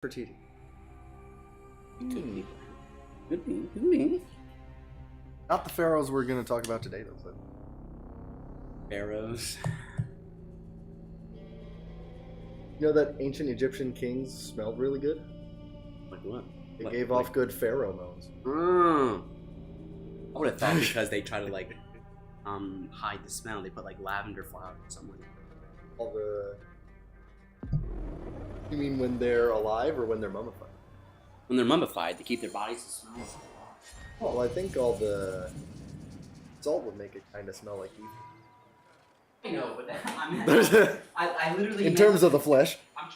Fertiti. Could be. Could be. Could be. Not the pharaohs we're going to talk about today, though. But... Pharaohs. You know that ancient Egyptian kings smelled really good? Like what? They gave off good pharaoh moans. I would have thought because they try to like hide the smell, they put like lavender flower or something. All the... You mean when they're alive or when they're mummified? When they're mummified, to keep their bodies to smell. Well, I think all the salt would make it kind of smell like evil. I know, but I literally. In terms of the flesh. I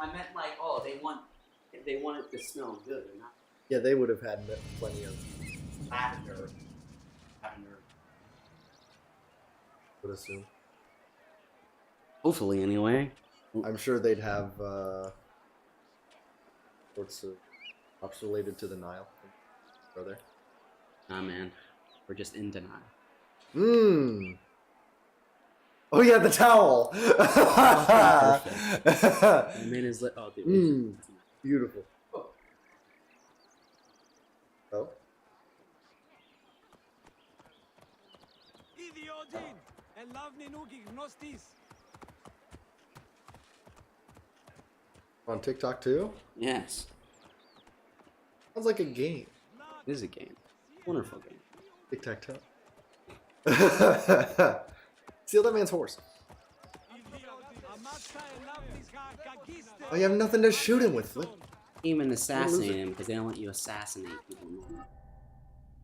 meant like, oh, they want it to smell good, and not. Yeah, they would have had plenty of Lavender. would assume. Hopefully, anyway. I'm sure they'd have sorts of crops related to the Nile. Brother. Nah, man. We're just in denial. Mmm. Oh yeah, the towel. The man is lit. Oh, dude. Beautiful. Oh. On TikTok too? Yes. Sounds like a game. It is a game. Wonderful game. Tic-tac-toe. Steal that man's horse. Oh, you have nothing to shoot him with, Flip. Even assassinate him because they don't let you assassinate people anymore.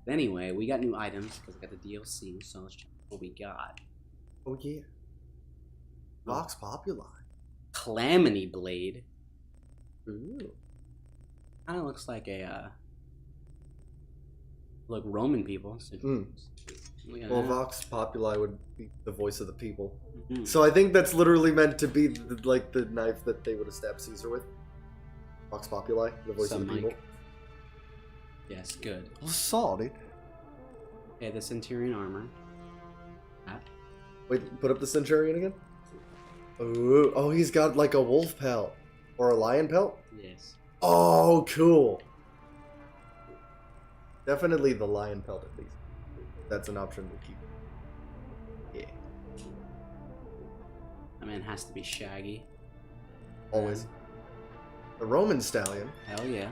But anyway, we got new items because I got the DLC, so let's check what we got. Oh yeah. Vox Populi. Calamity Blade. Ooh. Kind of looks like a look Roman people. So Well, Vox Populi would be the voice of the people. Mm-hmm. So I think that's literally meant to be like the knife that they would have stabbed Caesar with. Vox Populi, the voice of the people. Yes, good. Well, saw, dude. Okay, the Centurion armor. Wait, put up the Centurion again? Ooh, oh, he's got like a wolf pelt. Or a lion pelt? Yes. Oh, cool. Definitely the lion pelt at least. That's an option we'll keep. Yeah. That man has to be shaggy. Always. The Roman stallion. Hell yeah.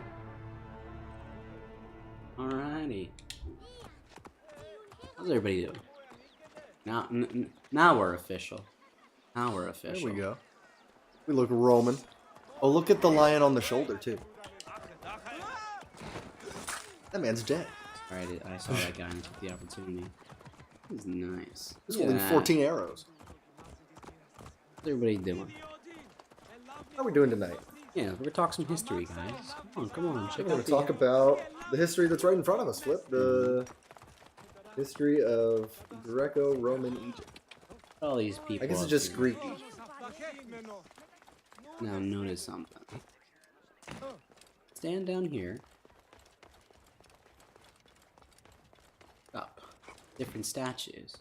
Alrighty. How's everybody doing? Now we're official. Now we're official. There we go. We look Roman. Oh, look at the lion on the shoulder, too. That man's dead. Alright, I saw that guy and took the opportunity. He's nice. He's holding 14 arrows. How's everybody doing? How are we doing tonight? Yeah, we're gonna talk some history, guys. Come on, check We're out going to talk about the history that's right in front of us, Flip. The history of Greco-Roman Egypt. all these people. I guess it's up just here. Greek Egypt. Now notice something. Stand down here. Up. Different statues.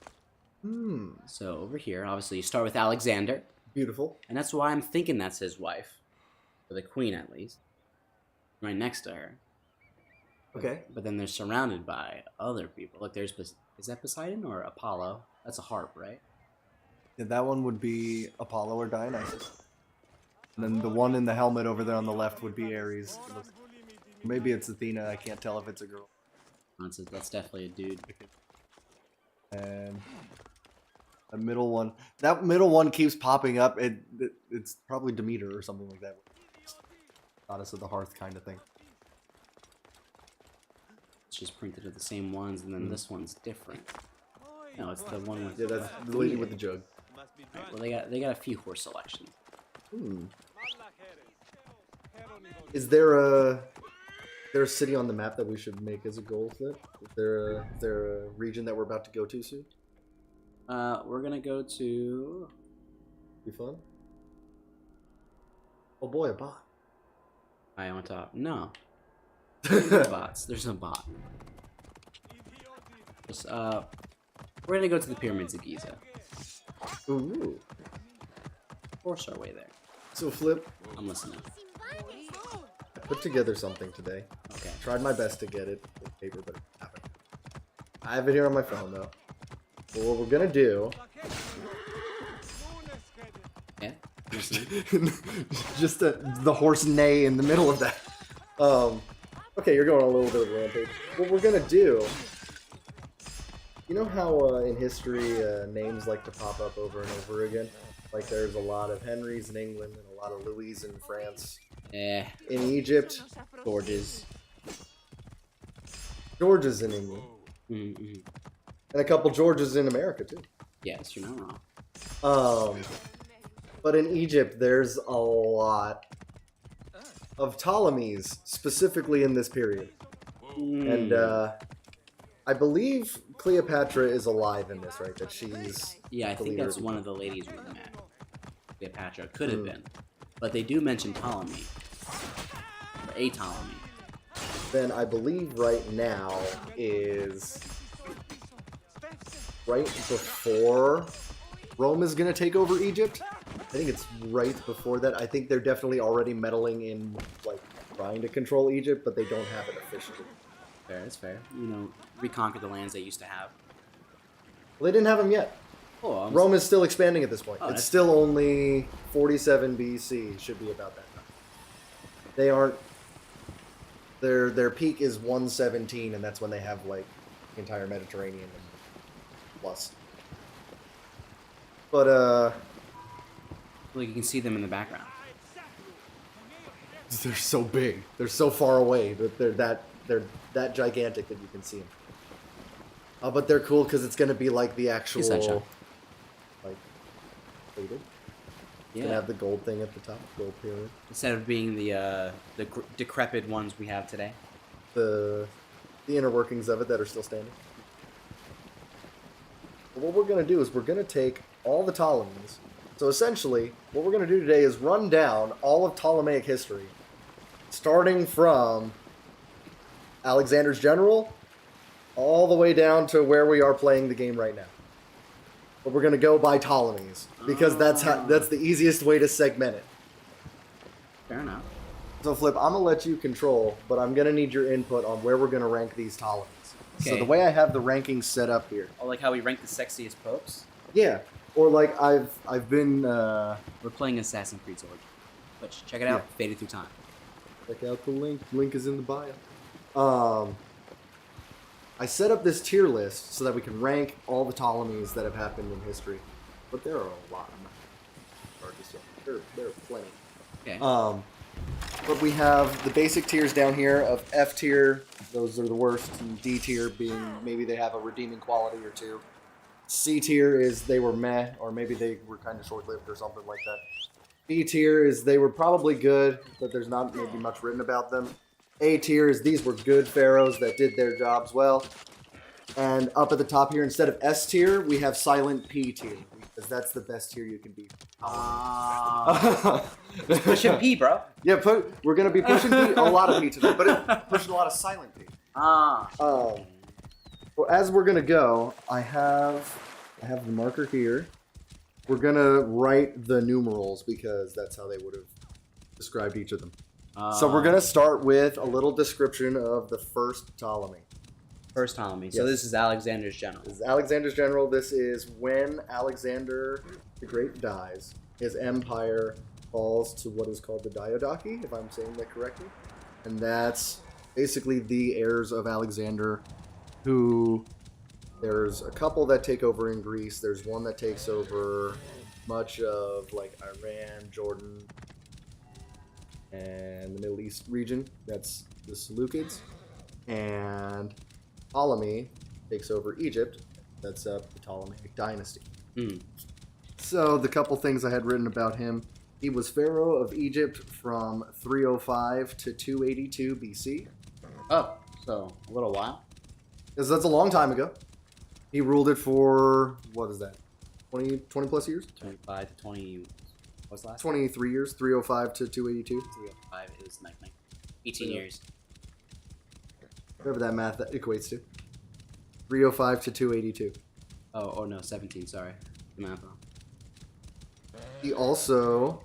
So over here, obviously, you start with Alexander. Beautiful. And that's why I'm thinking that's his wife. Or the queen, at least. Right next to her. Okay. But then they're surrounded by other people. Look, there's... Is that Poseidon or Apollo? That's a harp, right? Yeah, that one would be Apollo or Dionysus. And then the one in the helmet over there on the left would be Ares. Maybe it's Athena. I can't tell if it's a girl. That's definitely a dude. And the middle one. That middle one keeps popping up. It's probably Demeter or something like that. Goddess of the hearth kind of thing. It's just printed at the same ones, and then this one's different. No, it's the one with... Yeah, that's the lady with the jug. Right, well, they got a few horse selections. Is there a city on the map that we should make as a goal fit? Is there a region that we're about to go to soon? We're gonna go to... Be fun? Oh boy, a bot. I on top. No. There's no bots. There's no bot. Just, we're gonna go to the pyramids of Giza. Ooh. Force our way there. So Flip, I'm listening. put together something today. Okay. Tried my best to get it with paper, but it happened. I have it here on my phone though. But what we're gonna do? Yeah. Just the horse neigh in the middle of that. Okay, you're going on a little bit of a rampage. What we're gonna do? You know how in history names like to pop up over and over again? Like there's a lot of Henrys in England and a lot of Louis in France. Yeah. In Egypt, Georges. Georges in England. Mm-hmm. And a couple Georges in America too. Yes, you're not wrong. But in Egypt, there's a lot of Ptolemies, specifically in this period. And I believe Cleopatra is alive in this, right? That she's... Yeah, I think that's one of the ladies we met. Cleopatra could have been. But they do mention Ptolemy. Or a Ptolemy. Then I believe right now is... right before Rome is going to take over Egypt. I think it's right before that. I think they're definitely already meddling in, like, trying to control Egypt, but they don't have it officially. Fair, that's fair. You know, reconquer the lands they used to have. Well, they didn't have them yet. Oh, Rome is still expanding at this point. Oh, it's still only 47 BC. Should be about that time. They aren't... Their peak is 117, and that's when they have, like, the entire Mediterranean and plus. But, Like, you can see them in the background. they're so big. They're so far away that they're that gigantic that you can see them. But they're cool because it's gonna be like the actual, like, plated. It's gonna have the gold thing at the top, gold pyramid. Instead of being the decrepit ones we have today. The inner workings of it that are still standing. But what we're gonna do is we're gonna take all the Ptolemies. So essentially, what we're going to do today is run down all of Ptolemaic history, starting from Alexander's general, all the way down to where we are playing the game right now. But we're going to go by Ptolemies, because that's the easiest way to segment it. Fair enough. So Flip, I'm going to let you control, but I'm going to need your input on where we're going to rank these Ptolemies. Okay. So the way I have the rankings set up here. Oh, like how we rank the sexiest popes? Yeah. Or like I've been We're playing Assassin's Creed Origins. But check it out, Faded Through Time. Check out the link. Link is in the bio. I set up this tier list so that we can rank all the Ptolemies that have happened in history. But there are a lot. There are plenty. Okay. But we have the basic tiers down here of F tier. Those are the worst. And D tier being maybe they have a redeeming quality or two. C tier is they were meh, or maybe they were kind of short-lived or something like that. B tier is they were probably good, but there's not maybe much written about them. A tier is these were good pharaohs that did their jobs well. And up at the top here, instead of S tier, we have silent P tier, because that's the best tier you can be. Pushing P, bro. Yeah, we're going to be pushing P, a lot of P today, but pushing a lot of silent P. Well, as we're gonna go, I have the marker here. We're gonna write the numerals because that's how they would have described each of them. So we're gonna start with a little description of the first Ptolemy. First Ptolemy. Yes. So this is Alexander's general. This is Alexander's general. This is when Alexander the Great dies. His empire falls to what is called the Diadochi, if I'm saying that correctly. And that's basically the heirs of Alexander. Who, there's a couple that take over in Greece. There's one that takes over much of like Iran, Jordan, and the Middle East region. That's the Seleucids. And Ptolemy takes over Egypt. That's the Ptolemaic dynasty. So the couple things I had written about him. He was pharaoh of Egypt from 305 to 282 BC. Oh, so a little while. Because that's a long time ago. He ruled it for, what is that, 20 plus years? 25 to 20, what's the last? 23 years, 305 to 282. 305 is 18 years. Whatever that math equates to. 305 to 282. Oh no, 17, sorry. The math wrong. He also,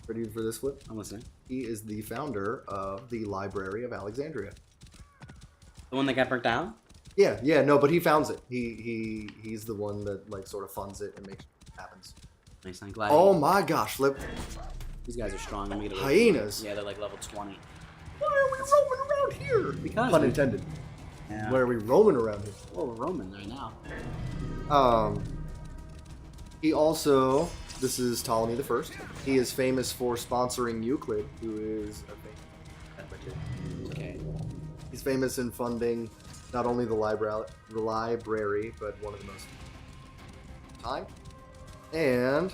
ready for this flip? I'm listening. He is the founder of the Library of Alexandria. The one that got burnt down? Yeah, no, but he founds it. He's the one that like sort of funds it and makes sure it happens. Nice, I'm glad. Oh my gosh, Flip. These guys are strong. Let me get a Hyenas. Yeah, they're like level 20. Why are we roaming around here? Because Pun intended. Yeah. Why are we roaming around here? Well, we're roaming right now. He also, this is Ptolemy the First. He is famous for sponsoring Euclid, who is a famous mathematician. Okay. He's famous in funding not only the library, but one of the most time. And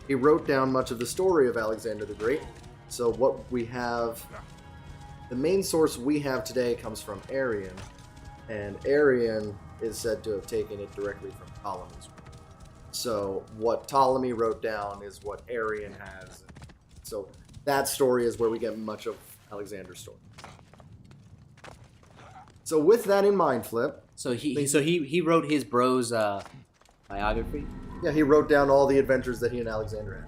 he wrote down much of the story of Alexander the Great. So what we have, the main source we have today comes from Arrian, and Arrian is said to have taken it directly from Ptolemy's. So what Ptolemy wrote down is what Arrian has. So that story is where we get much of Alexander's story. So with that in mind, Flip. So he wrote his bro's biography. Yeah, he wrote down all the adventures that he and Alexander had.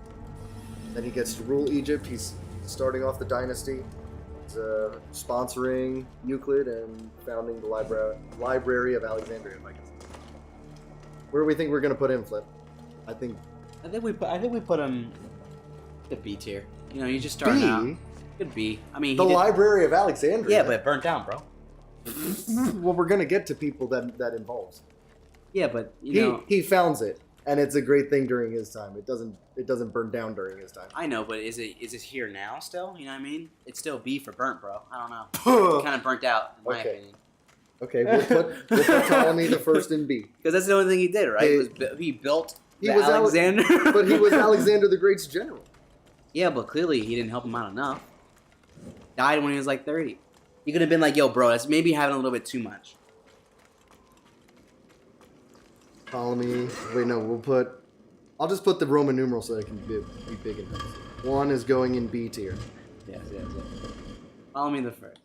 Then he gets to rule Egypt. He's starting off the dynasty. He's sponsoring Euclid and founding the Library of Alexandria, if I guess. Where do we think we're going to put him, Flip? I think we put him at B tier. You know, he's just starting out. Could be. I mean, the Library of Alexandria. Yeah, but it burnt down, bro. Well, we're gonna get to people that involves. Yeah, but he founds it, and it's a great thing during his time. It doesn't burn down during his time. I know, but is it here now still? You know what I mean? It's still B for burnt, bro. I don't know. It kind of burnt out, in my opinion. Okay, we'll put Ptolemy the First in B. Because that's the only thing he did, right? He built Alexander. But he was Alexander the Great's general. Yeah, but clearly he didn't help him out enough. Died when he was like 30. He could have been like, yo, bro, that's maybe having a little bit too much. Ptolemy. Wait, no, I'll just put the Roman numeral so they can be big enough. One is going in B tier. Yes. Ptolemy the First.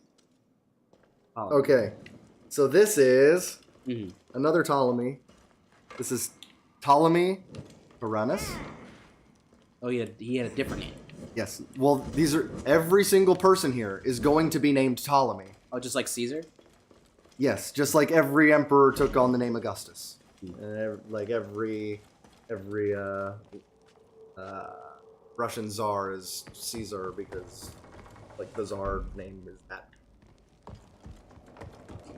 Ptolemy. Okay. So this is another Ptolemy. This is Ptolemy Tyrannus. Oh, he had a different name. Yes. Well, every single person here is going to be named Ptolemy. Oh, just like Caesar? Yes, just like every emperor took on the name Augustus. Like every Russian czar is Caesar because like the czar name is that.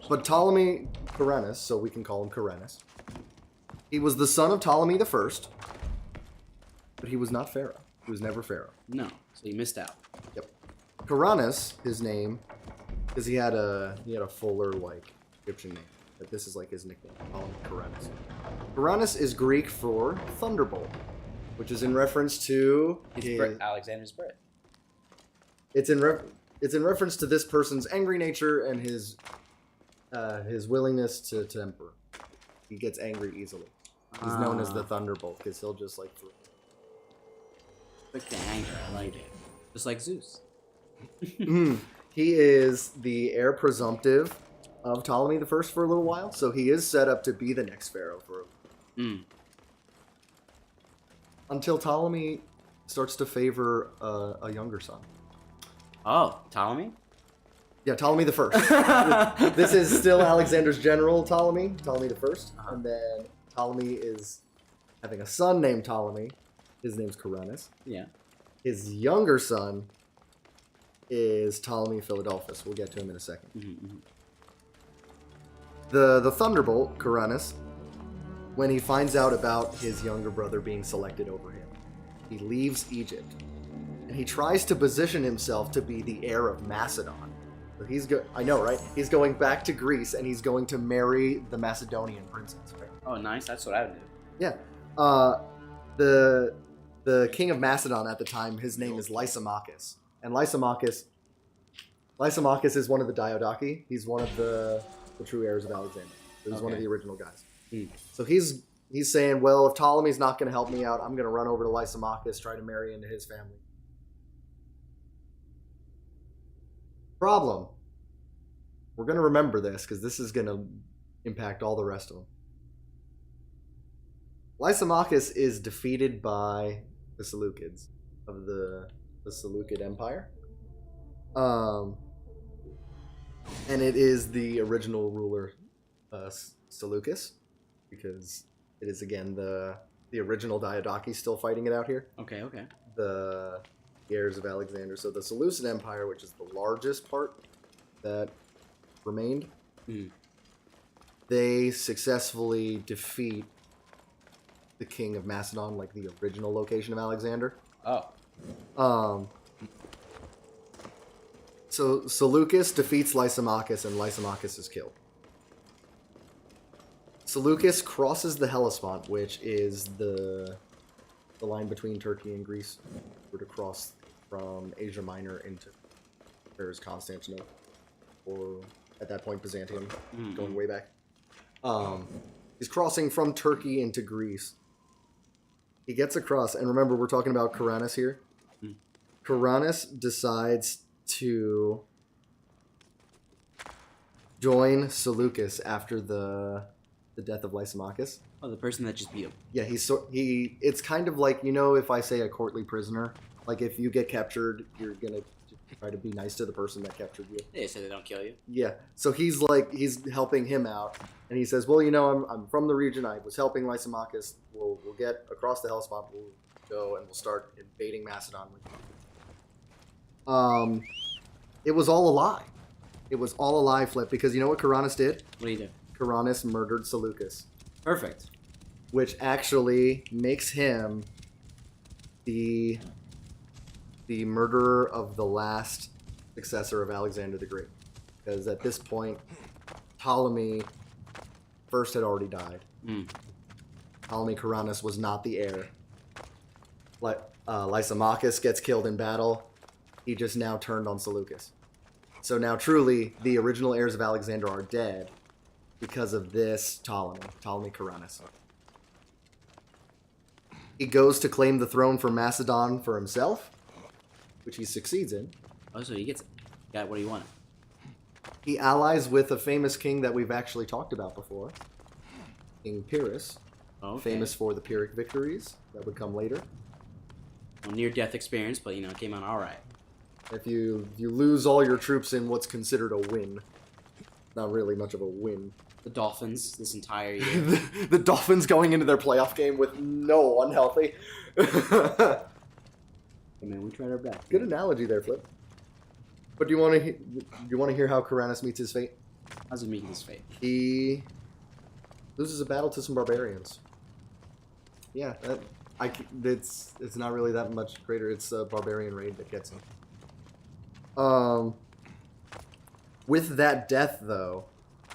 But Ptolemy Tyrannus, so we can call him Tyrannus. He was the son of Ptolemy the First, but he was not pharaoh. He was never pharaoh. No, so you missed out. Yep. Tyrannus, his name, because he had a fuller like Egyptian name. But this is like his nickname. Call him Tyrannus. Tyrannus is Greek for thunderbolt, which is in reference to Alexander's birth. It's in reference to this person's angry nature and his willingness to temper. He gets angry easily. He's known as the thunderbolt because he'll just like. Quick to anger, I like it. Just like Zeus. He is the heir presumptive of Ptolemy the First for a little while, so he is set up to be the next pharaoh for until Ptolemy starts to favor a younger son. Oh, Ptolemy? Yeah, Ptolemy the First. This is still Alexander's general Ptolemy the First, and then Ptolemy is having a son named Ptolemy. His name's Tyrannus. Yeah. His younger son is Ptolemy Philadelphus. We'll get to him in a second. The Thunderbolt, Tyrannus, when he finds out about his younger brother being selected over him, he leaves Egypt. And he tries to position himself to be the heir of Macedon. So I know, right? He's going back to Greece, and he's going to marry the Macedonian princess. Oh, nice. That's what I would do. Yeah. The king of Macedon at the time, his name is Lysimachus. And Lysimachus is one of the Diadochi. He's one of the true heirs of Alexander. He's one of the original guys. So he's saying, well, if Ptolemy's not going to help me out, I'm going to run over to Lysimachus, try to marry into his family. Problem. We're going to remember this because this is going to impact all the rest of them. Lysimachus is defeated by the Seleucids of the Seleucid Empire. And it is the original ruler, Seleucus, because it is again the original Diadochi still fighting it out here. Okay, okay. The heirs of Alexander. So the Seleucid Empire, which is the largest part that remained, they successfully defeat the king of Macedon, like the original location of Alexander. Oh. So Seleucus defeats Lysimachus, and Lysimachus is killed. Seleucus crosses the Hellespont, which is the line between Turkey and Greece. We're to cross from Asia Minor into there's Constantinople, or at that point Byzantium, going way back. He's crossing from Turkey into Greece. He gets across, and remember, we're talking about Karanis here. Karanis decides to join Seleucus after the death of Lysimachus. Oh, the person that just beat him. Yeah, it's kind of like, if I say a courtly prisoner, like if you get captured, you're gonna try to be nice to the person that captured you. Yeah, so they don't kill you. Yeah, so he's helping him out, and he says, well, I'm from the region, I was helping Lysimachus, we'll get across the Hellespont, we'll go and we'll start invading Macedon with you. It was all a lie. It was all a lie, Flip, because you know what Karanis did? What do you do? Karanis murdered Seleucus. Perfect. Which actually makes him the murderer of the last successor of Alexander the Great. Because at this point, Ptolemy first had already died. Ptolemy Karanis was not the heir. Lysimachus gets killed in battle. He just now turned on Seleucus. So now truly, the original heirs of Alexander are dead because of this Ptolemy Karanis. He goes to claim the throne for Macedon for himself, which he succeeds in. Oh, so he got what he wanted. He allies with a famous king that we've actually talked about before, King Pyrrhus, famous for the Pyrrhic victories that would come later. Well, near-death experience, but it came out all right. If you lose all your troops in what's considered a win, not really much of a win. The Dolphins this entire year. The Dolphins going into their playoff game with no one healthy. I mean, we tried our best. Good analogy there, Flip. But do you want to hear how Karanis meets his fate? How's he meeting his fate? He loses a battle to some barbarians. Yeah, it's not really that much greater. It's a barbarian raid that gets him. With that death, though,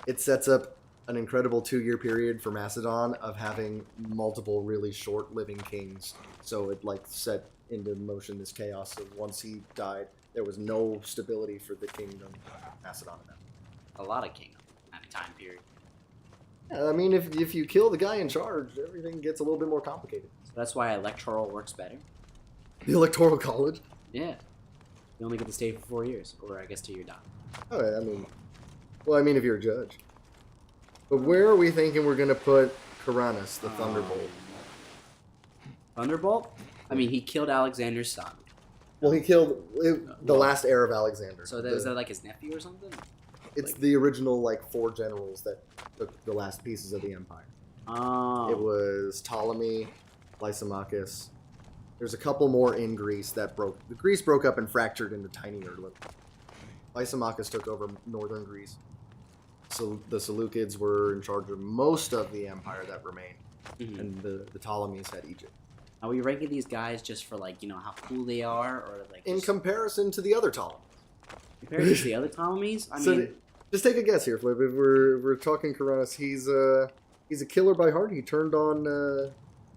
it sets up an incredible 2-year period for Macedon of having multiple really short-living kings. So it set into motion this chaos of once he died, there was no stability for the kingdom of Macedon. A lot of kingdom at a time period. Yeah, I mean, if you kill the guy in charge, everything gets a little bit more complicated. So that's why electoral works better. The Electoral College? Yeah. You only get to stay for 4 years, or I guess till you're done. Oh, I mean, if you're a judge. But where are we thinking we're going to put Karanis, the Thunderbolt? Thunderbolt? I mean, he killed Alexander's son. Well, he killed the last heir of Alexander. So is that like his nephew or something? It's the original 4 generals that took the last pieces of the empire. Oh. It was Ptolemy, Lysimachus. There's a couple more in Greece that broke. Greece broke up and fractured into tinier. Lysimachus took over northern Greece. So the Seleucids were in charge of most of the empire that remained, and the Ptolemies had Egypt. Are we ranking these guys just for how cool they are, or in comparison to the other Ptolemies? Compared to the other Ptolemies, I mean, just take a guess here, Flip. If we're talking Karanis, he's a killer by heart. He turned on the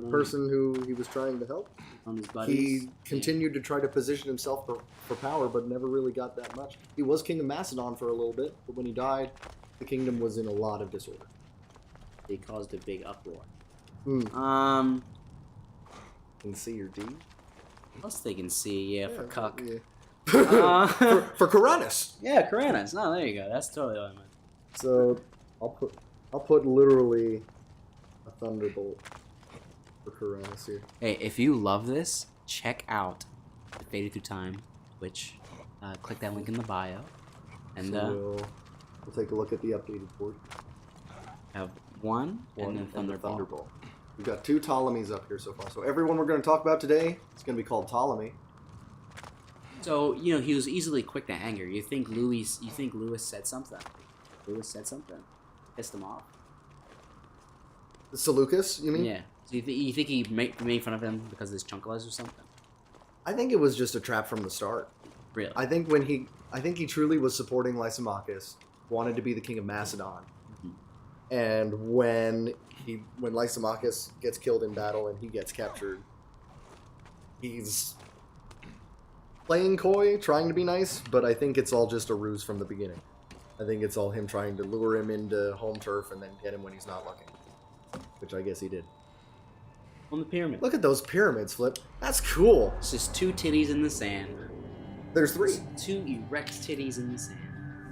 person who he was trying to help. On his buddies. He continued to try to position himself for power, but never really got that much. He was king of Macedon for a little bit, but when he died, the kingdom was in a lot of disorder. They caused a big uproar. Can C or D? Plus they can see, for cuck. Yeah. for Karanis. Yeah, Karanis. No, there you go. That's totally what I meant. So I'll put literally a thunderbolt for Karanis here. Hey, if you love this, check out the Faded Through Time Twitch click that link in the bio. And So we'll take a look at the updated board. have one and then Thunderball. We've got 2 Ptolemies up here so far. So everyone we're going to talk about today is going to be called Ptolemy. So, you know, he was easily quick to anger. You think Lewis said something? Lewis said something. Pissed him off. Seleucus, you mean? Yeah. So you think he made fun of him because of his chunkless or something? I think it was just a trap from the start. Really? I think he truly was supporting Lysimachus, wanted to be the king of Macedon. Mm-hmm. And when Lysimachus gets killed in battle and he gets captured, he's playing coy, trying to be nice, but I think it's all just a ruse from the beginning. I think it's all him trying to lure him into home turf and then get him when he's not looking. Which I guess he did. On the pyramid. Look at those pyramids, Flip. That's cool. It's just 2 titties in the sand. There's 3. 2 erect titties in the sand.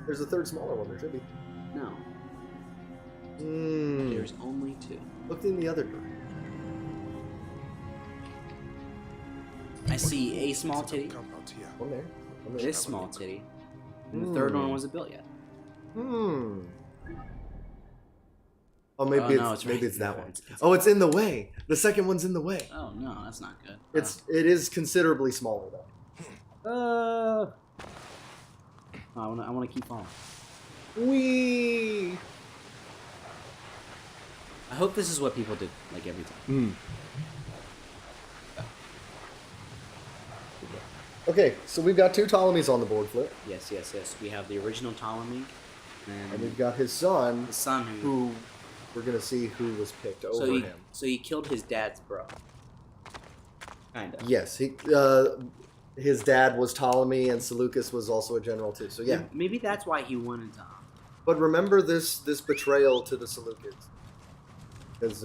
There's a 3rd smaller one. There should be. No. There's only 2. Look in the other direction. I see a small titty. One there. This small titty. And the 3rd one wasn't built yet. Oh, maybe it's that one. It's in the way. The second one's in the way. Oh no, that's not good. It is considerably smaller though. I want to keep falling. Wee. I hope this is what people did like every time. Okay, so we've got 2 Ptolemies on the board, Flip. Yes. We have the original Ptolemy, and we've got his son. The son who we're gonna see who was picked over him. So he killed his dad's bro. Kinda. Yes, his dad was Ptolemy, and Seleucus was also a general too. So yeah, maybe that's why he wanted to. But remember this betrayal to the Seleucids, because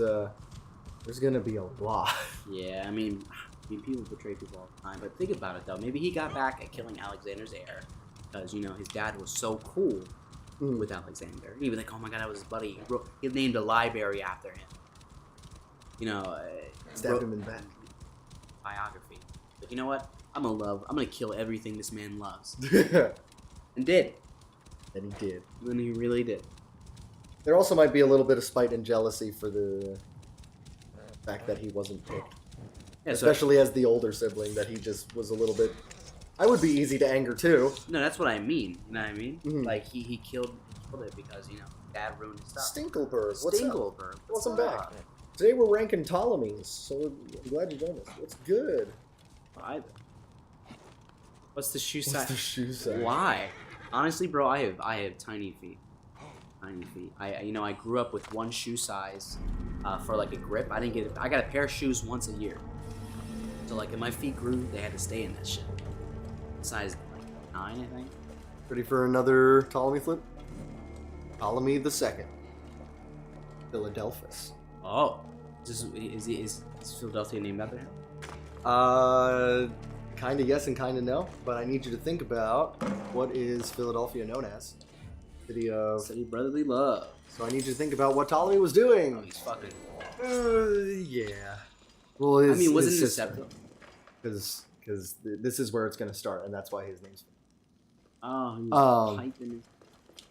there's gonna be a lot. Yeah, I mean, people betray people all the time. But think about it though. Maybe he got back at killing Alexander's heir because his dad was so cool. With Alexander. He'd be like, oh my god, that was his buddy. He named a library after him. Stabbed him in the back. Biography. But you know what? I'm gonna kill everything this man loves. And did. And he did. And he really did. There also might be a little bit of spite and jealousy for the fact that he wasn't picked. Yeah, especially as the older sibling, that he just was a little bit... I would be easy to anger too. No, that's what I mean. You know what I mean? Mm-hmm. Like he killed it because dad ruined his stuff. Stinkleberg. Welcome back. Today we're ranking Ptolemies, so I'm glad you joined us. What's good? What's the shoe size? Why? Honestly, bro, I have tiny feet. Tiny feet. I grew up with 1 shoe size for like a grip. I got a pair of shoes once a year. So like if my feet grew, they had to stay in that shit. Size like 9, I think. Ready for another Ptolemy flip? Ptolemy the Second. Philadelphus. Oh, is Philadelphia named after him? Kinda yes and kinda no. But I need you to think about what is Philadelphia known as? City of brotherly love. So I need you to think about what Ptolemy was doing. Oh, he's fucking. Yeah. Well, wasn't it deceptive? Because this is where it's going to start, and that's why his name's. Oh, he was piping his...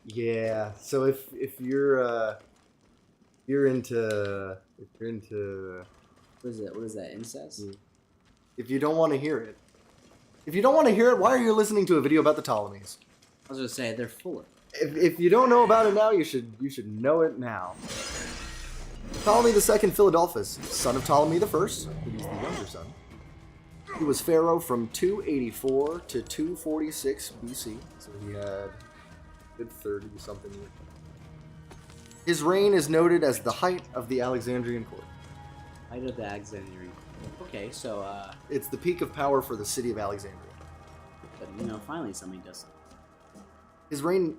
Yeah. So if you're into what is that incest? If you don't want to hear it, why are you listening to a video about the Ptolemies? I was gonna say they're full of. If you don't know about it now, you should know it now. Ptolemy II Philadelphus, son of Ptolemy I, he's the younger son. He was pharaoh from 284 to 246 BC, so he had a good 30-something years. His reign is noted as the height of the Alexandrian court. Height of the Alexandrian court. Okay, so it's the peak of power for the city of Alexandria. But finally somebody does something. His reign,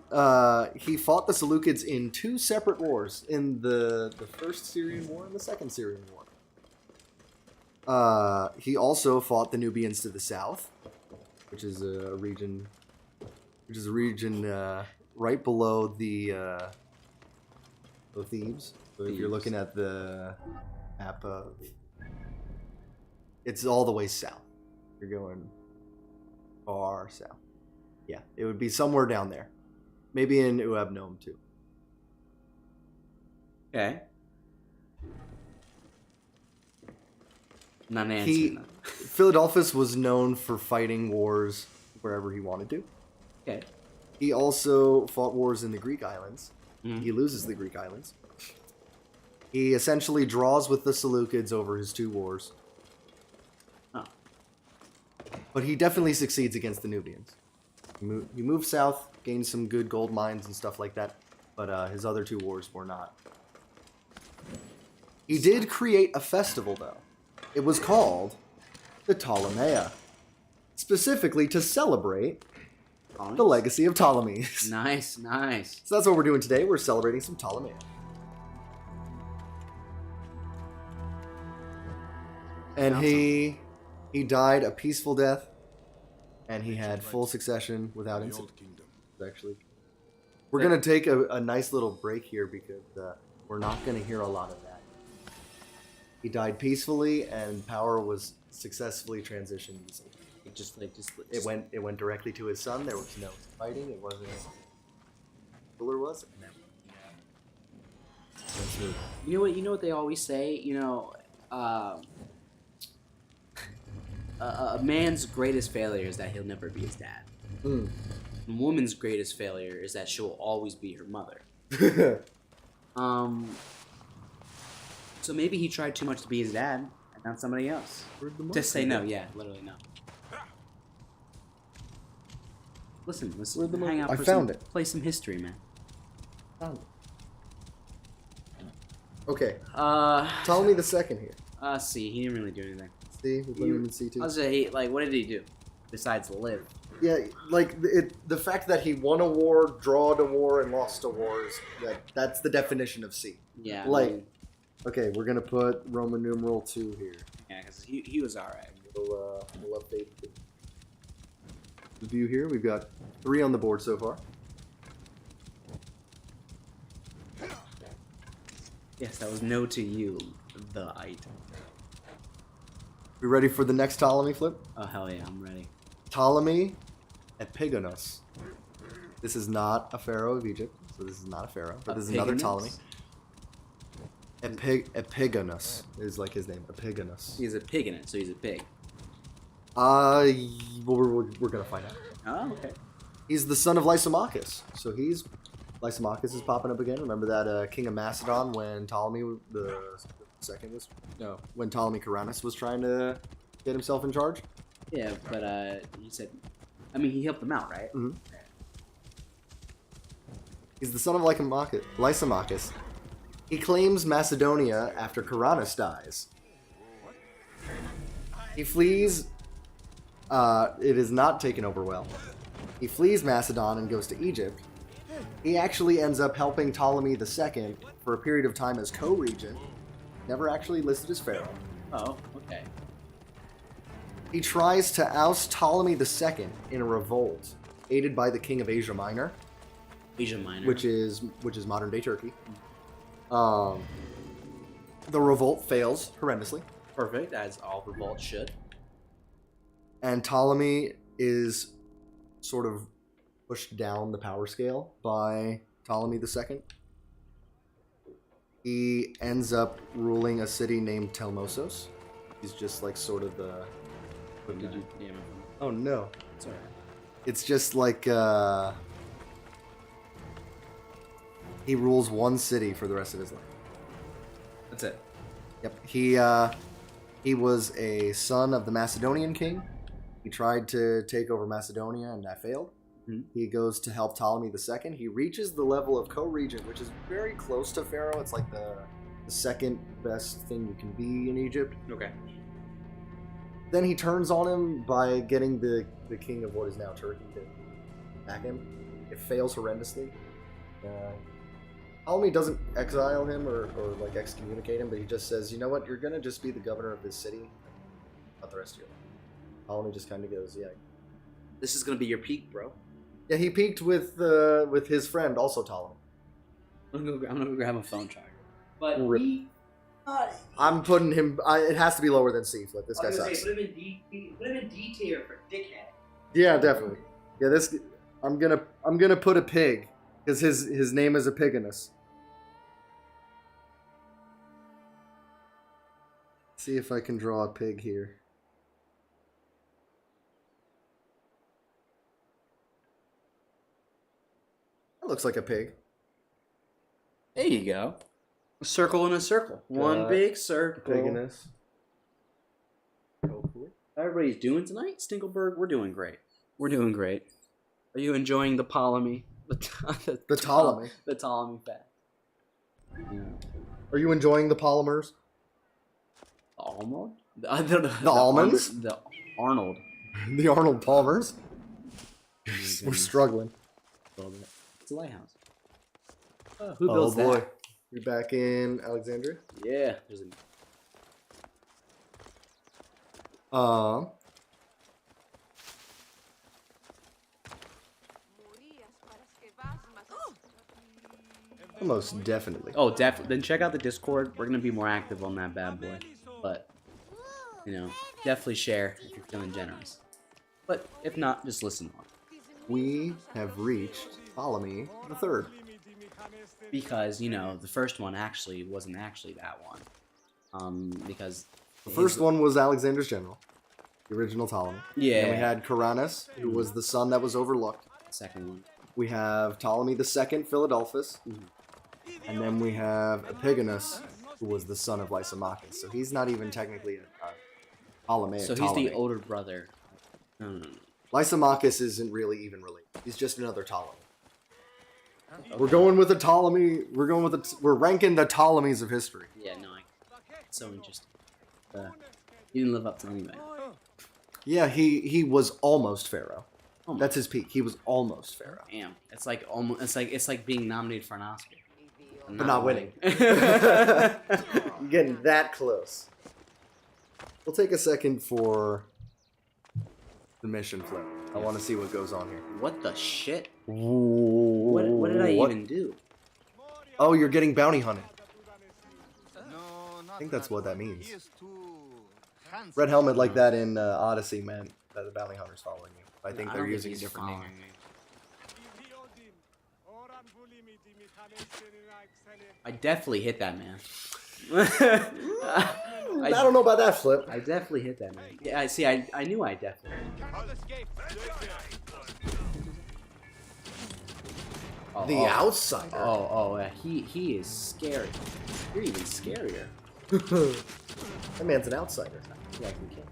he fought the Seleucids in 2 separate wars, in the First Syrian War and the Second Syrian War. He also fought the Nubians to the south, which is a region right below the Thebes. So if you're looking at the map of, it's all the way south. You're going far south. Yeah, it would be somewhere down there. Maybe in Uabnome, too. Okay. Not answering that. Philadelphus was known for fighting wars wherever he wanted to. Okay. He also fought wars in the Greek islands. Mhm. He loses the Greek islands. He essentially draws with the Seleucids over his 2 wars. Oh. But he definitely succeeds against the Nubians. He moved south, gained some good gold mines and stuff like that, but his other 2 wars were not. He did create a festival, though. It was called the Ptolemea, specifically to celebrate the legacy of Ptolemies. Nice, nice. So that's what we're doing today. We're celebrating some Ptolemea. And he died a peaceful death, and he had full succession without incident. Actually, we're gonna take a nice little break here because we're not gonna hear a lot of that. He died peacefully, and power was successfully transitioned easily. It went directly to his son. There was no fighting. It wasn't. Ruler was. No. You know what they always say. A man's greatest failure is that he'll never be his dad. Mm. A woman's greatest failure is that she'll always be her mother. So maybe he tried too much to be his dad and not somebody else. Just say no. Yeah, literally no. Listen, let's hang out. Play some history, man. Found it. Okay. Ptolemy the second here. See, he didn't really do anything. See, we put him in C2. I was say, what did he do besides live? Yeah, the fact that he won a war, drawed a war, and lost a war that's the definition of C. Yeah. Okay, we're gonna put Roman numeral 2 here. Yeah, because he was alright. We'll update the view here. We've got 3 on the board so far. Yes, that was no to you, the item. We ready for the next Ptolemy flip? Oh hell yeah, I'm ready. Ptolemy Epigonus. This is not a pharaoh of Egypt, so this is not a pharaoh, but this is another Ptolemy. Epigonus is like his name. Epigonus. He's a pig in it, so he's a pig. We're gonna find out. Oh, okay. He's the son of Lysimachus, so Lysimachus is popping up again. Remember that king of Macedon when Ptolemy the second was when Ptolemy Caranus was trying to get himself in charge? Yeah, but he said, he helped them out, right? Mm-hmm. He's the son of Lysimachus. He claims Macedonia after Caranus dies. He flees. It is not taken over well. He flees Macedon and goes to Egypt. He actually ends up helping Ptolemy II for a period of time as co-regent. Never actually listed as pharaoh. Oh, okay. He tries to oust Ptolemy II in a revolt, aided by the king of Asia Minor. Asia Minor. Which is modern day Turkey. The revolt fails horrendously. Perfect, as all revolts should. And Ptolemy is sort of pushed down the power scale by Ptolemy II. He ends up ruling a city named Telmosos. He's just like sort of the... What did you... Yeah, oh no. It's alright. It's just like... He rules one city for the rest of his life. That's it. Yep. He was a son of the Macedonian king. He tried to take over Macedonia, and that failed. Mm-hmm. He goes to help Ptolemy II. He reaches the level of co-regent, which is very close to pharaoh. It's like the second best thing you can be in Egypt. Okay. Then he turns on him by getting the king of what is now Turkey to back him. It fails horrendously. Ptolemy doesn't exile him or like excommunicate him, but he just says, you know what, you're gonna just be the governor of this city, not the rest of your life. Ptolemy just kind of goes, yeah. This is gonna be your peak, bro. Yeah, he peaked with his friend, also Ptolemy. I'm gonna go grab a phone charger. But I'm putting him. It has to be lower than C. Flip. This guy sucks. Put him in D tier for dickhead. Yeah, definitely. Yeah, I'm gonna put a pig because his name is Epigonus. See if I can draw a pig here. That looks like a pig. There you go. A circle in a circle. One big circle. Epigonus. Hopefully. How everybody's doing tonight? Stinkleberg, we're doing great. We're doing great. Are you enjoying the Ptolemy? The Ptolemy. The Ptolemy fact. Yeah. Are you enjoying the polymers? Almond? The almonds? The Arnold. The Arnold Palmers? We're struggling. It's a lighthouse. Who builds that? You're back in Alexandria? Yeah. There's most definitely. Oh, definitely. Then check out the Discord. We're gonna be more active on that bad boy. But, you know, definitely share if you're feeling generous. But if not, just listen on. We have reached Ptolemy the Third. Because, you know, the first one actually wasn't actually that one. Because the first one was Alexander's general, the original Ptolemy. Yeah. And we had Caranus, who was the son that was overlooked. Second one. We have Ptolemy II, Philadelphus. And then we have Epigonus, who was the son of Lysimachus. So he's not even technically a Ptolemaic. So he's the older brother. No. Lysimachus isn't really even related. He's just another Ptolemy. Okay. We're going with the Ptolemy. We're ranking the Ptolemies of history. Yeah, no, it's so interesting. He didn't live up to anyway. Yeah, he was almost pharaoh. Almost. That's his peak. He was almost pharaoh. Damn, it's like almost. It's like being nominated for an Oscar, but not winning. You're getting that close. We'll take a second for the mission flip. I want to see what goes on here. What the shit? What did I even do? Oh, you're getting bounty hunted. I think that's what that means. Red helmet like that in Odyssey meant that the bounty hunter's following you. I think they're using a different name. I definitely hit that man. I don't know about that, Flip. I definitely hit that man. Yeah, I see. I knew I definitely. The outsider. He is scary. You're even scarier. That man's an outsider. Yeah, I can kill.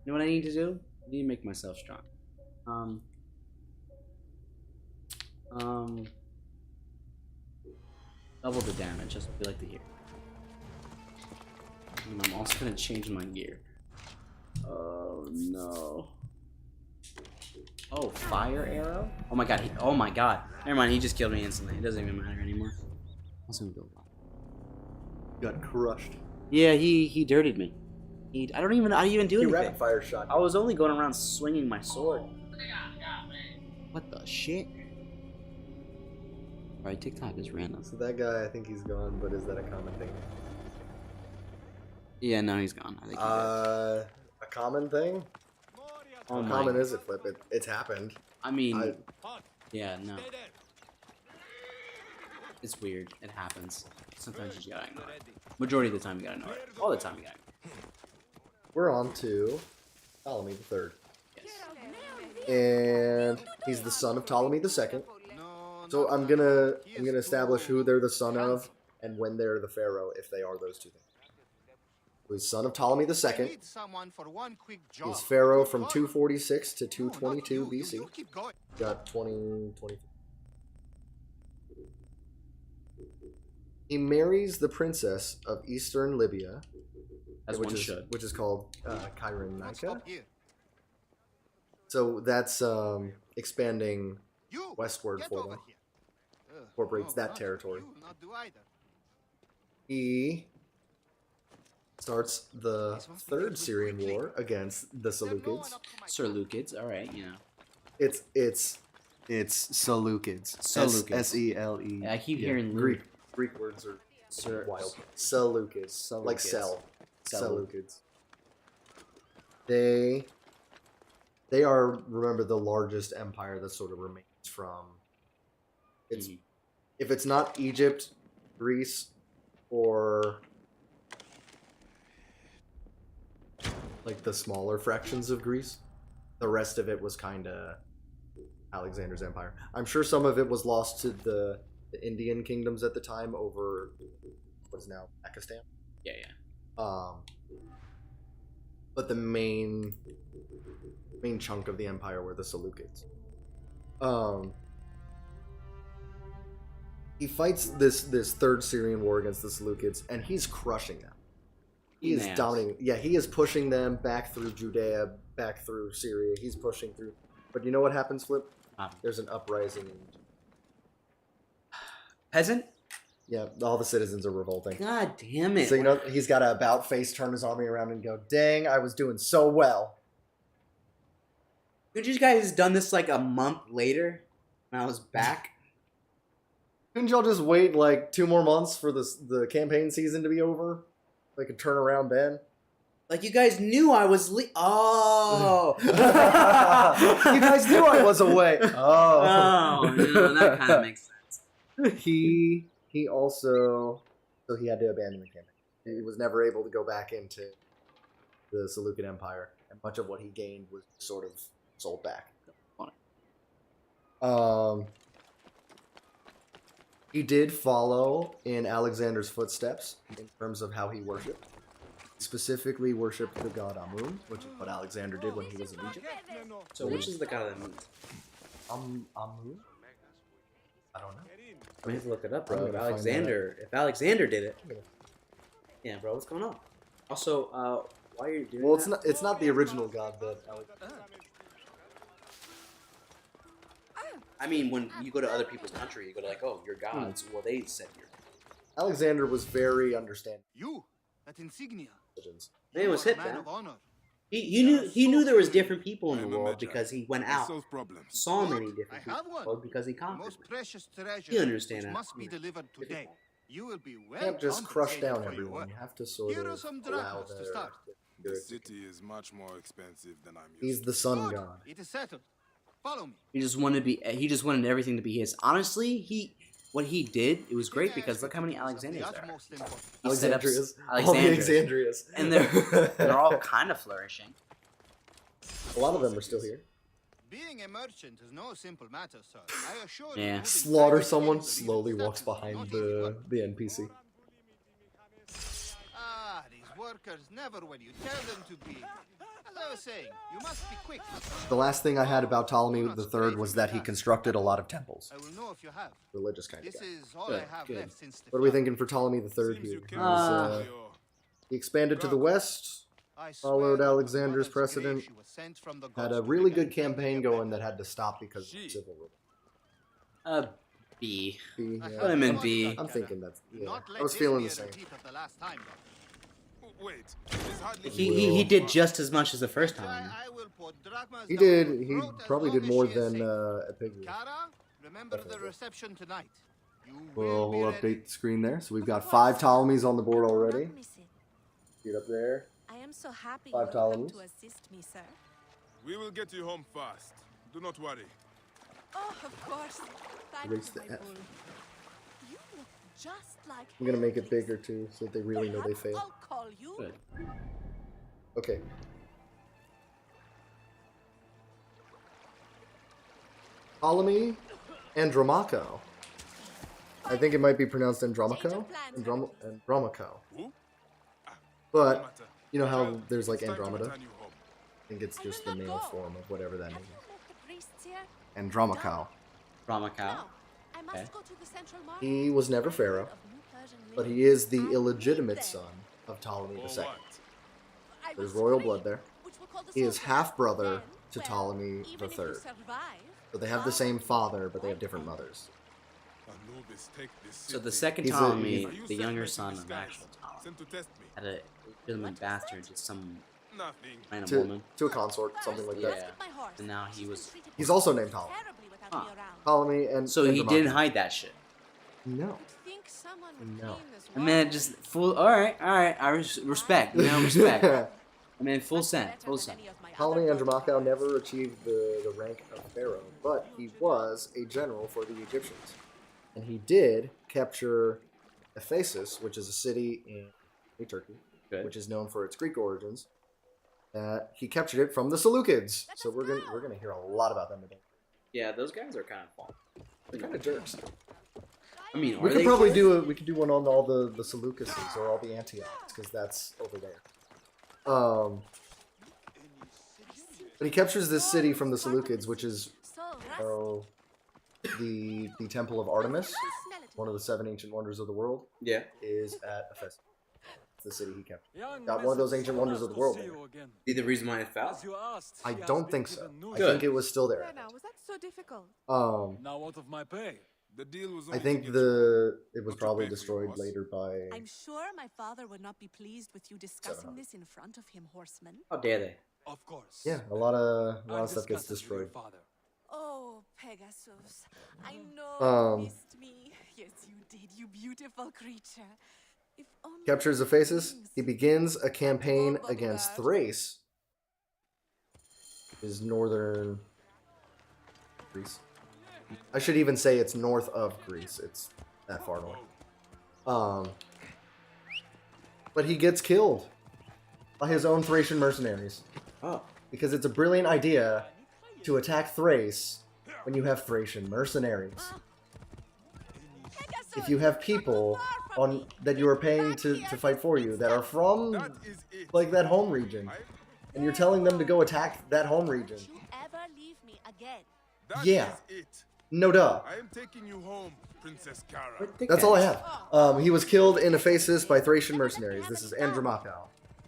You know what I need to do? I need to make myself strong. Double the damage, just what we like to hear. And I'm also gonna change my gear. Oh no. Oh, fire arrow? Oh my god, oh my god. Never mind, he just killed me instantly. It doesn't even matter anymore. I was gonna build one. Got crushed. Yeah, he dirtied me. I didn't even do anything. He rapid fire shot. I was only going around swinging my sword. What the shit? Alright, TikTok is random. So that guy, I think he's gone, but is that a common thing? Yeah, no, he's gone. I think a common thing? Oh How common is it, Flip? It's happened. I mean, yeah, no. It's weird. It happens. Sometimes you just gotta ignore it. Majority of the time you gotta ignore it. All the time you gotta ignore it. We're on to Ptolemy III. Yes. And he's the son of Ptolemy II. So I'm gonna establish who they're the son of and when they're the pharaoh, if they are those two things. He's son of Ptolemy II. He's pharaoh from 246 to 222 BC. Got 20. He marries the princess of Eastern Libya, which is called Kyrenaica. So that's expanding westward for them. Incorporates that territory. He starts the Third Syrian War against the Seleucids. Seleucids, alright, you know. It's Seleucids. Seleucids. S-E-L-E. Yeah, I keep hearing Greek words are wild. Seleucids. Like Seleucids. cell. Seleucids. Like cell. Seleucids. They They are, remember, the largest empire that sort of remains from. It's if it's not Egypt, Greece, or like the smaller fractions of Greece, the rest of it was kind of Alexander's empire. I'm sure some of it was lost to the Indian kingdoms at the time over what is now Pakistan. Yeah. But the main chunk of the empire were the Seleucids. He fights this third Syrian war against the Seleucids, and he's crushing them. He is dominating. Yeah, he is pushing them back through Judea, back through Syria. He's pushing through. But you know what happens, Flip? There's an uprising. Peasant? Yeah, all the citizens are revolting. God damn it. So, you know, he's got to about face, turn his army around and go, dang, I was doing so well. Could you guys done this like a month later when I was back? Couldn't y'all just wait like 2 more months for the campaign season to be over? They could turn around then. Like you guys knew I was Oh. You guys knew I was away. Oh, that kind of makes sense. He also, so he had to abandon the campaign. He was never able to go back into the Seleucid Empire, and much of what he gained was sort of sold back. He did follow in Alexander's footsteps in terms of how he worshipped. He specifically worshipped the god Amun, which is what Alexander did when he was in Egypt. So which is the god that means? Amun? I don't know. We have to look it up, bro. If Alexander did it. Yeah, bro, what's going on? Also, why are you doing Well, that? it's not the original god that Alexander. I mean, when you go to other people's country, you go to like, oh, your gods. Well, they said your Alexander was very understanding. You, that insignia. Man was hit, Man man. of honor. He knew there was different people in the world because he went out, Solve problems. saw many different I have people one. because he The conquered. most precious treasure. You understand which that. must be delivered today. You will be well You can't just crush compensated down for your everyone. work. You have to sort Here are of some allow drachmas to their. start. The city is much more expensive than I'm used He's to. the sun Good. god. It is settled. Follow me. He just wanted everything to be his. Honestly, what he did, it was great because look how many Alexanders there are. He set up Alexandrias. All the Alexandrias. Alexandrias. And they're all kind of flourishing. A lot of them are still here. Being a merchant is no simple matter, sir. I assure Yeah. you. moving Slaughter private someone, gains are slowly even walks settled, behind not easy work. the NPC. Ah, these workers never when you tell them to be. As I was saying, you must be quick. The last thing I had about Ptolemy III was that he constructed a lot of temples. I will know if you have. Religious kind of This guy. is all Good, I have good. left since the What are we flood. thinking for Ptolemy III Seems here? you He, care was, for your- he expanded to the west, I followed swear on Alexander's my mother's grave precedent, she was sent from the had gods a to really prevent good campaign any going attack. that had to stop because of civil war. B. B, I yeah. Put him in have B. one I'm cut, thinking Kara. that's. Do Yeah. not I let was this feeling be the a same. repeat of the last time, though. Wait, it's hardly He did just as much as the first time. I will put drachmas He down did. your He throat as probably long did as more she is than safe. Epigenes. Kara, remember the Definitely. reception tonight. You We'll will be ready. update the screen there. So we've got 5 Ptolemies on the board already. Get up there. I am so happy 5 you have come Ptolemies. to assist me, sir. We will get you home fast. Do not worry. Oh, of course. Thank Erase you, the my F. bull. You look just like I'm gonna make it Hercules. bigger too, so that they really know they Perhaps failed. I'll call you. Good. Okay. Ptolemy Andromaco. I think it might be pronounced Andromaco. Andromaco. Who? No But matter. you know how Child, there's like it's time to Andromeda? return you home. I think it's I just will the not male go. form of whatever that Have name you is. met the priests here? Andromaco. Ramakau. No. I must Okay. go to the central market. He was never I heard pharaoh, of new Persian but he lilies. is the I will illegitimate meet son them. of Ptolemy For II. what? I There's will royal scream, blood there. which will call the He is soldiers. half-brother Then, to well, Ptolemy even if you III. survive, So they have the same father, but they have different mothers. Anubis, take this So the city. second He's a- Ptolemy, Are you the younger sent son in of disguise? actual Ptolemy, Sent to test me. had a legitimate bastard to some Nothing. random woman. To a consort, something like Yeah. that. Let's get my horse. And now he She's was- been treated He's also named Ptolemy. terribly without Huh. me around. Ptolemy and So he Andromaco. didn't hide that shit. No. You'd think someone would No. clean this And then water. just full. All right. I respect. You know, respect. I mean, full Much send, better full than send. any of my Ptolemy other Andromache bodyguards. never achieved the rank of pharaoh, but he was a general for the Egyptians. And he did capture Ephesus, which is a city in Turkey, Good. which is known for its Greek origins. He captured it from the Seleucids. So we're gonna hear a lot about them today. Yeah, those guys are kind of fun. They're kind of jerks. I mean, We are could they probably good? we could do one on all the Seleucids or all the Antiochs because that's over there. But he captures this city from the Seleucids, which is So, the Temple of Artemis, one of the 7 ancient wonders of the world, Yeah. is at Ephesus. It's the city he captured. Got one of those ancient wonders of the world there. See the reason why it fell? I don't think so. I Good. think it was still there. Rena, was that so difficult? Now out of my pay. The deal was I only think to get you it was What you probably pay for, destroyed boss? later by. I'm sure my father would not be pleased with you discussing 700. this in front of him, horseman. How dare they? Of course. Yeah, a lot of I'll stuff gets discuss it with your destroyed. father. Oh, Pegasus. I know Um, you missed me. Yes, you did, you beautiful creature. If only Captures the Ephesus. wings- He begins a campaign against Thrace, is northern Greece. I should even say it's north of Greece. It's that far north. But he gets killed by his own Thracian mercenaries Oh. because it's a brilliant idea to attack Thrace when you have Thracian mercenaries. Pegasus, If you have people far from on me. that you are paying to fight for you that are from That is it. like that home region, and you're telling them to go attack that home region, Don't you ever leave me again. That Yeah. is it. no duh. I am taking you home, Princess Kara. What the That's all I cats? have. He was killed in Ephesus by Thracian mercenaries. This is Andromache.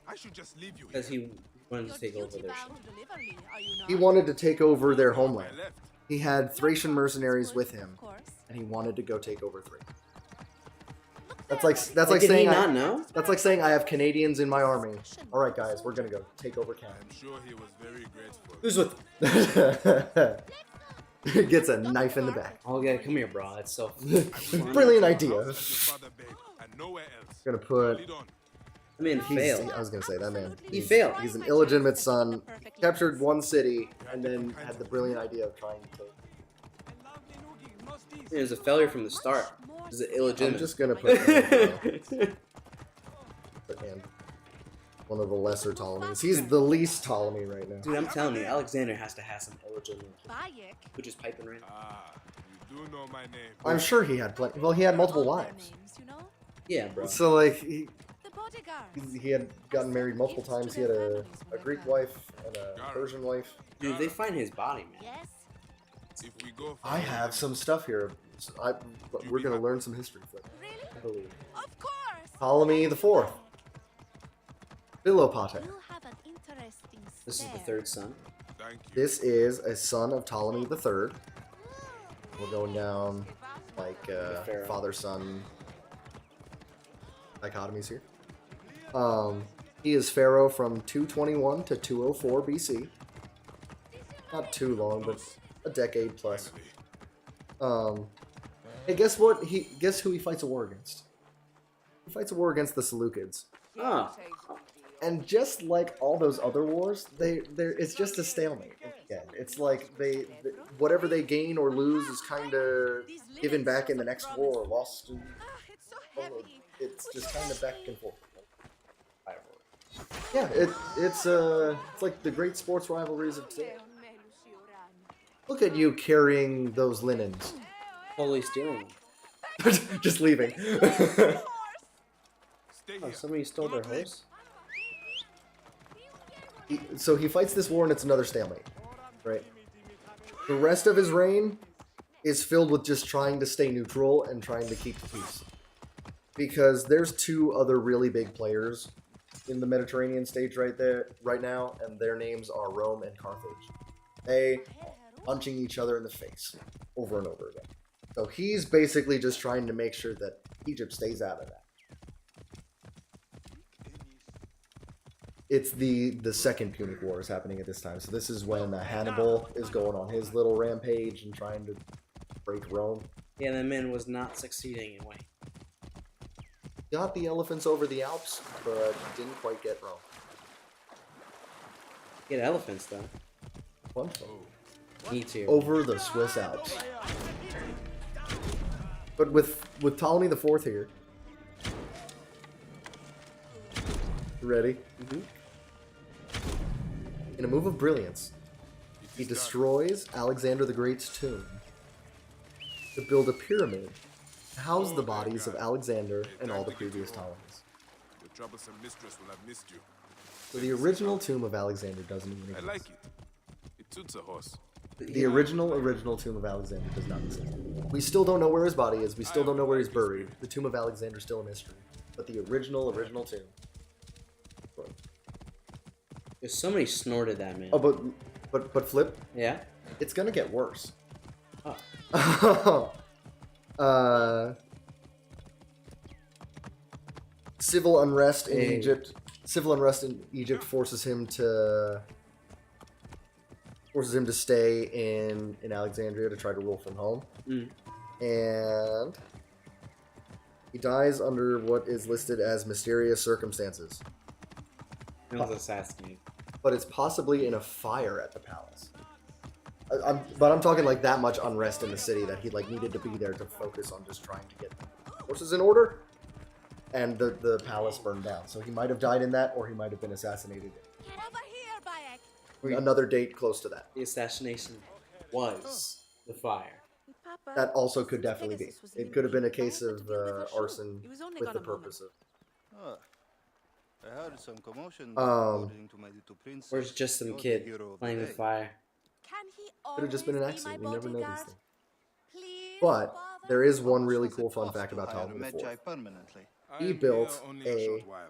I should just leave you Because here. he wanted You're to take over duty their bound shit. to deliver me, are you not? He wanted to take over their On my homeland. left. He had Thracian Your mercenaries conscience with would, him, of course. and he wanted to go take over Thrace. Look That's there, like what that's is like Did he saying not know? that's like saying I have Canadians in my army. All right, guys, we're gonna go take over Canada. I'm sure he was very grateful. Who's with? Gets a knife in the back. Oh yeah, come here, bro. That's so. Brilliant Your idea. house as your father begged, and nowhere else. Gonna put. Lead on. I mean, He's, fail. I was gonna say that man. Absolutely He failed. He's an destroyed my illegitimate chances of son. being a perfect Captured lance. one city and then had the brilliant idea of trying to take. It was a failure from the start. It was illegitimate. I'm just gonna put put and one of the lesser Ptolemies. He's the least Ptolemy right now. Dude, I'm telling you, Alexander has to have some illegitimate. Bayek. Which is piping right now. Ah, you do know my name. I'm sure he had plenty. Well, he had multiple All their wives. names, you know? Yeah, bro. So like The bodyguards. he had gotten married multiple times. He had a Greek wife and a Persian wife. Dude, they find his body, man. Yes. If we go I have some stuff here. But we're gonna learn some history. Really? I believe. Of course. Ptolemy the Fourth. Philopater. You have an interesting This is the stare. third son. Thank you. This is a son of Ptolemy the Third. We're going down like Pharaoh. father-son dichotomies here. He is pharaoh from 221 to 204 BC. Not too long, but a decade plus. Hey, guess what? Guess who he fights a war against? He fights a war against the Seleucids. Oh. And just like all those other wars, it's just a stalemate. Again, it's like whatever they gain or lose is kind of given back in the next war or lost. Ah, it's so heavy. It's just kind of back and forth. Yeah, it's like the great sports rivalries of today. Look at you carrying those linens, Totally stealing them. just leaving. Stay Oh, here. somebody stole their horse? So he fights this war and it's another stalemate, right? The rest of his reign is filled with just trying to stay neutral and trying to keep the peace. Because there's two other really big players in the Mediterranean stage right now, and their names are Rome and Carthage. They are punching each other in the face over and over again. So he's basically just trying to make sure that Egypt stays out of that. It's the Second Punic War is happening at this time. So this is when Hannibal is going on his little rampage and trying to break Rome. Yeah, the man was not succeeding in way. Got the elephants over the Alps, but didn't quite get Rome. Get elephants though. Wonderful. Me too. Over the Swiss Alps. But with Ptolemy the Fourth here. You ready? Mm-hmm. In a move of brilliance, he destroys Alexander the Great's tomb to build a pyramid to house the bodies of Alexander and all the previous Ptolemies. Your troublesome mistress will have missed you. So the original tomb of Alexander doesn't even I exist. like it. It suits a horse. The original tomb of Alexander does not exist. We still don't know where his body is. We still don't know where he's buried. The tomb of Alexander is still a mystery. But the original tomb. There's somebody snorted that, man. Oh, but Flip, Yeah? it's gonna get worse. Oh. Civil unrest in Hey. Egypt. Civil unrest in Egypt forces him to stay in Alexandria to try to rule from home. Mm. And he dies under what is listed as mysterious circumstances. He was assassinated. But it's possibly in a fire at the palace. But I'm talking like that much unrest in the city that he like needed to be there to focus on just trying to get forces in order. And the palace burned down. So he might have died in that, or he might have been assassinated. Get over here, Bayek. Another date close to that. The assassination was the fire. Papa, That also could since definitely be. Pegasus was It could have been a case but to of deal with the shoe, arson it was only with the gone a moment. purpose of. Oh, I heard some commotion. Um, according to my little prince. Or it's just some You're the kid hero of the playing with day. fire. Can he Could have just been an always be accident. my You never know these bodyguard? things. Please, But Father? there is How one much really does it cool fun cost fact to about hire a Ptolemy Magi IV. permanently? I He am built here only a short while.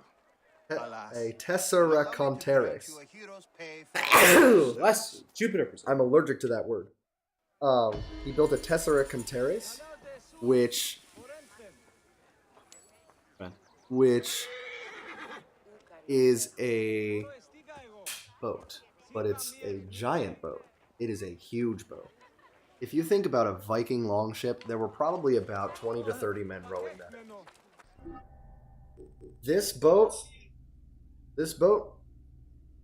A Tessera Conteris. You a hero's pay for That's Jupiter percent. I'm allergic to that word. He built a Tessera Conteris, which is a boat, but it's a giant boat. It is a huge boat. If you think about a Viking longship, there were probably about 20 to 30 men rowing that. This boat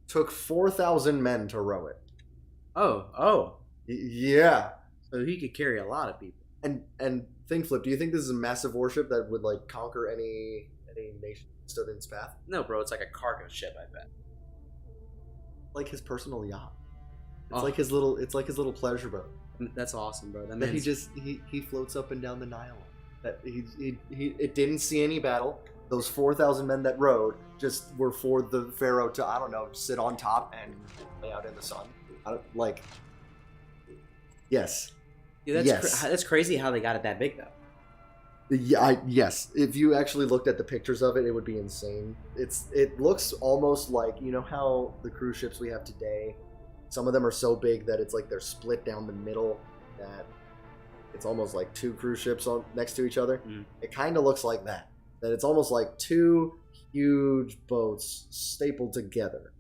took 4,000 men to row it. Oh. Yeah. So he could carry a lot of people. And think, Flip, do you think this is a massive warship that would like conquer any nation that stood in its path? No, bro, it's like a cargo ship, I bet. Like his personal yacht. It's Oh. like his little pleasure boat. That's awesome, bro. That he floats up and down the Nile. That he it didn't see any battle. Those 4,000 men that rowed just were for the pharaoh to, I don't know, sit on top and lay out in the sun. Yes. Yeah, Yes. that's crazy how they got it that big, though. Yeah, yes. If you actually looked at the pictures of it, it would be insane. It looks almost like, you know how the cruise ships we have today, some of them are so big that it's like they're split down the middle, that it's almost like two cruise ships next to each other. Mm. It kind of looks like that. That it's almost like two huge boats stapled together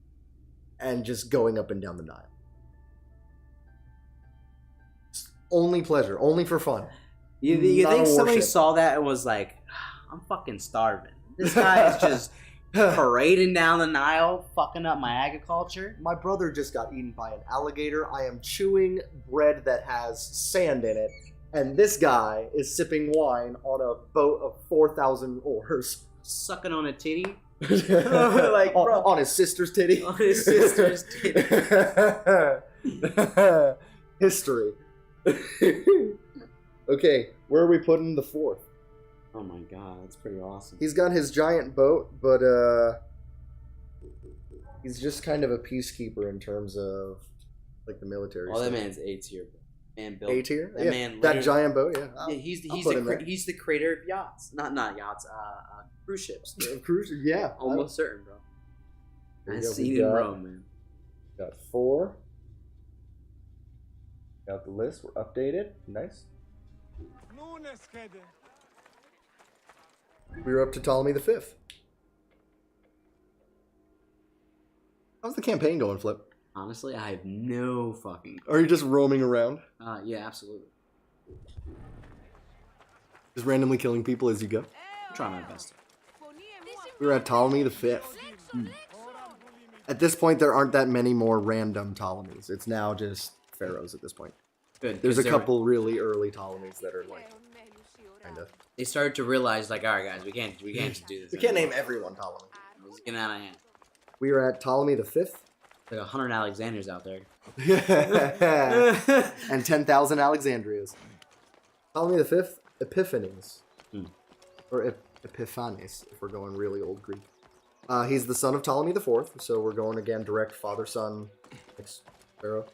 and just going up and down the Nile. Only pleasure, only for fun. You Not think a somebody warship. saw that and was like, I'm fucking starving. This guy is just parading down the Nile, fucking up my agriculture. My brother just got eaten by an alligator. I am chewing bread that has sand in it. And this guy is sipping wine on a boat of 4,000 oars. Sucking on a titty. Like, on his sister's titty. On his sister's titty. History. Okay, where are we putting the fourth? Oh my god, that's pretty awesome. He's got his giant boat, but he's just kind of a peacekeeper in terms of like the military. Oh, that stuff. man's A tier, bro. Man built. A tier. That yeah. man. That literally- giant boat. Yeah. Yeah, he's I'll put him there. he's the creator of yachts. Not yachts. Cruise ships. Cruise. Yeah. Almost certain, bro. There I've you go. seen We in got- Rome, man. Got 4. Got the list. We're updated. Nice. We're up to Ptolemy the Fifth. How's the campaign going, Flip? Honestly, I have no fucking. Are you just roaming around? Yeah, absolutely. Just randomly killing people as you go? I'm trying my best. We're at Ptolemy the Fifth. At this point, there aren't that many more random Ptolemies. It's now just pharaohs at this point. Good. There's a 'cause they were- couple really early Ptolemies that are like kind of. They started to realize, like, all right, guys, we can't just do this. We can't name anymore. everyone Ptolemy. It's getting out of hand. We are at Ptolemy the Fifth, Like 100 Alexanders out there. and 10,000 Alexandrias. Ptolemy the Fifth, Epiphanes, or Epiphanes, if we're going really old Greek. He's the son of Ptolemy the Fourth, so we're going again direct father-son pharaoh.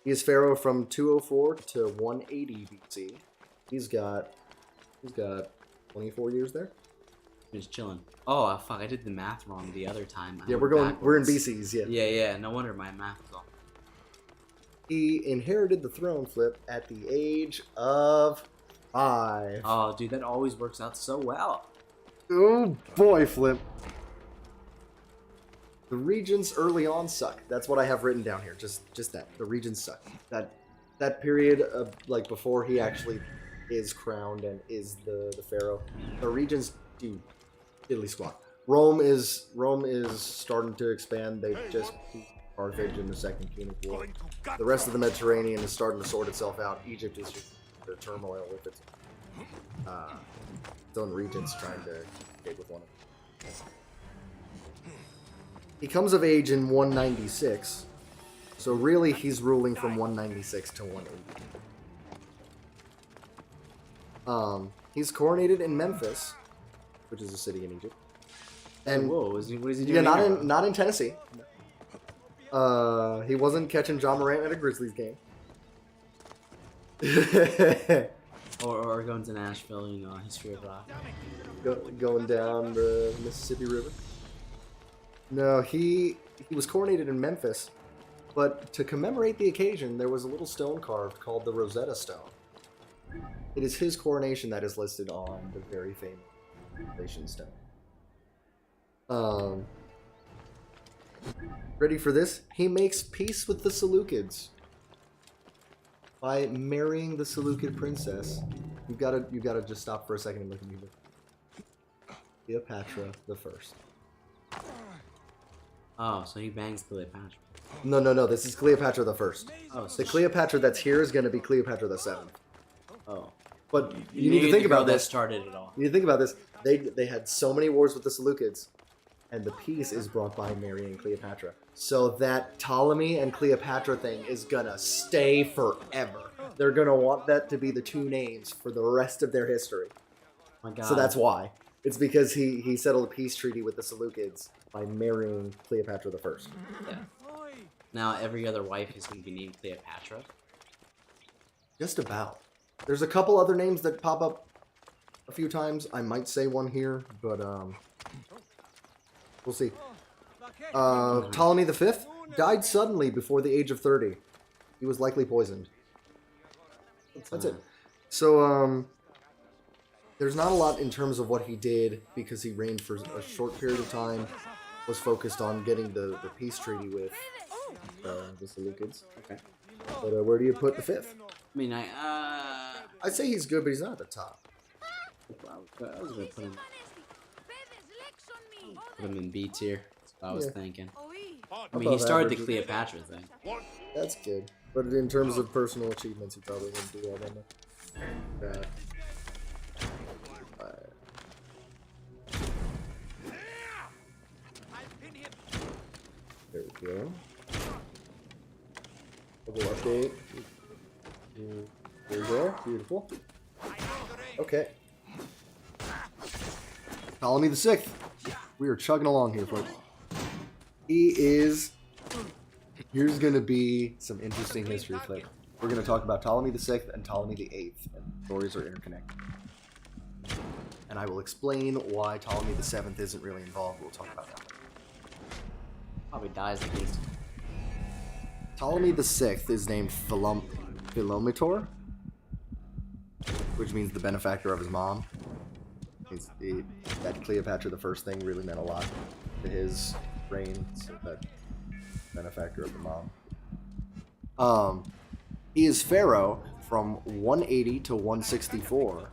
He is pharaoh from 204 to 180 BC. He's got 24 years there. Just chilling. Oh, fuck, I did the math wrong the other time. Yeah, we're in BCs, yeah. Yeah, no wonder my math was off. He inherited the throne, Flip, at the age of 5. Oh, dude, that always works out so well. Oh boy, Flip. The regions early on suck. That's what I have written down here. Just that. The regions suck. That period of like before he actually is crowned and is the pharaoh. The regions do diddly squat. Rome is starting to expand. They just beat Carthage in the Second Punic War. The rest of the Mediterranean is starting to sort itself out. Egypt is just the turmoil with its own regents trying to get with one of them. He comes of age in 196, so really he's ruling from 196 to 180. He's coronated in Memphis, which is a city in Egypt. And whoa, what is he doing? yeah, not in Tennessee. He wasn't catching John Morant at a Grizzlies game. Or going to Nashville, you know, history of rock. Going down the Mississippi River. No, he was coronated in Memphis, but to commemorate the occasion, there was a little stone carved called the Rosetta Stone. It is his coronation that is listed on the very famous coronation stone. Ready for this? He makes peace with the Seleucids by marrying the Seleucid princess. You gotta just stop for a second and look at me. Cleopatra the First. Oh, so he bangs Cleopatra. No. This is Cleopatra the First. Oh, so The Cleopatra that's here is going to be Cleopatra the Seventh. Oh. But you need to think about that this. started it all. You need to think about this. They had so many wars with the Seleucids, and the peace is brought by marrying Cleopatra. So that Ptolemy and Cleopatra thing is gonna stay forever. They're gonna want that to be the two names for the rest of their history. My God. So that's why. It's because he settled a peace treaty with the Seleucids by marrying Cleopatra the First. Yeah. Now every other wife is going to be named Cleopatra. Just about. There's a couple other names that pop up a few times. I might say one here, but we'll see. Ptolemy V died suddenly before the age of 30. He was likely poisoned. That's it. So there's not a lot in terms of what he did because he reigned for a short period of time. Was focused on getting the peace treaty with the Seleucids. Okay. But where do you put the fifth? I mean, I'd say he's good, but he's not at the top. I was going to put him in B tier. That's what I was thinking. I mean, he Above started the average. Cleopatra thing. That's good. But in terms of personal achievements, he probably wouldn't do well on that. There we go. Double update. There we go. Beautiful. Okay. Ptolemy the Sixth. We are chugging along here, folks. He is. Here's going to be some interesting history clip. We're going to talk about Ptolemy the Sixth and Ptolemy the Eighth, and stories are interconnected. And I will explain why Ptolemy the Seventh isn't really involved. We'll talk about that. Probably dies at least. Ptolemy the Sixth is named Philometor, which means the benefactor of his mom. That Cleopatra the First thing really meant a lot to his reign, so that benefactor of the mom. He is pharaoh from 180 to 164,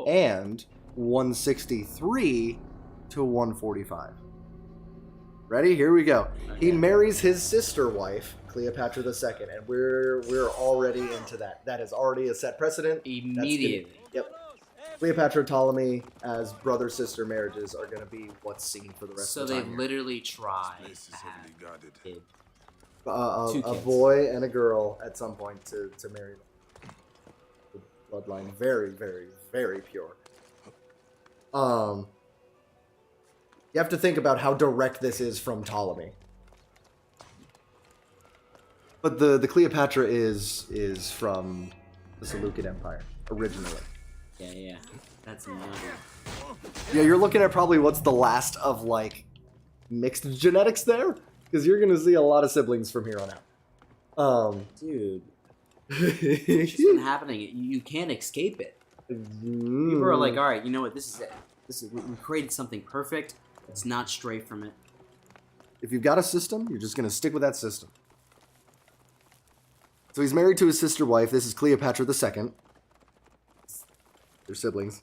and 163 to 145. Ready? Here we go. He Okay. marries his sister wife, Cleopatra II, and we're already into that. That is already a set precedent. That's Immediately. Yep. Cleopatra and Ptolemy as brother-sister marriages are going to be what's seen for the rest So of the they time. here. literally tried Place is to have heavily guarded. a kid. A 2 kids. boy and a girl at some point to marry them. The bloodline very, very, very pure. You have to think about how direct this is from Ptolemy. But the Cleopatra is from the Seleucid Empire originally. Yeah. That's nutty. Yeah, you're looking at probably what's the last of like mixed genetics there, because you're gonna see a lot of siblings from here on out. Dude, it's just been happening. You can't escape it. People are like, all right, you know what? This is it. We created something perfect. It's not stray from it. If you've got a system, you're just gonna stick with that system. So he's married to his sister wife. This is Cleopatra II. They're siblings.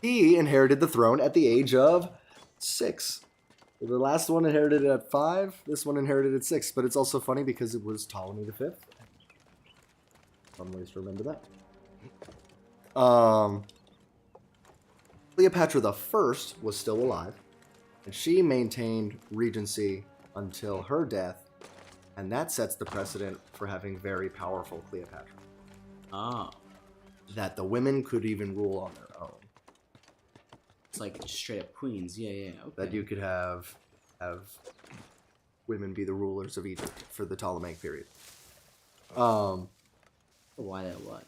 He inherited the throne at the age of 6. The last one inherited it at 5. This one inherited at 6. But it's also funny because it was Ptolemy V. Some ways to remember that. Cleopatra I was still alive, and she maintained regency until her death, and that sets the precedent for having very powerful Cleopatra. Oh, That the women could even rule on their own. it's like just straight up queens. Yeah. Okay. That you could have women be the rulers of Egypt for the Ptolemaic period. Why that what?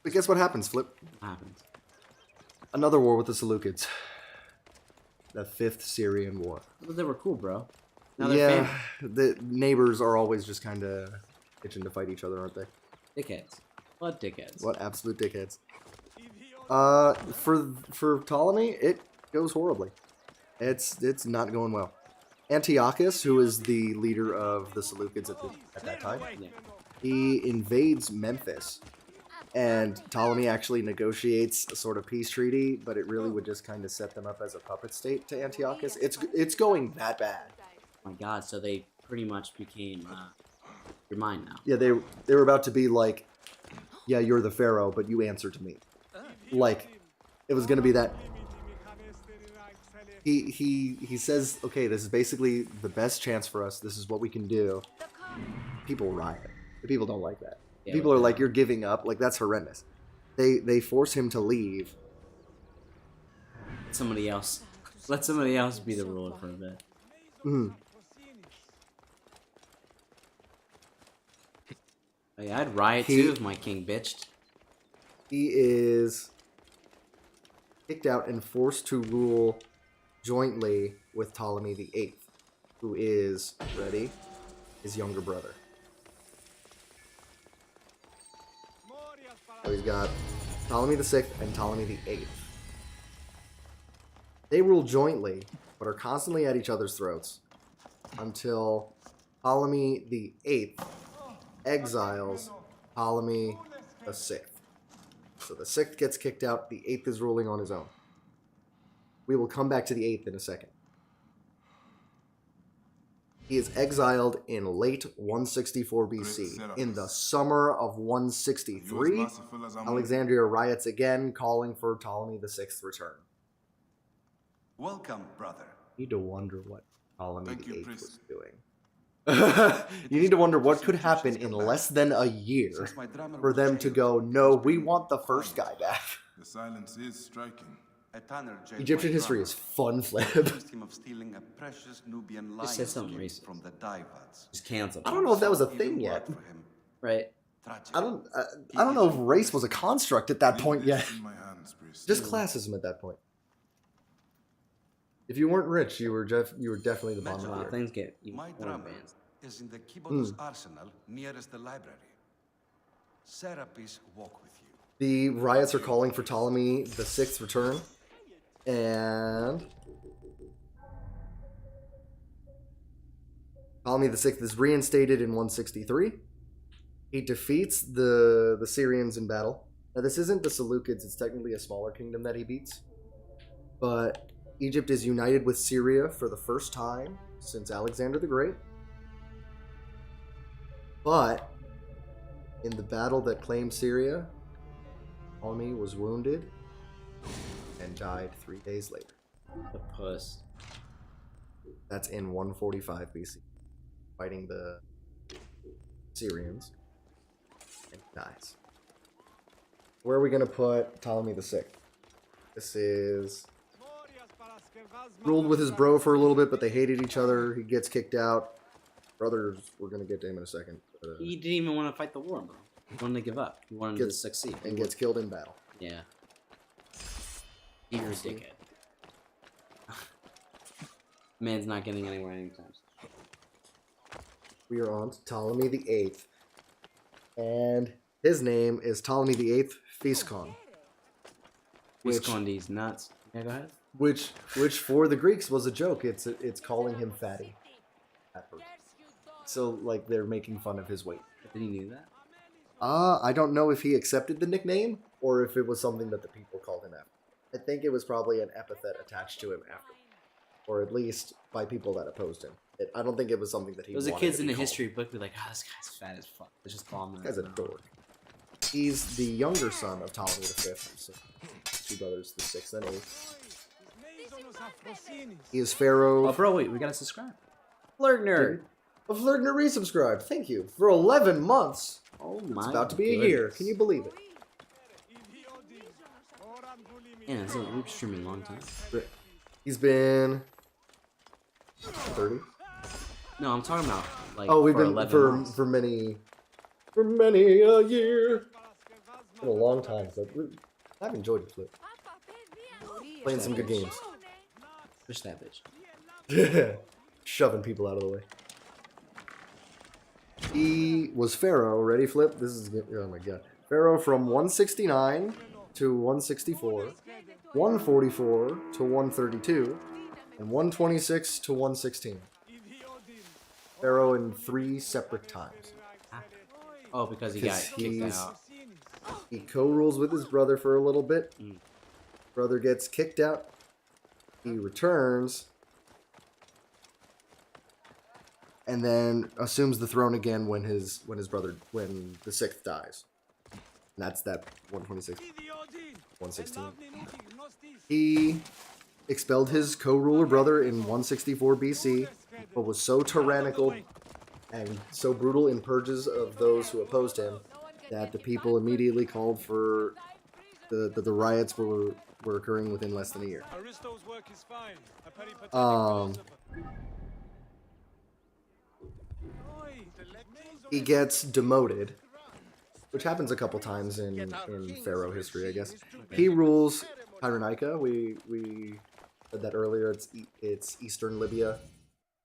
But guess what happens, Flip? What happens? Another war with the Seleucids. The 5th Syrian War. Well, they were cool, bro. Now they're Yeah, the neighbors are always just kind of itching to fight each other, aren't they? dickheads. What dickheads? What absolute dickheads. For Ptolemy, it goes horribly. It's not going well. Antiochus, who is the leader of the Seleucids at that time, Yeah. he invades Memphis, and Ptolemy actually negotiates a sort of peace treaty, but it really would just kind of set them up as a puppet state to Antiochus. It's going that bad. Oh my God. So they pretty much became your mind now. Yeah, they were about to be like, yeah, you're the pharaoh, but you answer to me. Like, it was gonna be that. He says, okay, this is basically the best chance for us. This is what we can do. People riot. The people don't like that. Yeah, People are like like, that. you're giving up. Like, that's horrendous. They force him to leave. Somebody else. Let somebody else be the ruler for a bit. Mhm. Oh, yeah, I'd riot too if my king bitched. He is kicked out and forced to rule jointly with Ptolemy VIII, who is, ready, his younger brother. So he's got Ptolemy VI and Ptolemy VIII. They rule jointly, but are constantly at each other's throats until Ptolemy VIII exiles Ptolemy VI. So the 6th gets kicked out, the 8th is ruling on his own. We will come back to the 8th in a second. He is exiled in late 164 BC. In the summer of 163, Alexandria riots again, calling for Ptolemy VI's return. Welcome, brother. You need to wonder what Ptolemy Thank you, VIII priest. was doing. You need to wonder what could happen in less than a year Since my drummer for was them to jailed, go, no, we want the first guy back. The silence is striking. a tanner jailed Egyptian my history drummer, is fun, Flip. accused him of stealing a precious Nubian lion said something skin racist. from the Divads. Just cancel. I don't know if that was a Even thing worked yet. for him. Right. Tragic. I don't know if race was a construct at that Leave point this yet. in my hands, priest. Just classism at that point. If you weren't rich, you were definitely the bottom Wow, tier. things get even My more drummer advanced. is in the Kibotos arsenal nearest the library. Serapis walk with you. The riots are calling for Ptolemy VI's return, and Ptolemy VI is reinstated in 163. He defeats the Syrians in battle. Now, this isn't the Seleucids; it's technically a smaller kingdom that he beats, but Egypt is united with Syria for the first time since Alexander the Great. But in the battle that claimed Syria, Ptolemy was wounded and died 3 days later. The puss. That's in 145 BC, fighting the Syrians, and dies. Where are we going to put Ptolemy the Sixth? This is ruled with his bro for a little bit, but they hated each other. He gets kicked out. Brothers, we're going to get to him in a second. He didn't even want to fight the war, bro. He wanted to give up. He wanted to succeed. And gets killed in battle. Yeah. You're a dickhead. Man's not getting anywhere anytime soon. We are on to Ptolemy the Eighth. And his name is Ptolemy the Eighth Physcon. Viscondi's nuts. Yeah, go ahead. Which for the Greeks was a joke. It's calling him fatty. At first. So like they're making fun of his weight. Did he knew that? I don't know if he accepted the nickname or if it was something that the people called him after. I think it was probably an epithet attached to him after, or at least by people that opposed him. I don't think it was something that he. Those are wanted kids to in be the called. history book be like, "Oh, this guy's fat as fuck." Let's just call him that. This guy's a dork. He's the younger son of Ptolemy the Fifth. So two brothers, the sixth and eighth. He is pharaoh. Oh, bro, wait, we gotta subscribe. Flirtner. A Flirtner resubscribed. Thank you for 11 months. Oh my. It's about to be a year. Can you believe it? Yeah, we've been streaming a long time. He's been 30. No, I'm talking about like. Oh, we've for been 11 months. for many a year. Been a long time. So I've enjoyed it, Flip. Playing some good games. Push that bitch. Shoving people out of the way. He was pharaoh. Ready, Flip? This is good. Oh my god. Pharaoh from 169 to 164, 144 to 132, and 126 to 116. Pharaoh in 3 separate times. Oh, because he got kicked out. He co-rules with his brother for a little bit. Brother gets kicked out. He returns. And then assumes the throne again when the sixth dies. And that's that 126, 116. He expelled his co-ruler brother in 164 BC, but was so tyrannical and so brutal in purges of those who opposed him that the people immediately called for the riots were occurring within less than a year. He gets demoted, which happens a couple times in Pharaoh history, I guess. He rules Cyrenaica. We said that earlier. It's eastern Libya,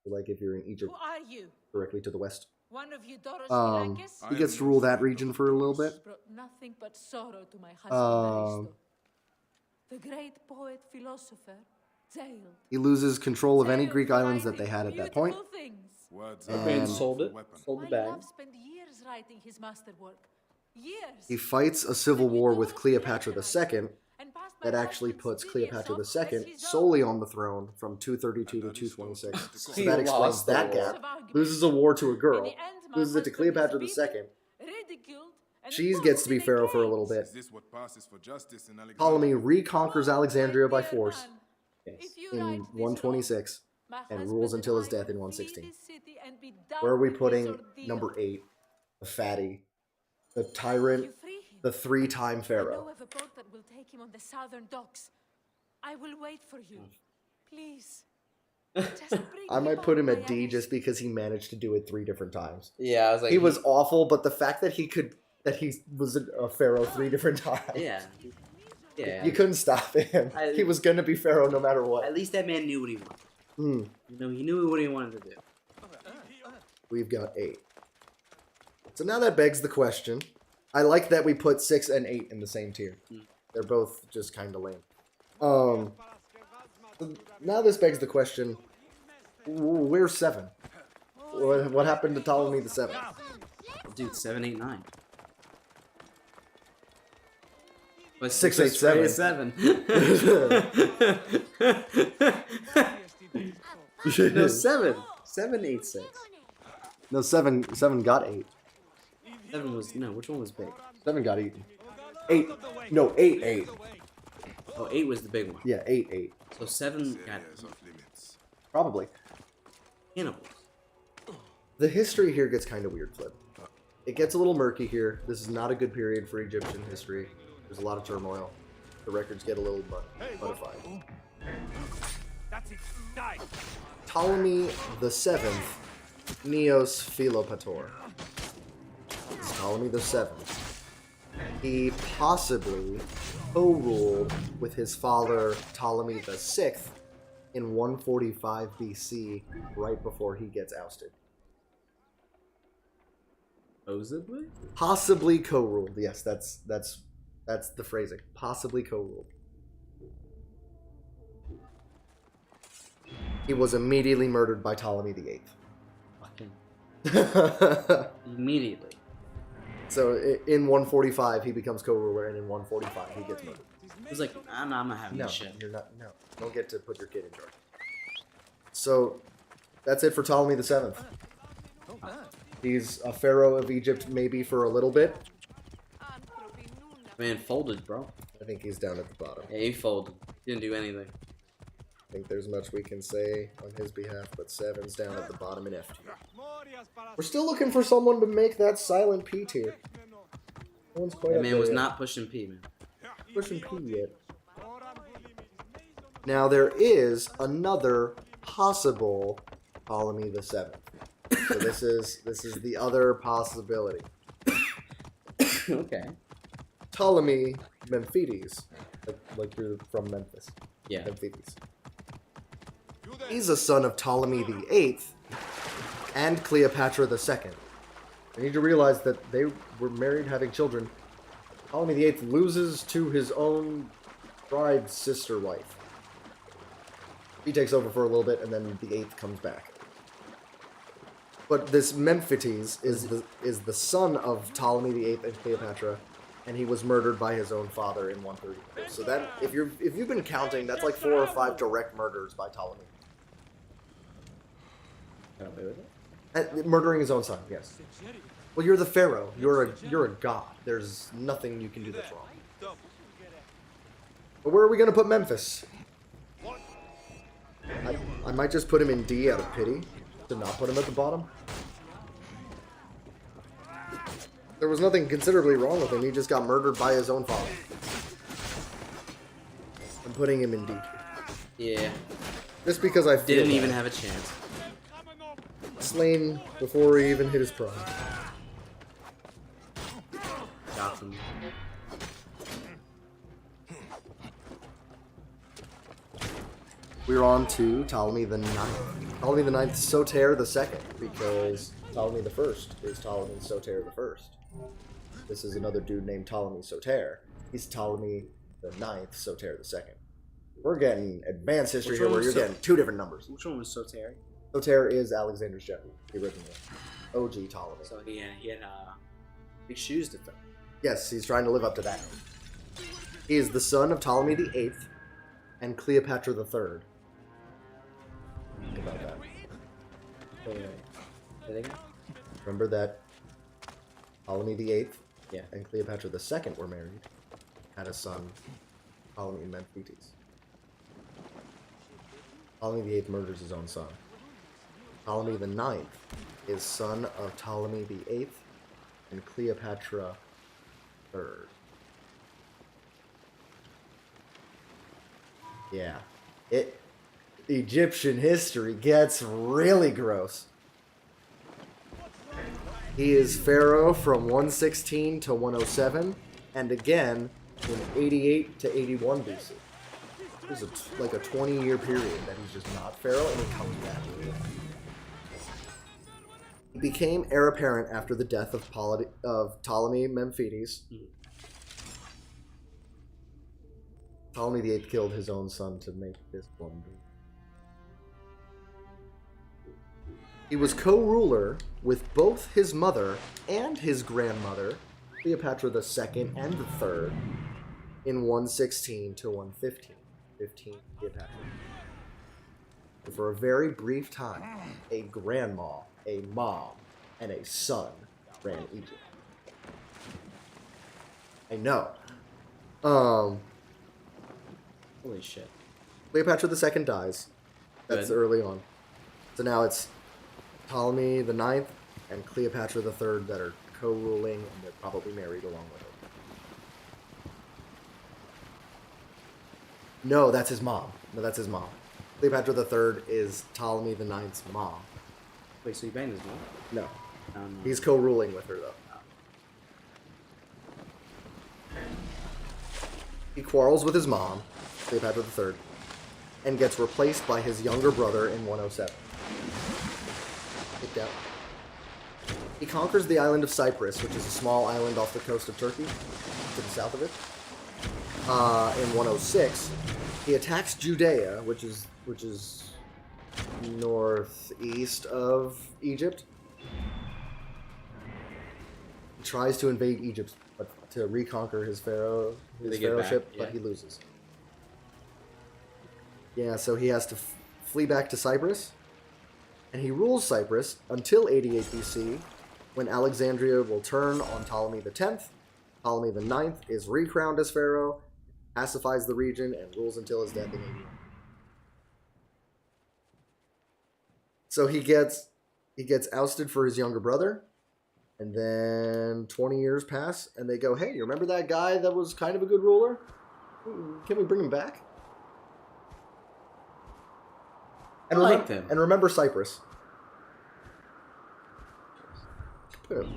like if you're in Egypt, Who are you? directly to the west. One of you Doros He gets to rule that region for a little bit. brought nothing but sorrow to my husband Aristo. The great poet philosopher jailed. He loses control of any Jailed Greek for islands that writing they had at that point. beautiful things. Words And are sold a weapon. Sold My the bag. love spent years writing his masterwork. Years. He fights a civil war with Cleopatra II And passed my that actually husband's puts Sicilian Cleopatra song as II his solely own. on the throne from 232 to 226. So He that explains lost the that war. gap. Loses a war to a In girl. the end, my Loses it to husband is Cleopatra beaten, II. ridiculed, and She forced gets to be in a pharaoh for a cage. little bit. Is this what passes for justice in Alexandria? Ptolemy reconquers Alexandria by Dear force man, Yes. if you in right this 126 wrong, my and husband rules until his I death in will 116. flee this city and be done Where are we with this putting ordeal. number 8? The fatty. The tyrant. You free him. The 3-time I know pharaoh. of a boat that will take him on the southern docks. I will wait for you. Please. Just bring I might home put him my at D Alice. just because he managed to do it 3 different times. Yeah, I was like, He was awful, but the fact that he was a pharaoh 3 different times. Yeah. Yeah. You couldn't stop him. He was going to be pharaoh no matter At what. least that man knew what he wanted. Hmm. You know, he knew what he wanted to do. We've got 8. So now that begs the question. I like that we put 6 and 8 in the same tier. They're both just kind of lame. Now this begs the question. Where's 7? What happened to Ptolemy the 7th? Dude, 7, 8, 9. But 687. 7. No, 7. 786. No, seven got 8. 7 was no. Which one was big? 7 got eaten. 8. No, 8. Oh, 8 was the big one. Yeah, 8. So 7 got Areas off limits. Probably. cannibals. The history here gets kind of weird, Flip. It gets a little murky here. This is not a good period for Egyptian history. There's a lot of turmoil. The records get a little modified. That's it. Die. Ptolemy the Seventh, Neos Philopator. This is Ptolemy the Seventh. He possibly co-ruled with his father Ptolemy the Sixth in 145 BC, right before he gets ousted. Supposedly? Possibly co-ruled. Yes, that's the phrasing. Possibly co-ruled. He was immediately murdered by Ptolemy the Eighth. Fucking immediately. So in 145 he becomes co-ruler, and in 145 he gets murdered. He was like, I'm not having No, this shit. you're not. No, don't get to put your kid in charge. So that's it for Ptolemy the Seventh. He's a pharaoh of Egypt, maybe for a little bit. Man, folded, bro. I think he's down at the bottom. Yeah, he folded. Didn't do anything. I think there's much we can say on his behalf, but 7's down at the bottom in F tier. We're still looking for someone to make that silent P tier. No one's quite That up man there was yet. not pushing P, man. Pushing P yet. Now there is another possible Ptolemy the Seventh. So this is the other possibility. Okay. Ptolemy Memphites, like you're from Memphis. Yeah. Memphites. He's a son of Ptolemy the Eighth and Cleopatra the Second. You need to realize that they were married, having children. Ptolemy the Eighth loses to his own bride's sister wife. He takes over for a little bit, and then the Eighth comes back. But this Memphites is the son of Ptolemy the Eighth and Cleopatra, and he was murdered by his own father in 134. So that if you've been counting, that's like 4 or 5 direct murders by Ptolemy. Got away with it? Murdering his own son, yes. Well, you're the pharaoh. You're a god. There's nothing you can do that's wrong. But where are we gonna put Memphis? I might just put him in D out of pity to not put him at the bottom. There was nothing considerably wrong with him. He just got murdered by his own father. I'm putting him in D. Yeah. Just because I feel Didn't bad. even have a chance. Slain before he even hit his prime. Got him. We're on to Ptolemy the Ninth. Ptolemy the Ninth, Soter the Second, because Ptolemy the First is Ptolemy Soter the First. This is another dude named Ptolemy Soter. He's Ptolemy the Ninth, Soter the Second. We're getting advanced history Which here one where was you're So- getting 2 different numbers. Which one was Soter? Soter is Alexander's general, the original. OG Ptolemy. So he had big shoes to fill. Yes, he's trying to live up to that. He is the son of Ptolemy the Eighth and Cleopatra the Third. Think about that. Wait. Say that again? Remember that Ptolemy the Eighth Yeah. and Cleopatra the Second were married, had a son, Ptolemy Memphites. Ptolemy the Eighth murders his own son. Ptolemy the Ninth is son of Ptolemy the Eighth and Cleopatra Third. Yeah, Egyptian history gets really gross. He is pharaoh from 116 to 107, and again in 88 to 81 BC. There's like a 20-year period that he's just not pharaoh, and he comes back. He became heir apparent after the death of Ptolemy Memphites. Ptolemy VIII killed his own son to make this one. He was co-ruler with both his mother and his grandmother, Cleopatra II and the Third, in 116 to 115. 15 Cleopatra. For a very brief time, a grandma, a mom, and a son ran Egypt. I know. Holy shit. Cleopatra II dies. That's Good. early on. So now it's Ptolemy the Ninth and Cleopatra the Third that are co-ruling, and they're probably married along with her. No, that's his mom. No, that's his mom. Cleopatra the Third is Ptolemy the Ninth's mom. Wait, so you banged his mom? No, No. he's co-ruling with her though. He quarrels with his mom, Cleopatra III, and gets replaced by his younger brother in 107. Kicked out. He conquers the island of Cyprus, which is a small island off the coast of Turkey, to the south of it. In 106, he attacks Judea, which is northeast of Egypt. He tries to invade Egypt, but to reconquer his pharaohship, yeah. but he loses. Yeah, so he has to flee back to Cyprus, and he rules Cyprus until 88 BC, when Alexandria will turn on Ptolemy X. Ptolemy IX is recrowned as pharaoh, pacifies the region, and rules until his death in 81. So he gets ousted for his younger brother, and then 20 years pass, and they go, "Hey, you remember that guy that was kind of a good ruler? Can we bring him back?" And I liked him. And remember Cyprus.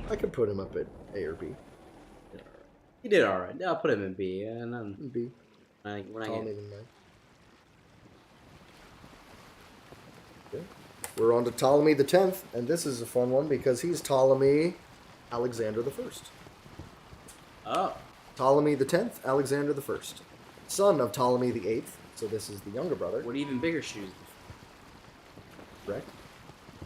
I could put him up at A or B. He did alright. I'll put him in B. And then B. we're not Ptolemy getting... the Ninth. Okay. We're on to Ptolemy the 10th, and this is a fun one because he's Ptolemy Alexander the First. Oh. Ptolemy the 10th, Alexander the First, son of Ptolemy the 8th. So this is the younger brother. What even bigger shoes? Correct.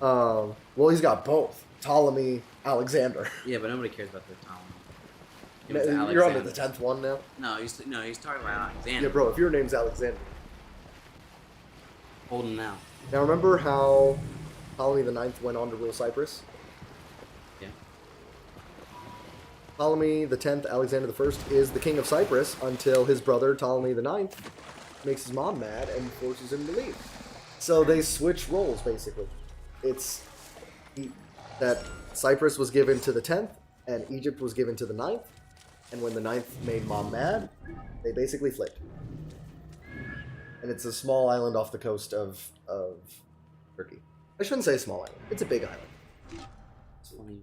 Well, he's got both. Ptolemy, Alexander. Yeah, but nobody cares about the Ptolemy. You're on to the 10th one now? No, he's talking about Alexander. Yeah, bro, if your name's Alexander. Hold him now. Now, remember how Ptolemy the 9th went on to rule Cyprus? Yeah. Ptolemy the 10th, Alexander the 1st, is the king of Cyprus until his brother Ptolemy the 9th makes his mom mad and forces him to leave. So they switch roles, basically. It's that Cyprus was given to the 10th, and Egypt was given to the 9th, and when the 9th made mom mad, they basically flipped. And it's a small island off the coast of Turkey. I shouldn't say small island. It's a big island. It's funny.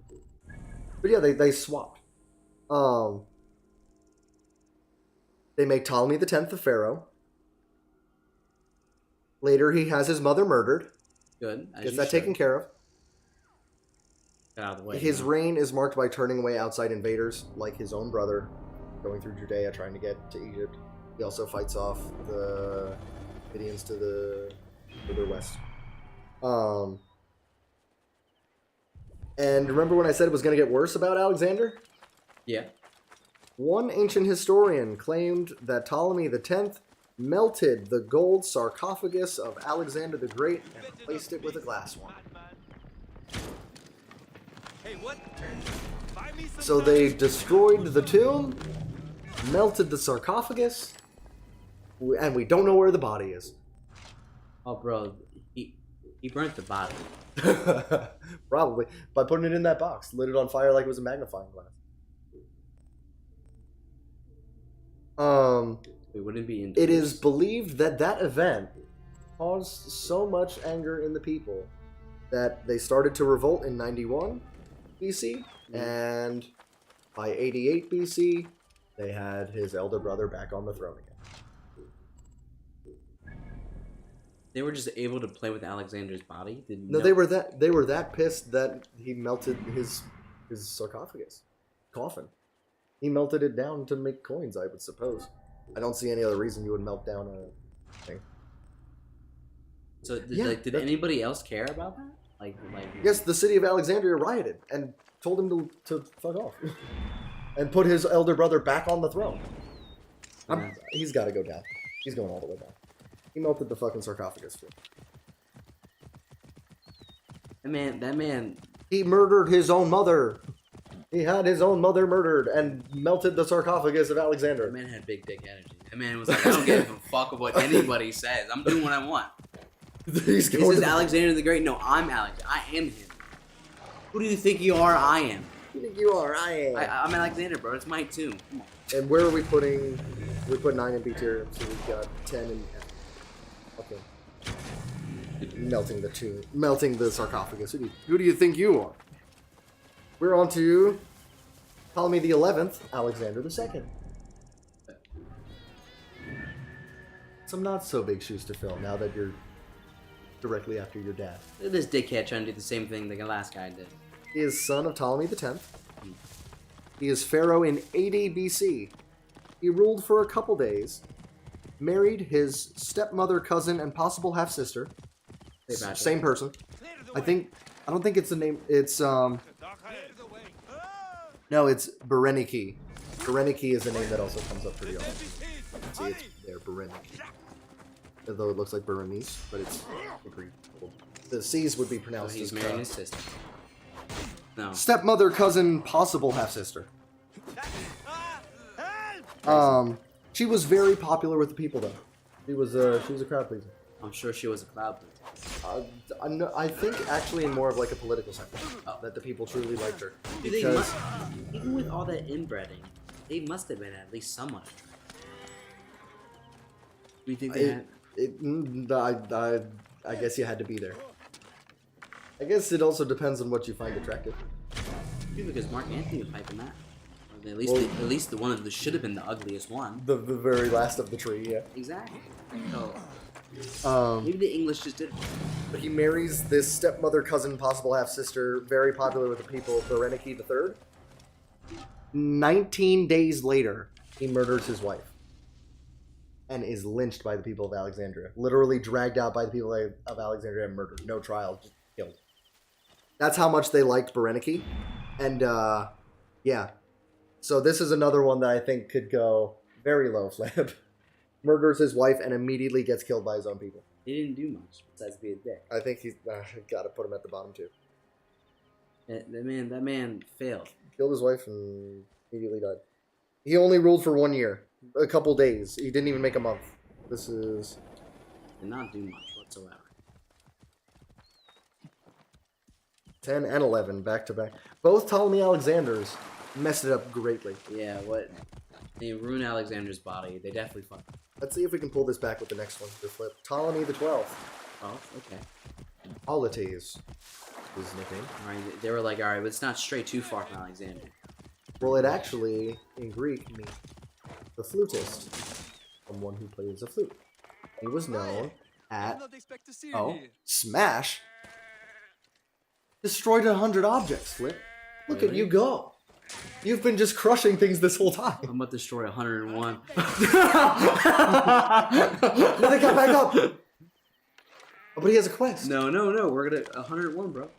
But yeah, they swapped. They make Ptolemy the 10th the pharaoh. Later, he has his mother murdered. Good. Gets that taken care of. Get out of the way. His reign is marked by turning away outside invaders, like his own brother, going through Judea, trying to get to Egypt. He also fights off the Midians to the further west. And remember when I said it was going to get worse about Alexander? Yeah. One ancient historian claimed that Ptolemy X melted the gold sarcophagus of Alexander the Great and replaced it with a glass one. Hey, what? Buy me some So they destroyed the tomb, melted the sarcophagus, and we don't know where the body is. Oh, bro. He burnt the body. Probably. By putting it in that box. Lit it on fire like it was a magnifying glass. It wouldn't be. It is believed that that event caused so much anger in the people that they started to revolt in 91 BC, and by 88 BC, they had his elder brother back on the throne again. They were just able to play with Alexander's body. No, they were that pissed that he melted his sarcophagus, coffin. He melted it down to make coins, I would suppose. I don't see any other reason you would melt down a thing. So did anybody else care about that? Like Yes, the city of Alexandria rioted and told him to fuck off. And put his elder brother back on the throne. He's got to go down. He's going all the way down. He melted the fucking sarcophagus. That man. He murdered his own mother. He had his own mother murdered and melted the sarcophagus of Alexander. That man had big dick energy. That man was like, I don't give a fuck what anybody says. I'm doing what I want. This is Alexander the Great? No, I'm Alex. I am him. Who do you think you are? I am. Who do you think you are? I am. I'm Alexander, bro. It's my tomb. Come on. And where are we putting? We put 9 in B tier, so we've got 10 in F. Okay. Melting the sarcophagus. Who do you think you are? We're on to Ptolemy the 11th, Alexander the 2nd. Some not so big shoes to fill now that you're directly after your dad. Look at this dickhead trying to do the same thing the last guy did. He is son of Ptolemy the 10th. He is pharaoh in 80 BC. He ruled for a couple days, married his stepmother, cousin, and possible half-sister. Same person. I don't think it's the name. It's no, it's Berenike. Berenike is a name that also comes up pretty often. See, it's there, Berenike. Although it looks like Berenice, but it's Greek. The C's would be pronounced he's as marrying his sister. No. Stepmother, cousin, possible half-sister. She was very popular with the people, though. She was a crowd pleaser. I'm sure she was a cloud pleaser. I think actually in more of like a political sense that the people truly liked her because even with all that inbreeding, they must have been at least somewhat attractive. Do you think they had? I guess you had to be there. I guess it also depends on what you find attractive. Because Mark Anthony was hyping that. Or at least the one of the should have been the ugliest one. The very last of the tree, yeah. Exactly. So, maybe the English just did it. But he marries this stepmother, cousin, possible half-sister, very popular with the people, Berenike III. 19 days later, he murders his wife. And is lynched by the people of Alexandria. Literally dragged out by the people of Alexandria and murdered. No trial, just killed. That's how much they liked Berenike. And, yeah. So this is another one that I think could go very low, Flip. Murders his wife and immediately gets killed by his own people. He didn't do much besides be a dick. I think he's got to put him at the bottom too. That man failed. Killed his wife and immediately died. He only ruled for 1 year, a couple days. He didn't even make a month. This is Did not do much whatsoever. 10 and 11 back to back. Both Ptolemy Alexanders messed it up greatly. Yeah, what? They ruined Alexander's body. They definitely fucked. Let's see if we can pull this back with the next one. The flip. Ptolemy the 12th. Oh, okay. Polites is his nickname. Alright, they were like, alright, but it's not straight too far from Alexander. Well, it actually, in Greek, means the flutist. Someone who plays a flute. He was known at... Oh, Smash? Destroyed 100 objects, Flip. Look at you go. You've been just crushing things this whole time. I'm about to destroy 101. Let it get back up. Oh, but he has a quest. No. We're gonna 101, bro.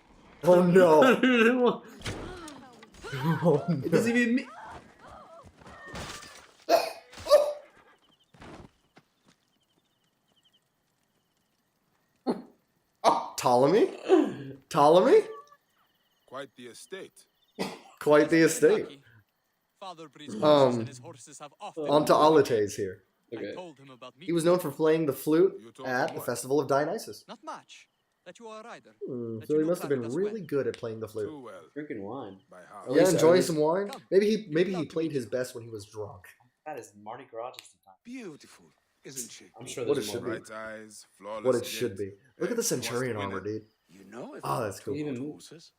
Oh no. 101. Oh, no. It doesn't even mean. Ptolemy? Ptolemy? Quite the estate. Quite the estate. On to Alates here. Okay. He was known for playing the flute at the Festival of Dionysus. Not much. That you are a rider. So he must have been really good at playing the flute. Too well. Drinking wine. By half. Yeah, enjoying some wine. Maybe he played his best when he was drunk. That is Mardi Gras just in time. Beautiful, isn't she? I'm sure What there's it should more. be. Bright eyes, flawless What it skin. should be. Look at the Must Centurion win armor, it. dude. You know if Oh, that's cool. Even move. horses.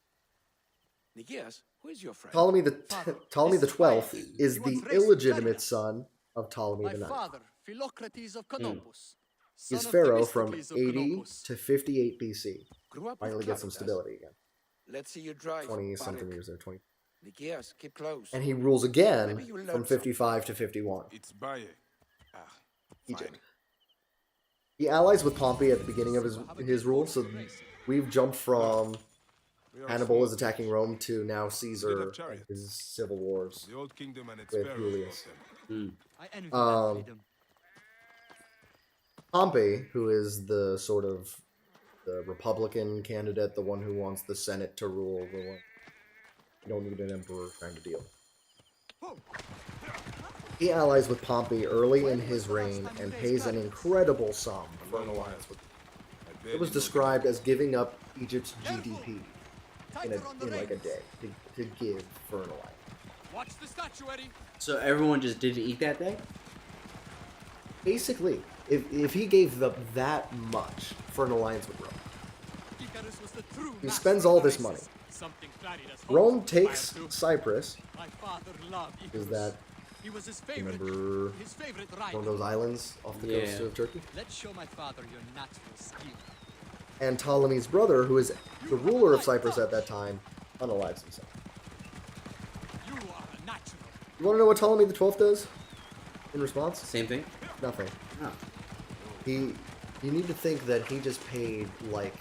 Nikias, who is your friend? Ptolemy the 12th is the illegitimate son of Ptolemy My the 9th. father, Philocrates of Canopus. He's son of pharaoh from Themistocles of 80 Canopus. to 58 BC. Grew up with Finally gets some Clavitas. stability again. Let's see you drive. 20 something Barak. years there, 20. Nikias, keep close. And he rules again Maybe you learn from 55 to 51. It's Baye. Ah, Egypt. fine. He allies with Pompey at the beginning of his rule, so we've jumped from We are Hannibal is small. attacking Rome to now Caesar chariots. and his civil wars. The old kingdom and its with pharaohs Julius. brought them. I envy Um, that freedom. Pompey, who is the sort of the Republican candidate, the one who wants the Senate to rule, the one you don't need an emperor kind of deal. He allies with Pompey early in his reign and pays an incredible sum for an alliance with him. It was described as giving up Egypt's GDP in like a day to give for an alliance. Watch the statuary. So everyone just didn't eat that day? Basically, if he gave up that much for an alliance with Rome, Icarus was the true he master spends of all the this races. money. Something Claridas Rome hopes takes aspire to. Cyprus, My father loved Icarus. is that, He was his favorite. remember, His favorite one rider. of those islands off the coast Yeah. of Turkey? Let's show my father your natural skill. And Ptolemy's brother, who is the ruler of Cyprus at that time, unalives himself. You are a natural. You want to know what Ptolemy the 12th does in response? Same thing? Nothing. Oh. You need to think that he just paid, like,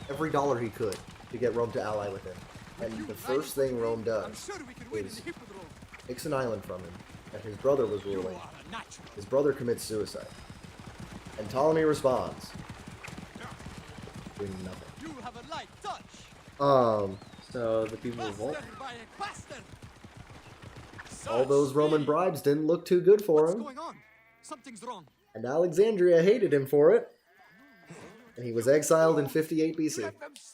every dollar he could to get Rome to ally with him. And the first thing Rome I'm does sure we can win in is the hippodrome. takes an island from him that his brother was You ruling. are a natural. His brother commits suicide. And Ptolemy responds. Doing nothing. You have a light touch. So the people revolt? Bastard by a bastard. All those Roman bribes didn't look too good for What's him. going on? Something's wrong. And Alexandria hated him for it. And he was exiled in 58 BC.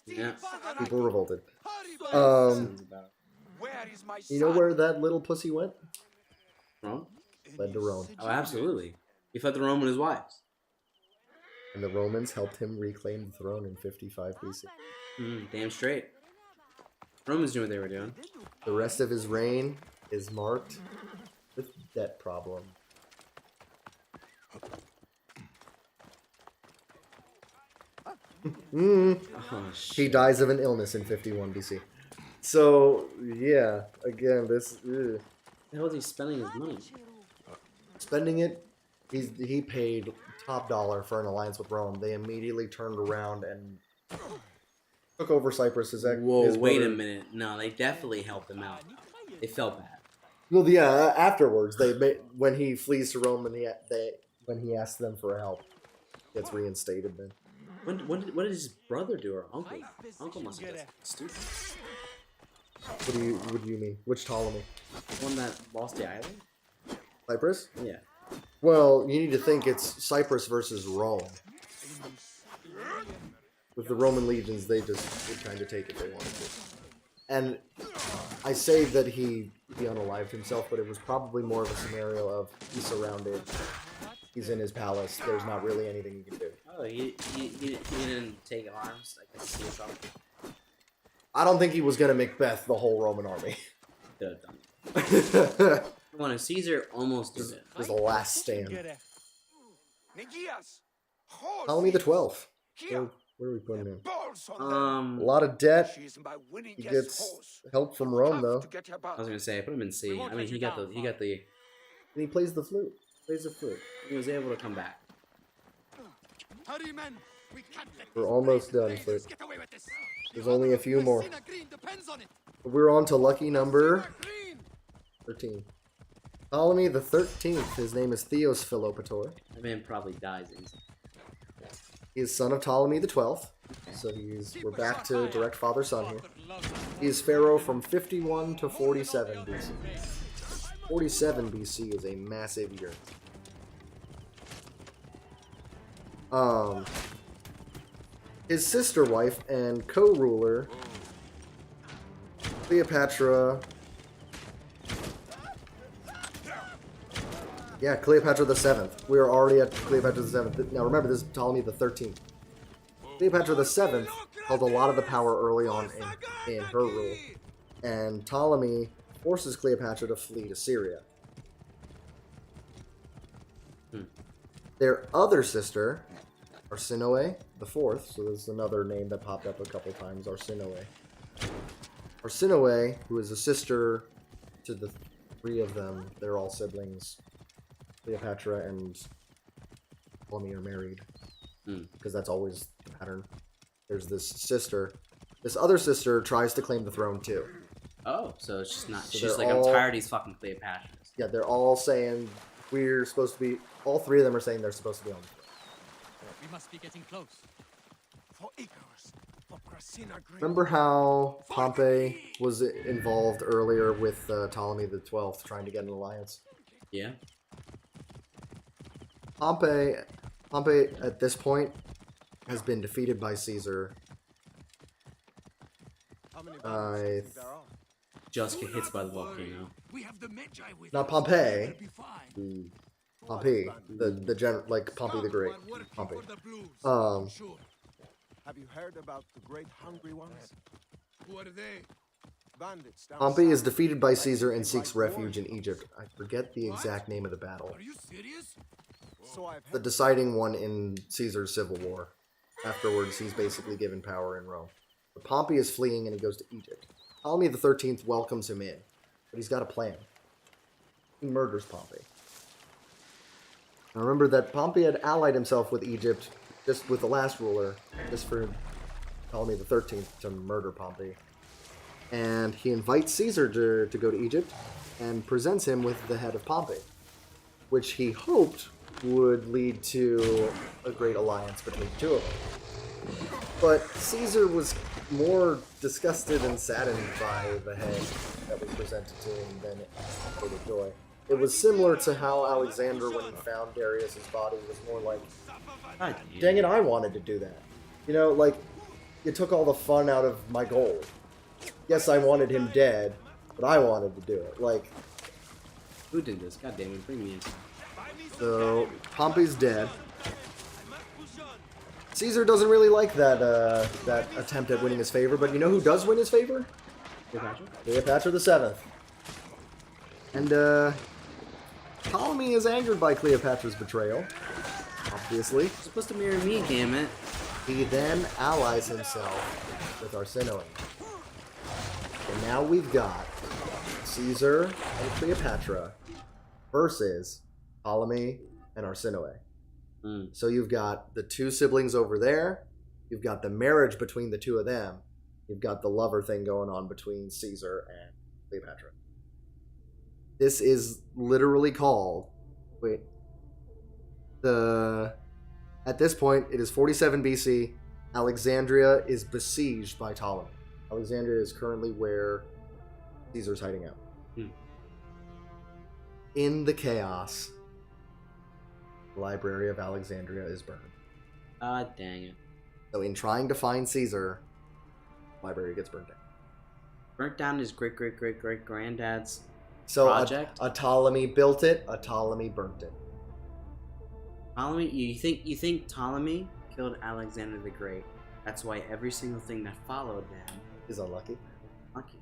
Yeah. People revolted. Hurry, boy. Sounds about Where is my You know where that little pussy went? Rome? Led to Rome. Oh, absolutely. He fled to Rome with his wives. And the Romans helped him reclaim the throne in 55 BC. Damn straight. Romans knew what they were doing. The rest of his reign is marked with debt problem. Oh, shit. He dies of an illness in 51 BC. So, yeah, again, this... Where the hell is he spending his money? Spending it, he paid top dollar for an alliance with Rome. They immediately turned around and took over Cyprus. Whoa, wait a brother- minute. No, they definitely helped him out. They felt bad. Well, yeah, afterwards, when he flees to Rome and when he asks them for help, gets reinstated then. What did his brother do or uncle? Uncle must have been stupid. What do you mean? Which Ptolemy? One that lost the island? Cyprus? Yeah. Well, you need to think it's Cyprus versus Rome. With the Roman legions, they just would kind of take it they wanted to. And I say that he unalived himself, but it was probably more of a scenario of he's surrounded, he's in his palace, there's not really anything he can do. Oh, he didn't take arms like a sea or something. I don't think he was going to Macbeth the whole Roman army. Could have done it. Come on, if Caesar almost did it. It was the last stand. Negias! Ptolemy the 12th. Where are we putting him? A lot of debt. He gets help from Rome, though. I was gonna say put him in C. I mean, he got the And he plays the flute. Plays the flute. he was able to come back. Hurry, men. We can't let We're these almost brave done, raiders flute. get away with this. There's only a few more. Messina Green depends on it. We're on to lucky number Messina Green. 13. Ptolemy the 13th. His name is Theos Philopator. That man probably dies instantly. He is son of Ptolemy the 12th. So we're back to direct father-son here. He is pharaoh from 51 to 47 BC. 47 BC is a massive year. His sister wife and co-ruler, Cleopatra. Yeah, Cleopatra the 7th. We are already at Cleopatra the 7th. Now remember, this is Ptolemy the 13th. Cleopatra the 7th held a lot of the power early on in her rule. And Ptolemy forces Cleopatra to flee to Syria. Their other sister, Arsinoe the 4th, so there's another name that popped up a couple times, Arsinoe. Arsinoe, who is a sister to the three of them, they're all siblings. Cleopatra and Ptolemy are married, because that's always the pattern. There's this sister. This other sister tries to claim the throne too. Oh, so it's just not. So She's they're like, I'm all- tired of these fucking Cleopatras. Yeah, they're all saying we're supposed to be. All three of them are saying they're supposed to be on the throne. We must be getting close. For Icarus, for Cressina Green. Remember how Pompey was involved earlier with Ptolemy the 12th trying to get an alliance? Yeah. Pompey at this point has been defeated by Caesar. How many I battles do you think there are? Just get hit by the volcano. We have the Magi with Not us. Pompey. We'll be fine. Pompey, like Pompey the Great. Pompey. Sure. Have you heard about the great hungry ones? Who are they? Bandits down Pompey is south. defeated by Caesar and seeks refuge in Egypt. I forget the exact name of the battle. Are you serious? So I've The heard. deciding one in Caesar's civil war. Afterwards, he's basically given power in Rome. But Pompey is fleeing and he goes to Egypt. Ptolemy the 13th welcomes him in, but he's got a plan. He murders Pompey. Now remember that Pompey had allied himself with Egypt, just with the last ruler, just for Ptolemy the 13th to murder Pompey. And he invites Caesar to go to Egypt and presents him with the head of Pompey, which he hoped would lead to a great alliance between the two of them. But Caesar was more disgusted and saddened by the head that was presented to him than it was of joy. It was similar to how Alexander, when he found Darius's body, was more like, God, dang it, I wanted to do that. You know, like, you took all the fun out of my goal. Yes, I wanted him dead, but I wanted to do it. Like, Who did this? God damn it, bring me in. so Pompey's dead. Caesar doesn't really like that attempt at winning his favor, but you know who does win his favor? Cleopatra? Cleopatra the 7th. And Ptolemy is angered by Cleopatra's betrayal, obviously. It's supposed to mirror me, damn it. He then allies himself with Arsinoe. And now we've got Caesar and Cleopatra versus Ptolemy and Arsinoe. So you've got the two siblings over there, you've got the marriage between the two of them, you've got the lover thing going on between Caesar and Cleopatra. This is literally called, at this point, it is 47 BC. Alexandria is besieged by Ptolemy. Alexandria is currently where Caesar's hiding out. In the chaos, the Library of Alexandria is burned. Ah, dang it. So in trying to find Caesar, the library gets burned down. Burnt down his great-great-great-great-granddad's So project? a Ptolemy built it, a Ptolemy burnt it. Ptolemy, you think Ptolemy killed Alexander the Great? That's why every single thing that followed them, Is unlucky. lucky.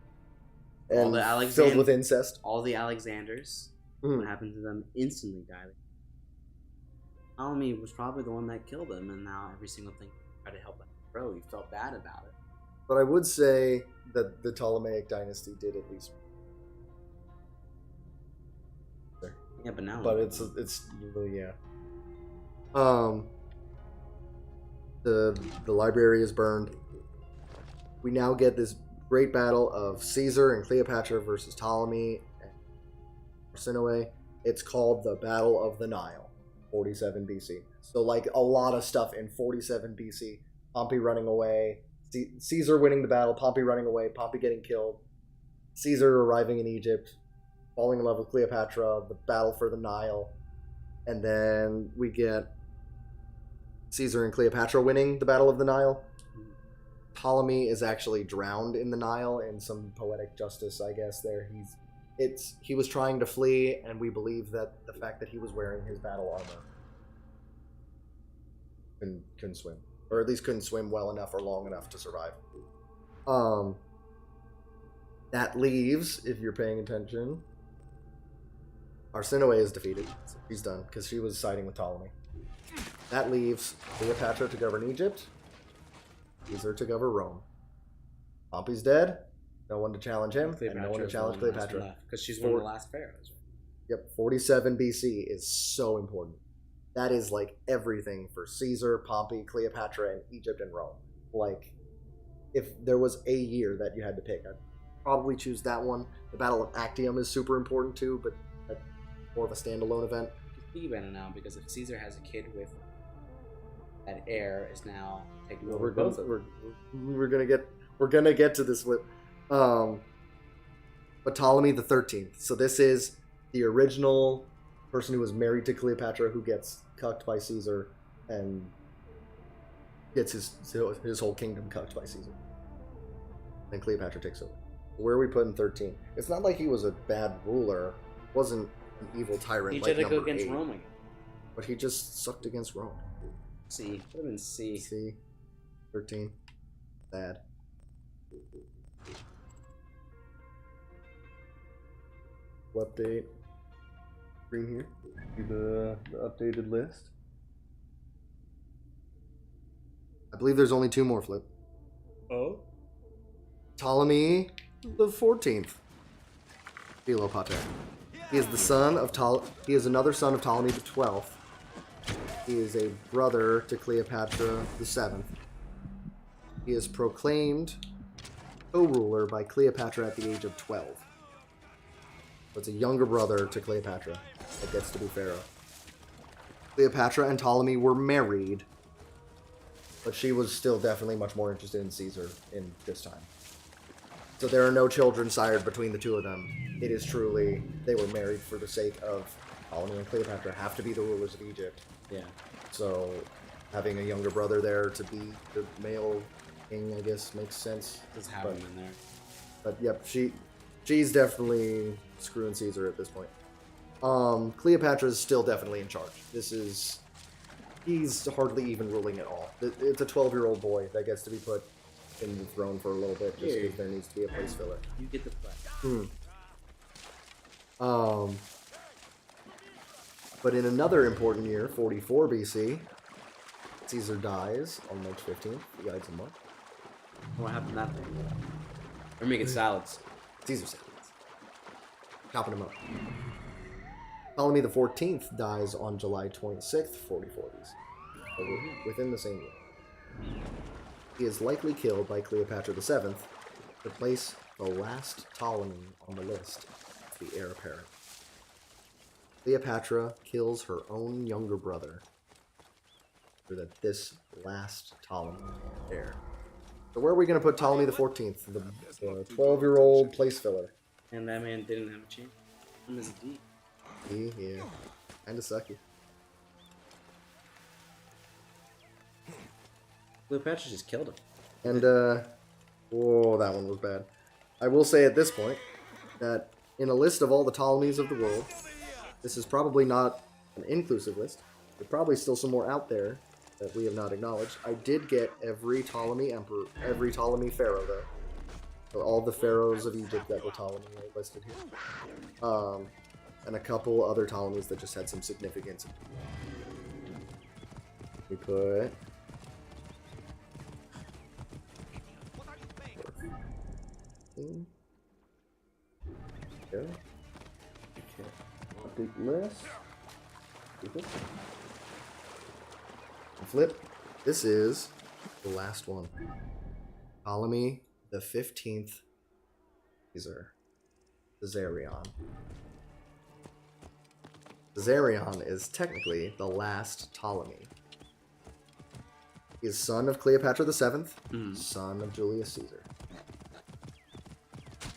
And the filled with incest. All the Alexanders, Mhm. what happened to them instantly died. Ptolemy was probably the one that killed him, and now every single thing tried to help him grow. He felt bad about it. But I would say that the Ptolemaic dynasty did at least. Yeah, but now. But it's yeah. The library is burned. We now get this great battle of Caesar and Cleopatra versus Ptolemy and Arsinoe. It's called the Battle of the Nile, 47 BC. So like a lot of stuff in 47 BC. Pompey running away, Caesar winning the battle, Pompey running away, Pompey getting killed, Caesar arriving in Egypt, falling in love with Cleopatra, the battle for the Nile, and then we get Caesar and Cleopatra winning the Battle of the Nile. Ptolemy is actually drowned in the Nile in some poetic justice, I guess. There, he was trying to flee, and we believe that the fact that he was wearing his battle armor couldn't swim, or at least couldn't swim well enough or long enough to survive. That leaves, if you're paying attention, Arsinoe is defeated. She's done because she was siding with Ptolemy. That leaves Cleopatra to govern Egypt, Caesar to govern Rome. Pompey's dead. No one to challenge him, and no one to challenge Cleopatra. Because she's one of the last pharaohs. Yep, 47 BC is so important. That is like everything for Caesar, Pompey, Cleopatra, and Egypt and Rome. Like, if there was a year that you had to pick, probably choose that one. The Battle of Actium is super important too, but that's more of a standalone event. Just think about it now, because if Caesar has a kid with that heir is now taking over both of them. We're gonna get to this with but Ptolemy the 13th. So this is the original person who was married to Cleopatra who gets cucked by Caesar and gets his whole kingdom cucked by Caesar. And Cleopatra takes over. Where are we putting 13? It's not like he was a bad ruler. Wasn't an evil tyrant He like tried to go number against 8. Rome again. But he just sucked against Rome. C. Would have been C. C. 13. Bad. Update. Screen here. See the updated list. I believe there's only 2 more, Flip. Oh? Ptolemy the 14th. Philopater. He is the son of He is another son of Ptolemy the 12th. He is a brother to Cleopatra the 7th. He is proclaimed co-ruler by Cleopatra at the age of 12. So it's a younger brother to Cleopatra that gets to be pharaoh. Cleopatra and Ptolemy were married, but she was still definitely much more interested in Caesar in this time. So there are no children sired between the two of them. It is truly, they were married for the sake of Ptolemy and Cleopatra have to be the rulers of Egypt. Yeah. So having a younger brother there to be the male king, I guess, makes sense. Just have him in there. But yep, she's definitely screwing Caesar at this point. Cleopatra is still definitely in charge. He's hardly even ruling at all. It's a 12-year-old boy that gets to be put in the throne for a little bit just because there needs to be a place filler. You get the play. But in another important year, 44 BC, Caesar dies on March 15th. He dies in March. What happened that day? We're making salads. Caesar salads. Chopping them up. Ptolemy the 14th dies on July 26th, 44 BC. So within the same year. He is likely killed by Cleopatra the 7th to place the last Ptolemy on the list as the heir apparent. Cleopatra kills her own younger brother for this last Ptolemy heir. So where are we going to put Ptolemy the 14th? The 12-year-old place filler. And that man didn't have a chance. Him as a D. Yeah. Kinda sucky. Cleopatra just killed him. And, whoa, that one was bad. I will say at this point that in a list of all the Ptolemies of the world, this is probably not an inclusive list. There's probably still some more out there that we have not acknowledged. I did get every Ptolemy emperor, every Ptolemy pharaoh, though. So all the pharaohs of Egypt that were Ptolemy are listed here. And a couple other Ptolemies that just had some significance. We put... Okay. Update list. Flip. This is the last one. Ptolemy the 15th Caesar. Caesarion. Caesarion is technically the last Ptolemy. He is son of Cleopatra the 7th, son of Julius Caesar.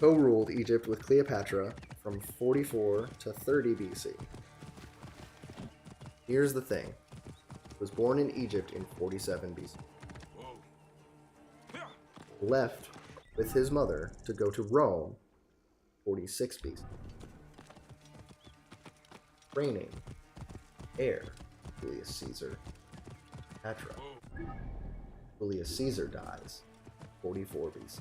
Co-ruled Egypt with Cleopatra from 44 to 30 BC. Here's the thing. He was born in Egypt in 47 BC. Left with his mother to go to Rome, 46 BC. Reigning heir, Julius Caesar, Cleopatra. Julius Caesar dies, 44 BC.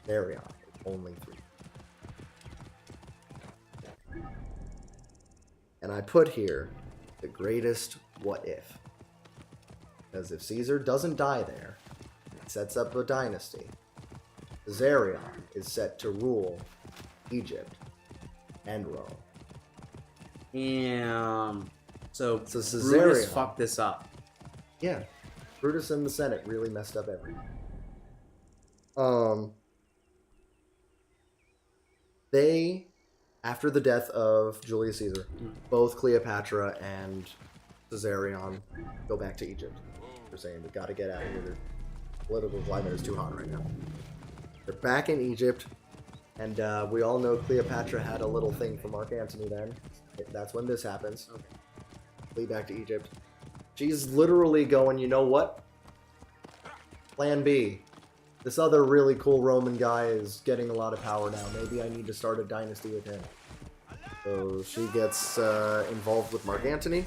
Caesarion is only 3. And I put here the greatest what if. Because if Caesar doesn't die there, it sets up a dynasty. Caesarion is set to rule Egypt and Rome. Damn. So Brutus Caesarion fucked this up. Yeah. Brutus and the Senate really messed up everything. they, after the death of Julius Caesar, both Cleopatra and Caesarion go back to Egypt. They're saying, we gotta get out of here. The political climate is too hot right now. They're back in Egypt, and we all know Cleopatra had a little thing for Mark Antony then. That's when this happens. Okay. Flee back to Egypt. She's literally going, you know what? Plan B. This other really cool Roman guy is getting a lot of power now. Maybe I need to start a dynasty with him. So she gets involved with Mark Antony.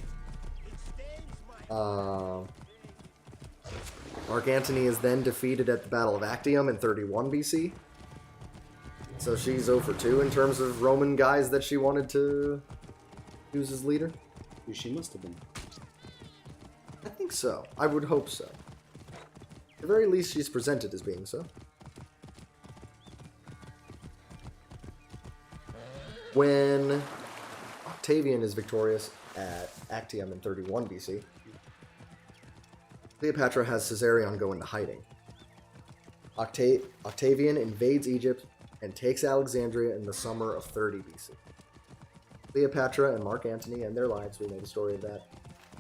Mark Antony is then defeated at the Battle of Actium in 31 BC. So she's 0 for 2 in terms of Roman guys that she wanted to use as leader. She must have been. I think so. I would hope so. At the very least, she's presented as being so. When Octavian is victorious at Actium in 31 BC, Cleopatra has Caesarion go into hiding. Octavian invades Egypt and takes Alexandria in the summer of 30 BC. Cleopatra and Mark Antony end their lives. We know the story of that.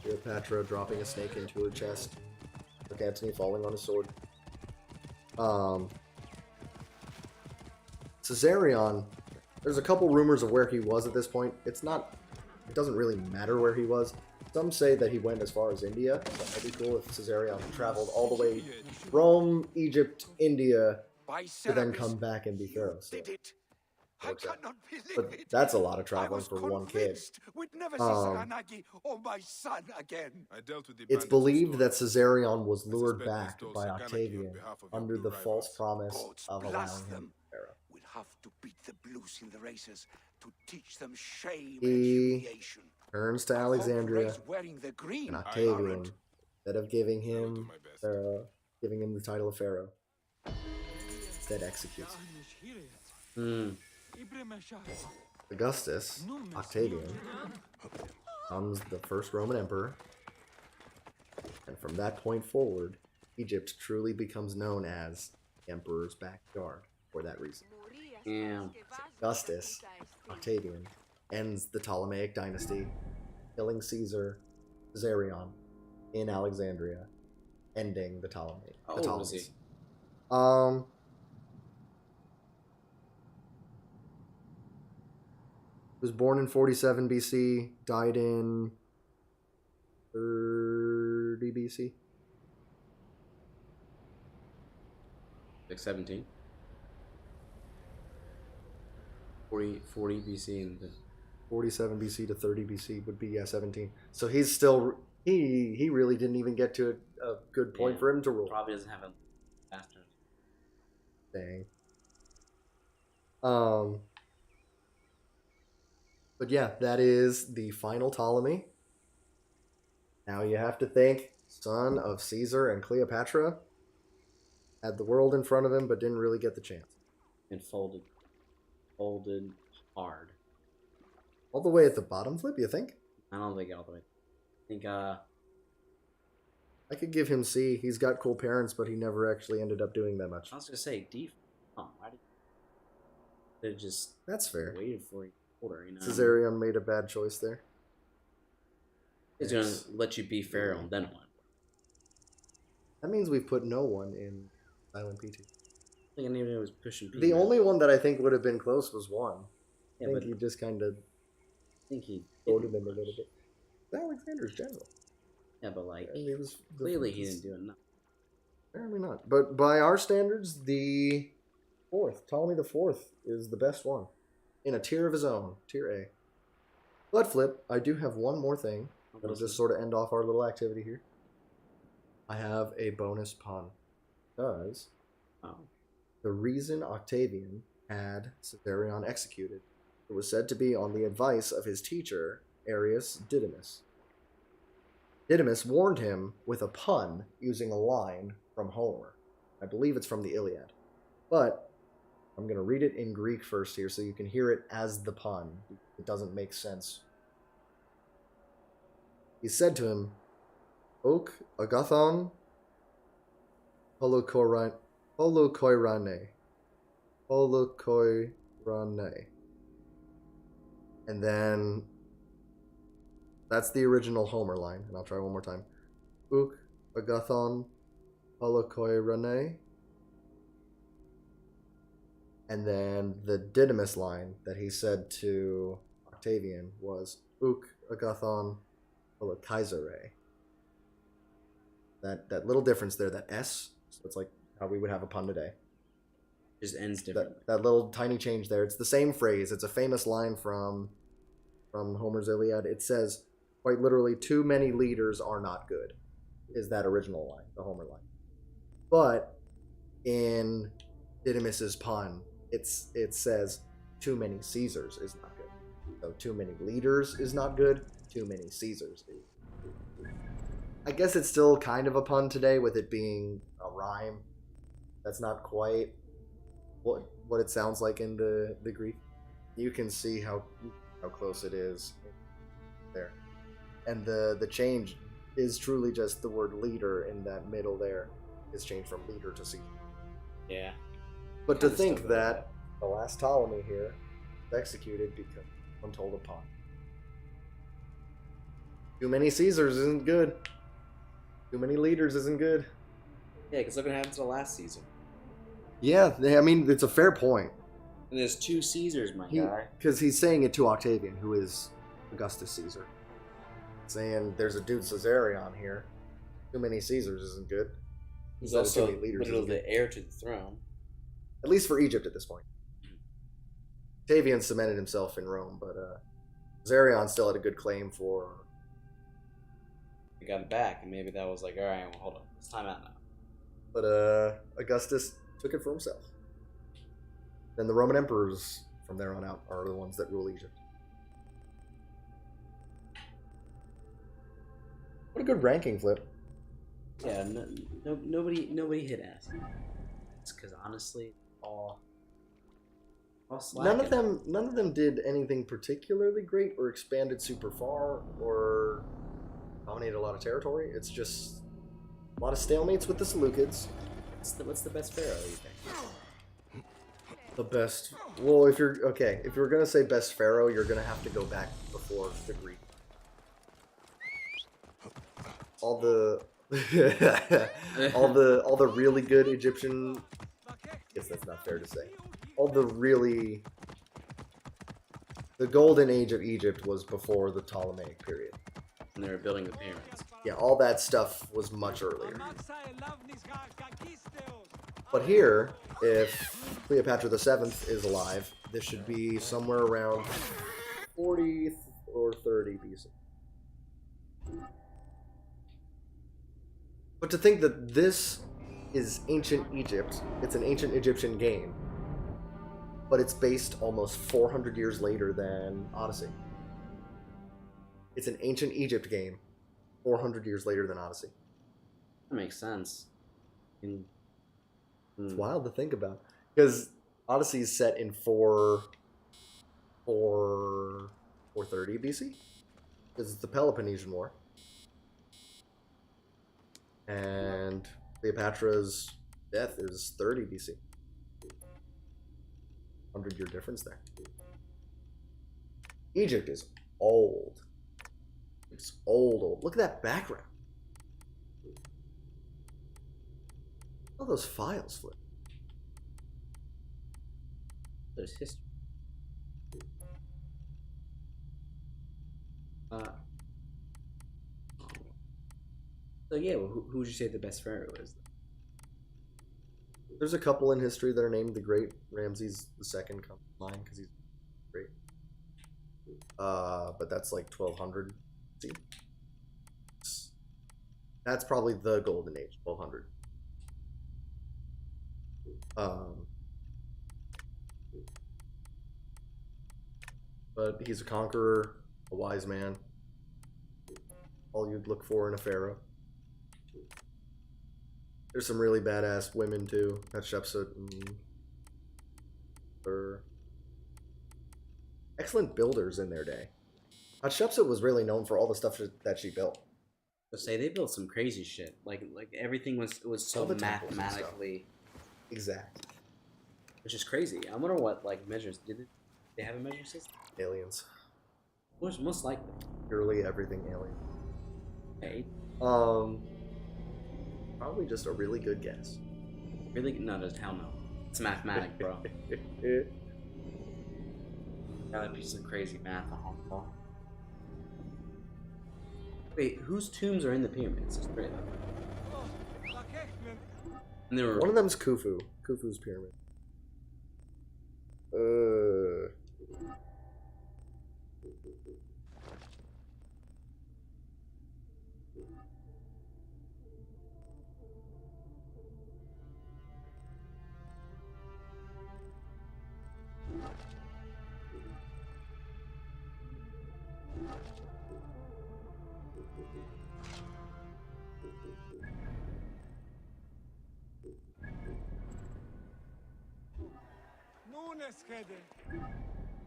Cleopatra dropping a snake into her chest. Mark Antony falling on his sword. Caesarion, there's a couple rumors of where he was at this point. It doesn't really matter where he was. Some say that he went as far as India. So that'd be cool if Caesarion traveled all the way Rome, Egypt, India, to then come back and be pharaoh. So I cannot believe but it. that's a lot of I traveling was for one kid. convinced we'd never see Saranagi or my son again. I dealt with the It's bandits believed who that stole Caesarion was I lured suspect they back stole by Saganaki on Octavian behalf of under your the two false rivals. promise Gods of bless allowing him them. pharaoh. We'll have to beat the blues in the races to teach them shame He and humiliation. Turns to I hope Alexandria, Ray's wearing the green. and Octavian, Alright. instead of giving I will do him my best. giving him the title of pharaoh, instead executes him. Hmm. Augustus, Octavian, becomes the first Roman emperor, and from that point forward, Egypt truly becomes known as the Emperor's backyard for that reason. Damn. Augustus, Octavian, ends the Ptolemaic dynasty, killing Caesarion, in Alexandria, ending the Ptolemies. How old was he? Was born in 47 BC, died in 30 BC. Like 17? 40 BC and 47 BC to 30 BC would be 17. So he's still he really didn't even get to a good point Yeah. for him to rule. probably doesn't have a bastard. Dang. But yeah, that is the final Ptolemy. Now you have to think, son of Caesar and Cleopatra, had the world in front of him, but didn't really get the chance. And folded hard. All the way at the bottom flip, you think? I don't think all the way. I think I could give him C. He's got cool parents, but he never actually ended up doing that much. I was gonna say D. Oh, why did they just That's fair. waited for you older? You know, Caesarion made a bad choice there. he's gonna let you be pharaoh and then what? That means we've put no one in Silent PT. I think I even was pushing. P, The man. only one that I think would have been close was one. Yeah, I think but he just kind of I think he voted him a little bit. Alexander's general. Yeah, but like I mean, it was clearly he didn't do enough. Apparently not. But by our standards, the fourth, Ptolemy the Fourth, is the best one. In a tier of his own, tier A. Blood flip, I do have one more thing. That'll just sort of end off our little activity here. I have a bonus pun. Because Oh. the reason Octavian had Caesarion executed, it was said to be on the advice of his teacher, Arius Didymus. Didymus warned him with a pun using a line from Homer. I believe it's from the Iliad. But I'm going to read it in Greek first here so you can hear it as the pun. It doesn't make sense. He said to him, Ok agathon holokoirane. Holokoirane. And then that's the original Homer line, and I'll try one more time. Uk agathon holokoirene. And then the Didymus line that he said to Octavian was Uk agathon holokaisere. That little difference there, that S, so it's like how we would have a pun today. Just ends different. That little tiny change there. It's the same phrase. It's a famous line from Homer's Iliad. It says, quite literally, too many leaders are not good, is that original line, the Homer line. But in Didymus's pun, it says, too many Caesars is not good. So too many leaders is not good, too many Caesars is. I guess it's still kind of a pun today with it being a rhyme. That's not quite what it sounds like in the Greek. You can see how close it is there. And the change is truly just the word leader in that middle there is changed from leader to Caesar. Yeah. But to think that the last Ptolemy here was executed because one told a pun. Too many Caesars isn't good. Too many leaders isn't good. Yeah, because look what happened to the last Caesar. Yeah, I mean, it's a fair point. And there's 2 Caesars, my guy. Because he's saying it to Octavian, who is Augustus Caesar. Saying there's a dude Caesarion here. Too many Caesars isn't good. He's Instead of also too many leaders literally isn't good. the heir to the throne. At least for Egypt at this point. Octavian cemented himself in Rome, but Caesarion still had a good claim for... He got it back, and maybe that was like, alright, well, hold on. It's time out now. But Augustus took it for himself. Then the Roman emperors, from there on out, are the ones that rule Egypt. What a good ranking, Flip. Yeah, nobody hit ass. It's because honestly, all slacking. None of them did anything particularly great or expanded super far or dominated a lot of territory. It's just a lot of stalemates with the Seleucids. What's the best pharaoh, you think? The best. Well, if you're gonna say best pharaoh, you're gonna have to go back before the Greek. All the all the really good Egyptian. I guess that's not fair to say. The golden age of Egypt was before the Ptolemaic period. And they were building the pyramids. Yeah, all that stuff was much earlier. But here, if Cleopatra VII is alive, this should be somewhere around 40 or 30 BC. But to think that this is ancient Egypt, it's an ancient Egyptian game, but it's based almost 400 years later than Odyssey. It's an ancient Egypt game, 400 years later than Odyssey. That makes sense. It's wild to think about. Because Odyssey is set in 430 BC. Because it's the Peloponnesian War. And Cleopatra's death is 30 BC. 100-year difference there. Egypt is old. It's old. Look at that background. All those files, Flip. There's history. So yeah, well, who would you say the best pharaoh is? There's a couple in history that are named the Great. Ramses II comes to mind because he's great. But that's like 1200. See, that's probably the golden age, 1200. But he's a conqueror, a wise man. All you'd look for in a pharaoh. There's some really badass women too. Hatshepsut and they're excellent builders in their day. Hatshepsut was really known for all the stuff that she built. Let's say they built some crazy shit. Like everything was so All the temples and mathematically Exact. which is crazy. I wonder what like measures did they have a measure system? Aliens. Most likely. Purely everything alien. Okay. Probably just a really good guess. Really? No, there's hell no. It's mathematic, bro. Gotta be some crazy math on Hong Kong. Wait, whose tombs are in the pyramids? It's three of them. And there were One of them's Khufu. Khufu's pyramid.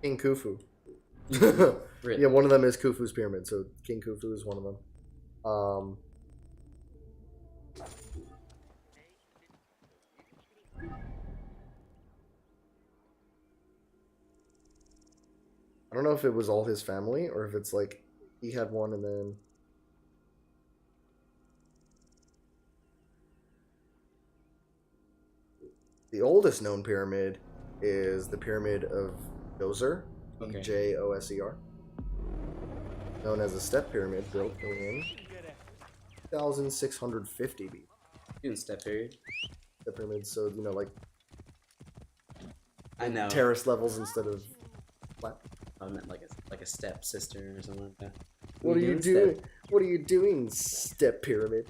King Khufu. Really? Yeah, one of them is Khufu's pyramid, so King Khufu is one of them. I don't know if it was all his family or if it's like he had one and then the oldest known pyramid is the pyramid of Djoser, Okay. Joser, known as a step pyramid built in 2650 BC. Doing step period. The pyramids, so you know, like I know. terrace levels instead of flat. I meant like a step sister or something like that. What are you doing? What are you doing, step pyramid?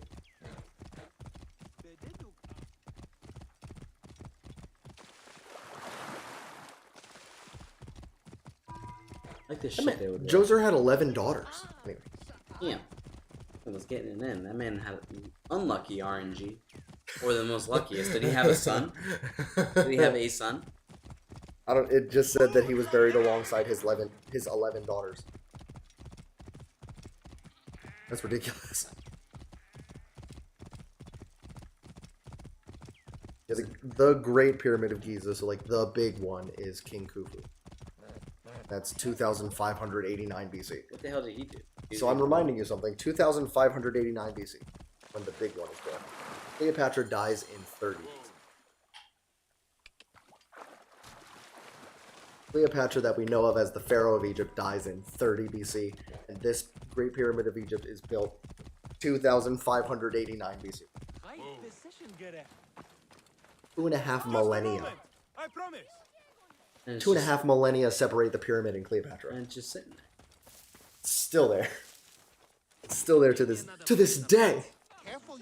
Like this shit they would. Djoser had 11 daughters. Anyway. Yeah. I was getting it in. That man had unlucky RNG. Or the most luckiest. Did he have a son? Did he have a son? I don't. It just said that he was buried alongside his 11 daughters. That's ridiculous. Yeah, the Great Pyramid of Giza, so like the big one, is King Khufu. That's 2,589 BC. What the hell did he do? So I'm reminding you something. 2,589 BC, when the big one is born. Cleopatra dies in 30 BC. Cleopatra, that we know of as the Pharaoh of Egypt, dies in 30 BC, and this Great Pyramid of Egypt is built 2,589 BC. 2.5 millennia. I promise. And it's 2.5 millennia separate the pyramid and Cleopatra. And it's just sitting there. It's still there. It's still there to this day.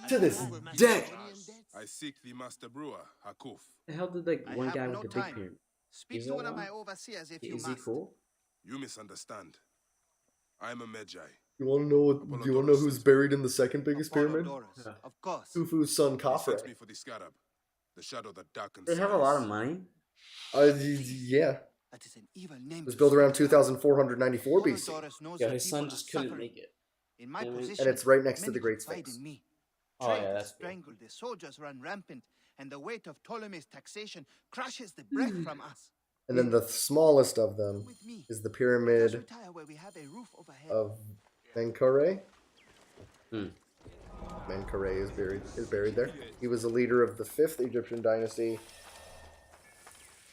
To this day. I seek the master brewer, Hakuf. The hell did like I one have guy no with the big time. pyramid? Speak Is to that one of one? my overseers if you Is he must. cool? You misunderstand. I am a Magi. You want to know what? Do you want to know who's buried in the second biggest pyramid? Apollodorus, of course. Khufu's son He Khafre. sent me for the scarab, the shadow that darkens. They have a lot of money. Yeah. That is an evil name. It was to built around speak of. 2494 BC. Apollodorus knows Yeah, that his son people just are couldn't suffering. make it. In my And position, it's right next to many the Great confide Sphinx. in me. Oh, Trade yeah, is that's strangled, the soldiers run rampant, and the weight of Ptolemy's taxation crushes the breath from us. And then the smallest of them With me. is the Let us pyramid retire where we have a roof overhead. of Menkaure. Hmm. Menkaure is buried there. He was a leader of the 5th Egyptian dynasty,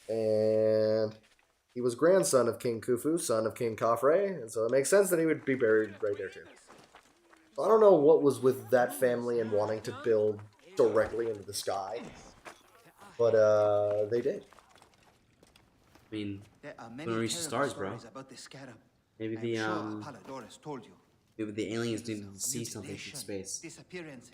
and he was grandson of King Khufu, son of King Khafre, and so it makes sense that he would be buried right there too. I don't know what was with that family and wanting to build directly into the sky, but they did. I mean, There are Gonna many reach the terrible stars, bro. stories about the scarab. maybe I'm the sure Apollodorus told you. maybe the aliens needed to see Mutilation, something from space. Disappearances,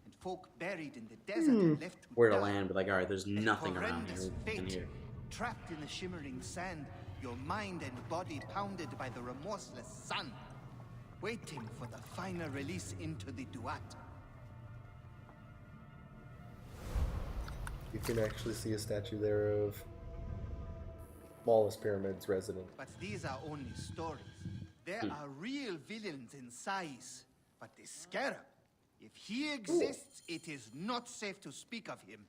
and folk buried in the desert and left to Where to die. land, but like, all right, there's A nothing around horrendous here. In fate. here. Trapped in the shimmering sand, your mind and body pounded by the remorseless sun, waiting for the final release into the duat. You can actually see a statue there of smallest pyramid's resident. But these are only stories. There are real villains in size. But the scarab, if he exists, it is not safe to speak of him.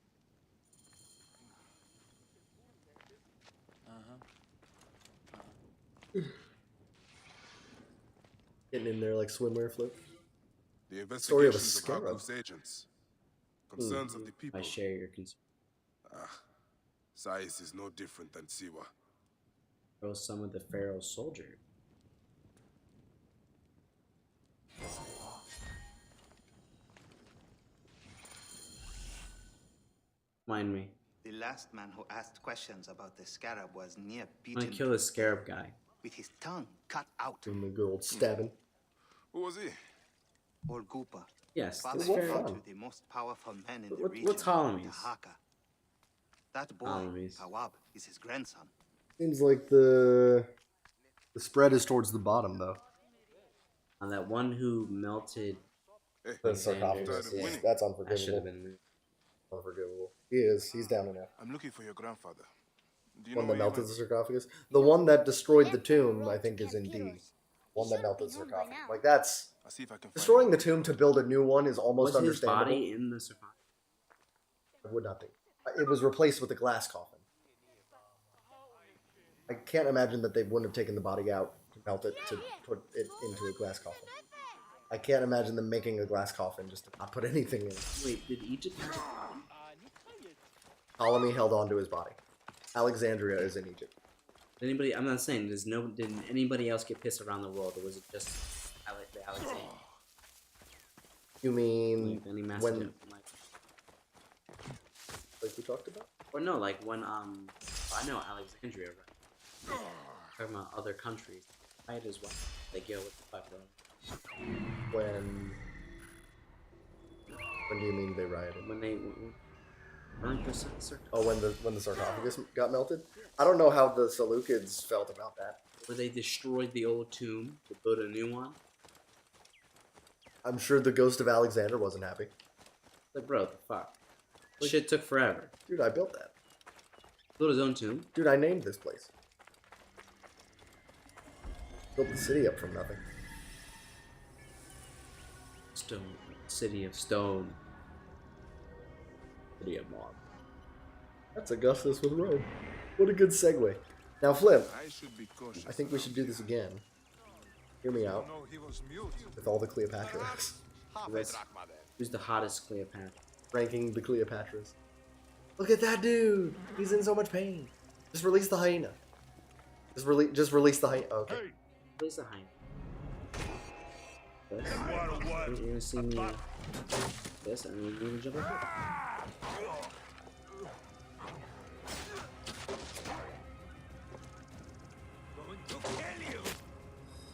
Getting in there like swimwear flip. The Story of a investigations of scarab. Harkov's agents. Concerns of the people. I share your concern. Sais is no different than Siwa. Throw some of the Pharaoh's soldier. Mind me. The last man who asked questions about the scarab was near I'm gonna beaten kill this scarab guy. with his tongue cut out. Doing the good old stabbing. Who was he? Orgupa, Yes, father this what in law Pharaoh. fun. to the most powerful man in the What- region, what's Ptolemy's? the Haka. That boy, Ptolemy's. Tawab, is his grandson. Seems like the spread is towards the bottom though. On that one who melted. Hey, The Alexander, sarcophagus. yeah. That's That should unforgivable. have been. Unforgivable. He is. He's down and out. I'm looking for your grandfather. Do you One know that where he melted went? the sarcophagus. The one that destroyed the tomb, I think, is in D. One that melted the sarcophagus. Like that's I'll see if I can find destroying him. the tomb to build a new one is almost Was his understandable. body in the sarcophagus? I would not think. It was replaced with a glass coffin. I can't imagine that they wouldn't have taken the body out to melt it to put it into a glass coffin. I can't imagine them making a glass coffin just to not put anything in. Wait, did Egypt have a body? Ptolemy held on to his body. Alexandria is in Egypt. Did anybody? I'm not saying. Did anybody else get pissed around the world, or was it just the Alexander? You mean Any massive, when, like, like we talked about? or no, like when I know Alexandria, right? Talking about other countries, right? As well. Like, yo, what the fuck, bro? When do you mean they rioted? When they burnt the sarcophagus, Oh, when the sarcophagus got melted? I don't know how the Seleucids felt about that. where they destroyed the old tomb to build a new one. I'm sure the ghost of Alexander wasn't happy. Like, bro, the fuck? Shit took forever. Dude, I built that. Built his own tomb. Dude, I named this place. Built the city up from nothing. Stone. City of stone. City of marble. That's Augustus with Rome. What a good segue. Now, Flip, I should be cautious. I think we should do this again. Hear me out. No, he was mute. With all the Cleopatras. Who's- Who's the hottest Cleopatra? Ranking the Cleopatras. Look at that dude! He's in so much pain. Just release the hyena. Just release the hyena. Okay. Who's the hyena? This? You're gonna see me this, and you're gonna jump up.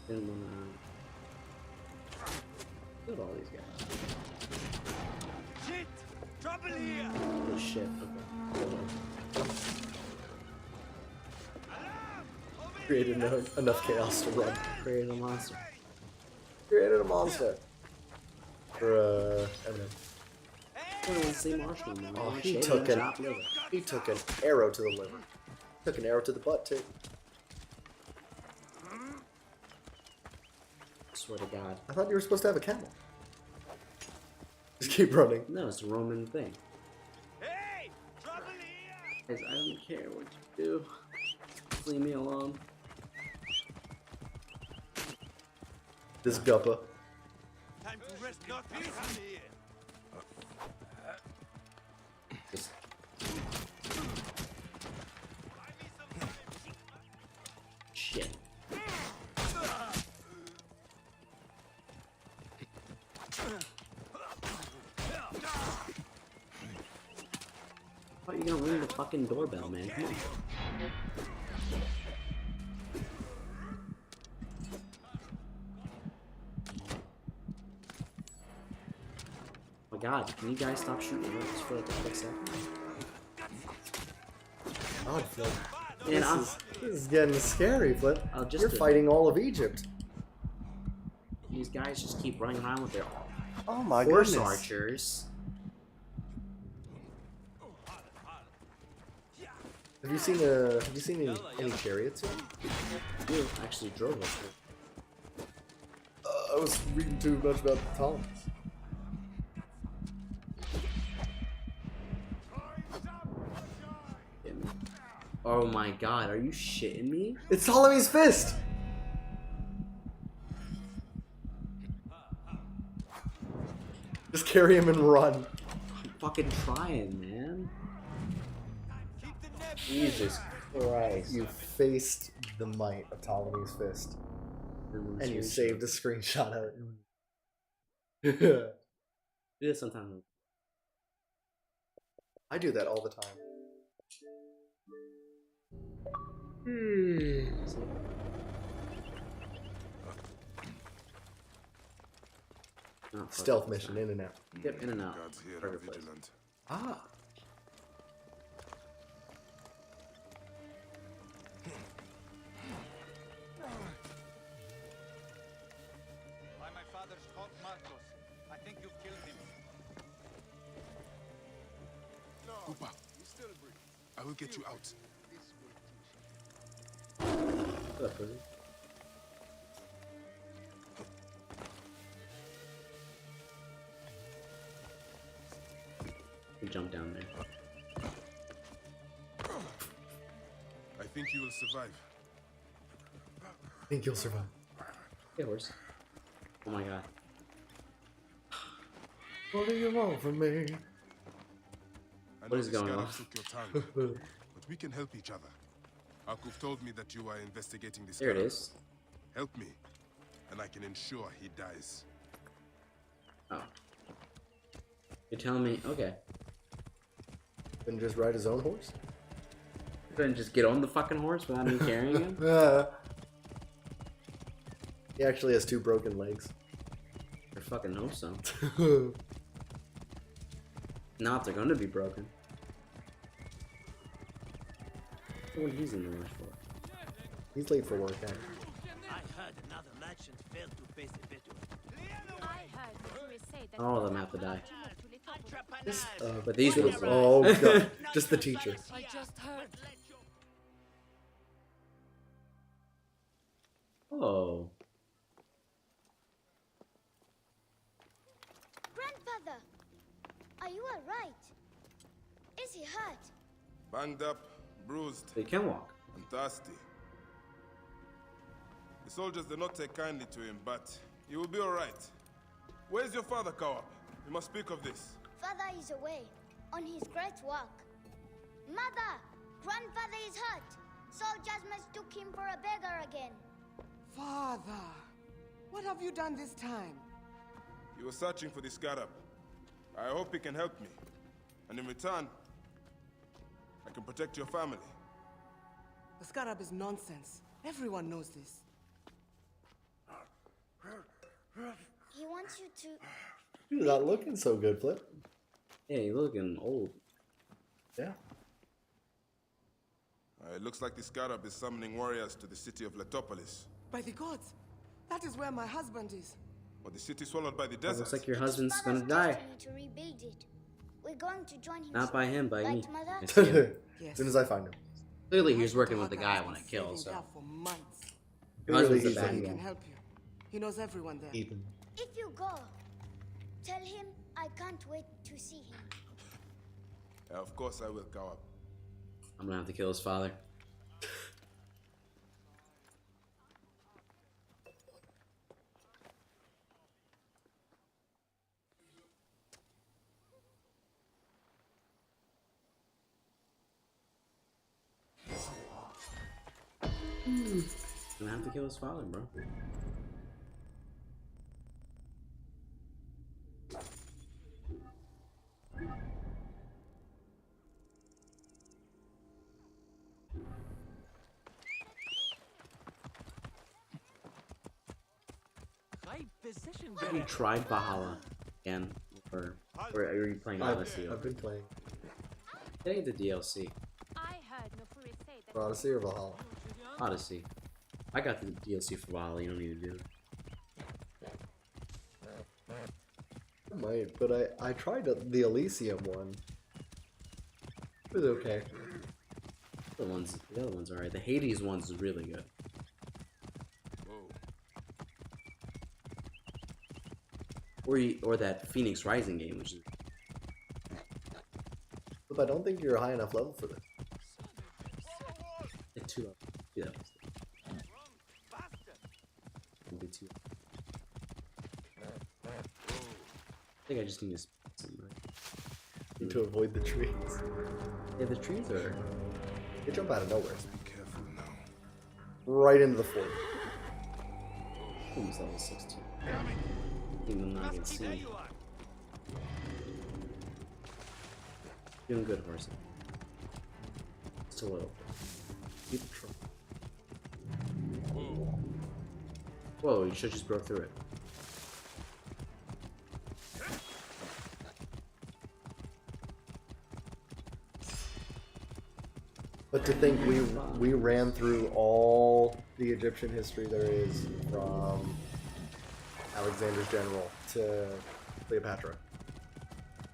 Didn't wanna look at all these guys. Shit! Trouble here! Oh shit, okay. Created enough chaos to run. Created a monster. Created a monster. For, Eminem. I don't want to say Marshall, man. Oh, I he shave took him, an chop liver. he took an arrow to the liver. Took an arrow to the butt too. Swear to God. I thought you were supposed to have a camel. Just keep running. No, it's a Roman thing. Hey! Trouble here! Guys, I don't care what you do. Just leave me alone. This guppa. Time to rest your peace here! Just shit. How are you gonna ring the fucking doorbell, man? Come on. Oh my god, can you guys stop shooting arrows for like a quick second? God, Flip. And I'm, This is getting scary, Flip. I'll just You're do- fighting all of Egypt. these guys just keep running around with their Oh my horse goodness. archers. Have you seen any chariots yet? You actually drove us here. I was reading too much about the Ptolemies. Oh my god, are you shitting me? It's Ptolemy's fist! Just carry him and run. I'm fucking trying, man. Jesus Christ. You faced the might of Ptolemy's fist. And you saved a screenshot of it. Do this sometimes. I do that all the time. Oh, Stealth mission, in and out. Yep, in and out. Guards here are Perfect place. vigilant. Ah. By my father's cult, Marcos. I think you've killed him. Cooper, I will get you out. What's up, pussy? You jump down there. I think you will survive. I think you'll survive. Hey, horse. Oh my god. What do you want from me? I What know is this going guy on? took your tongue, but we can help each other. Akuf told me that you are investigating this. There it guy. is. Help me, and I can ensure he dies. Oh. You're telling me, okay. And just ride his own horse? Couldn't just get on the fucking horse without me carrying him? He actually has 2 broken legs. I fucking hope so. Not they're gonna be broken. What he's in the rush for? He's late for work, eh? I heard another merchant failed to pay the Bedouin. All of them have to die. Entrepreneur! But these ones. Oh god, just the teacher. I just heard. Oh. Grandfather, are you alright? Is he hurt? Banged up, bruised, They can walk. and thirsty. The soldiers did not take kindly to him, but he will be all right. Where's your father, Kawap? We must speak of this. Father is away, on his great work. Mother, grandfather is hurt. Soldiers mistook him for a beggar again. Father, what have you done this time? He was searching for the scarab. I hope he can help me. And in return, I can protect your family. The scarab is nonsense. Everyone knows this. He wants you to... You're not looking so good, Flip. Yeah, you're looking old. Yeah. It looks like the scarab is summoning warriors to the city of Letopolis. By the gods, that is where my husband is. Or the city swallowed by the It desert. looks like your It's husband's Father's gonna die. destiny to rebuild it. We're going to join him. Not by him, by right, me. Mother? I see him. As soon as I find him. Clearly, he was working with the guy I want to kill, Saving so. there for months. Your husband's a Really, bad He he's can guy. help you. He knows everyone there. Ethan. If you go, tell him I can't wait to see him. Of course I will, Kawap. I'm gonna have to kill his father. I'm gonna have to kill his father, bro. High position Have you tried Valhalla again? Or are you playing Odyssey? I've been playing. Getting the DLC. I heard Nofuri say that. Odyssey or Valhalla? Odyssey. I got the DLC for Valhalla, you don't need to do it. I might, but I tried the Elysium one. It was okay. The other ones are alright. The Hades one's is really good. Whoa. Or that Phoenix Rising game, which is But I don't think you're a high enough level for this. a 2 up. Yeah. It'll be 2. think I just need to spend some right. Need to avoid the trees. Yeah, the trees are. They jump out of nowhere. Be careful now. Right into the fort. Who's level 16? Even though I can see. Doing good, horse. Still a little. Keep the truck. Whoa, you should just broke through it. But to think we ran through all the Egyptian history there is from Alexander's general to Cleopatra.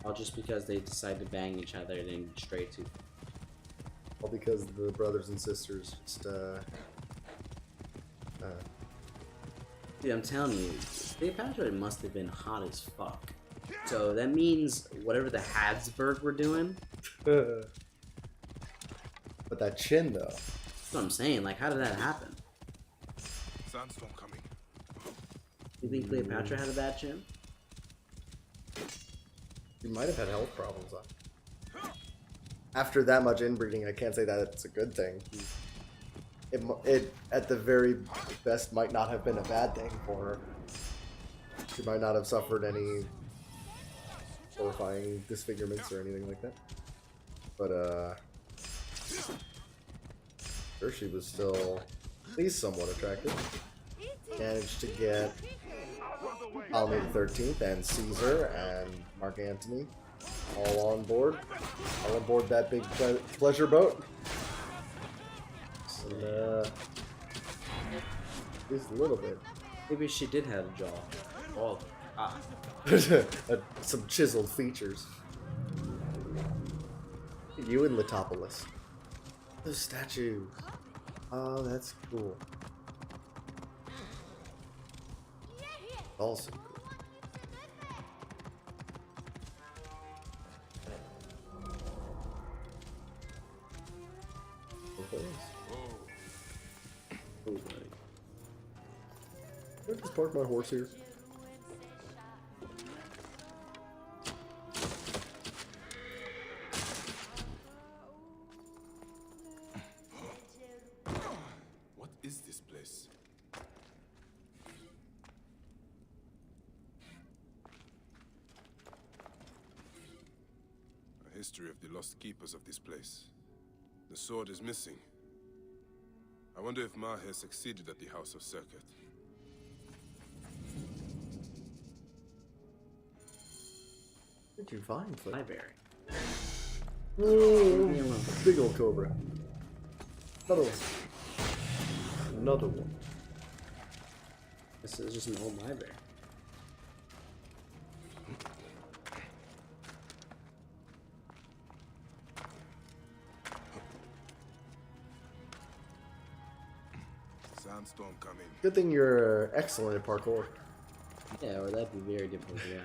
All just because they decided to bang each other and then straight to. All because the brothers and sisters just Dude, I'm telling you, Cleopatra must have been hot as fuck. So that means whatever the Habsburg were doing. But that chin though. That's what I'm saying. Like, how did that happen? Sandstorm coming. You think Cleopatra had a bad chin? You might have had health problems though. After that much inbreeding, I can't say that it's a good thing. It at the very best might not have been a bad thing for her. She might not have suffered any horrifying disfigurements or anything like that. But sure, she was still at least somewhat attractive. Managed to get Ptolemy the 13th and Caesar and Mark Antony all on board that big pleasure boat. And, just a little bit. Maybe she did have a jaw. Oh, ah. Some chiseled features. You and Letopolis. Those statues. Oh, that's cool. Also cool. Can I just park my horse here? What is this place? A history of the lost keepers of this place. The sword is missing. I wonder if Ma has succeeded at the House of Circuit. What did you find? Library. Oh, big old cobra. Another one. Another one. This is just an old library. Sandstorm coming. Good thing you're excellent at parkour. Yeah, or that'd be very difficult. Yeah.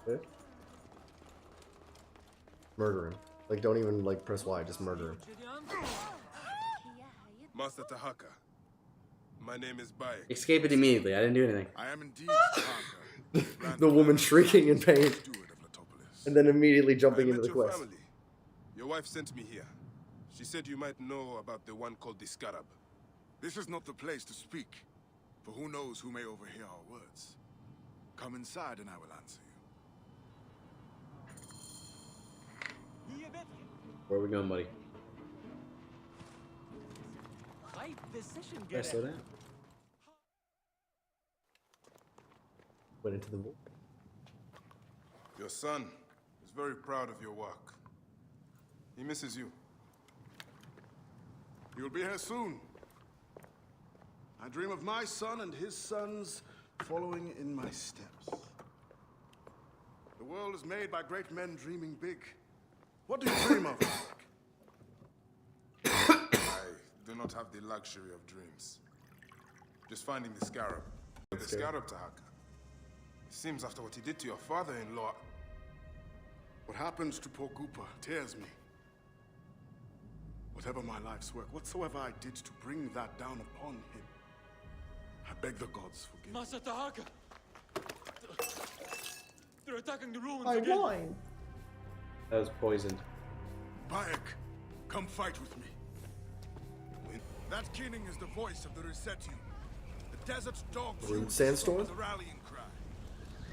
Okay. Murder him. Like, don't even like press Y, just murder him. Master Tahaka. My name is Bayek. Escape it immediately. I didn't do anything. I am indeed Tahaka. The woman shrieking in pain. And then immediately jumping into the your quest. family. Your wife sent me here. She said you might know about the one called the Scarab. This is not the place to speak, for who knows who may overhear our words. Come inside and I will answer you. Where are we going, buddy? Slow down. Went into the wall. Your son is very proud of your work. He misses you. You'll be here soon. I dream of my son and his sons following in my steps. The world is made by great men dreaming big. What do you dream of, Mark? I do not have the luxury of dreams. Just finding the Scarab. The Scarab, Tahaka. It seems after what he did to your father-in-law. What happens to poor Goopa tears me. Whatever my life's work, whatsoever I did to bring that down upon him, I beg the gods forgive me. Master Tahaka! They're attacking the ruins My again. wine. That was poisoned. Bayek, come fight with me. That kinning is the voice of the Resetu. The desert's dogs Rune use Sandstorm? as a rallying cry.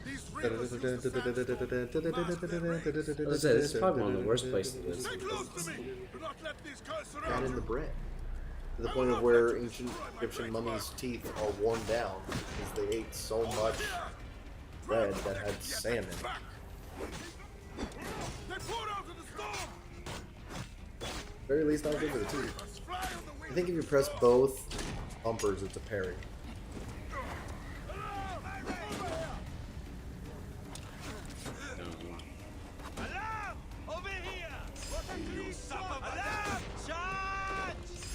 These rivers use the sandstorm to mask their raids. I was saying, this is probably one of the worst places to live. Stay close to me! Do not let these curs Got surround in you! the bread. To the point of where ancient Egyptian mummies' teeth are worn down because they ate so much bread that had sand in it. They poured out of the storm! Very least not good for the teeth. I think if you press both bumpers, it's a parry.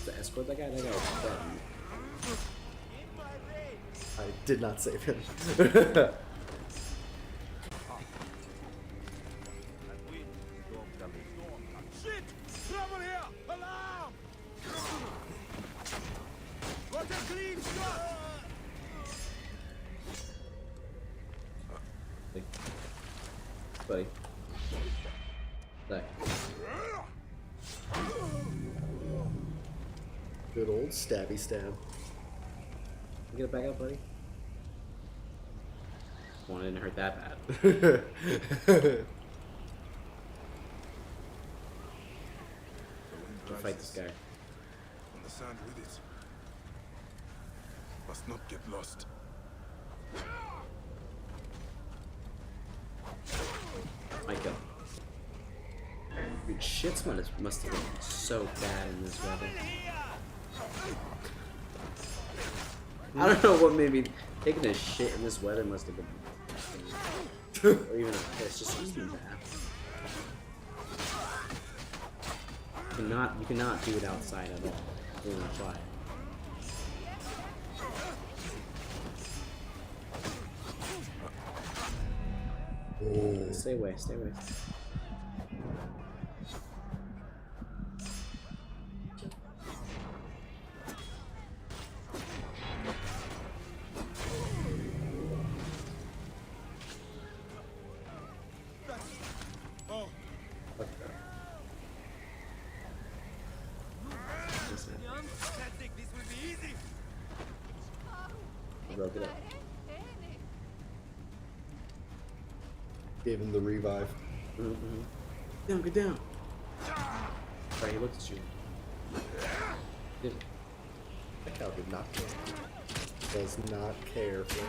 To escort that guy? That guy was dead. I did not save him. Shit! Trouble here! Alarm! What a clean shot! Buddy. There. Good old stabby stab. You get it back up, buddy? One didn't hurt that bad. I'll fight this guy. And the sand with it. Must not get lost. Micah. Dude, shit's must have been so bad in this weather. I don't know what made me taking a shit in this weather must have been. Or even a piss, just even bad. You cannot do it outside at all. You want to try it. Oh. Stay away, stay away. Oh, Broke it up. Gave him the revive. Down, get down. Sorry, he looked at you. Did it? That cow did not care. Does not care for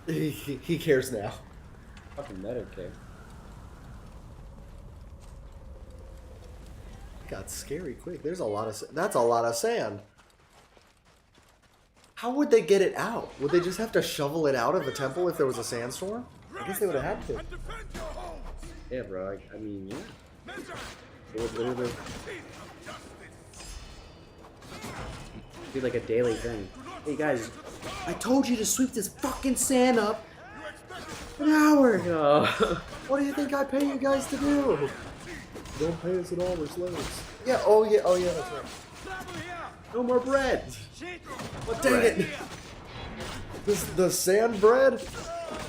he cares now. Fucking better care. Got scary quick. There's a lot of that's a lot of sand. How would they get it out? Would they just have to shovel it out of the temple if there was a sandstorm? I guess they would have had to. Yeah, bro. I mean, yeah. It would literally be like a daily thing. Hey guys, I told you to sweep this fucking sand up an hour ago. What do you think I pay you guys to do? Don't pay us at all, we're slaves. Yeah, oh yeah, that's right. No more bread. What dang it? The sand bread?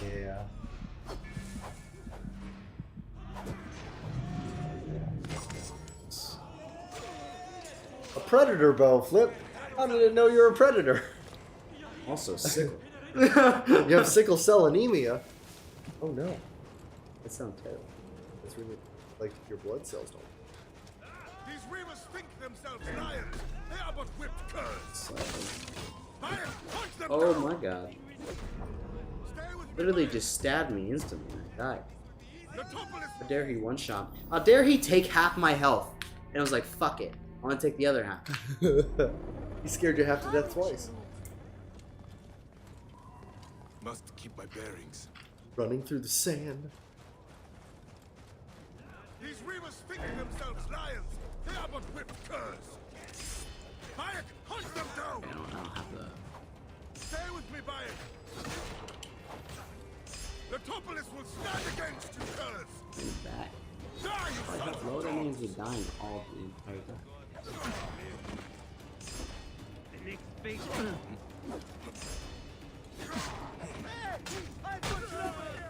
Yeah. A predator bow, Flip. How did it know you're a predator? Also, sickle. You have sickle cell anemia. Oh no. That sounds terrible. It's really like your blood cells don't. these reavers think themselves lions. They are but whipped curs. Fire! Punch them Oh down. my god. Stay with me, Literally Bayek. just stabbed me instantly. I died. The Topolis How dare he one shot? How dare he take half my health? And I was like, fuck it. I want to take the other half. He scared you half to death twice. Must keep my bearings. Running through the sand. These reavers think themselves lions. They are but whipped curs. Bayek, hunt them down. I don't have the... Stay with me, Bayek. The Topolis will stand against you, curs. Bring it back. Die, you If I sons hit of low, that dogs. means we're dying all the entire time.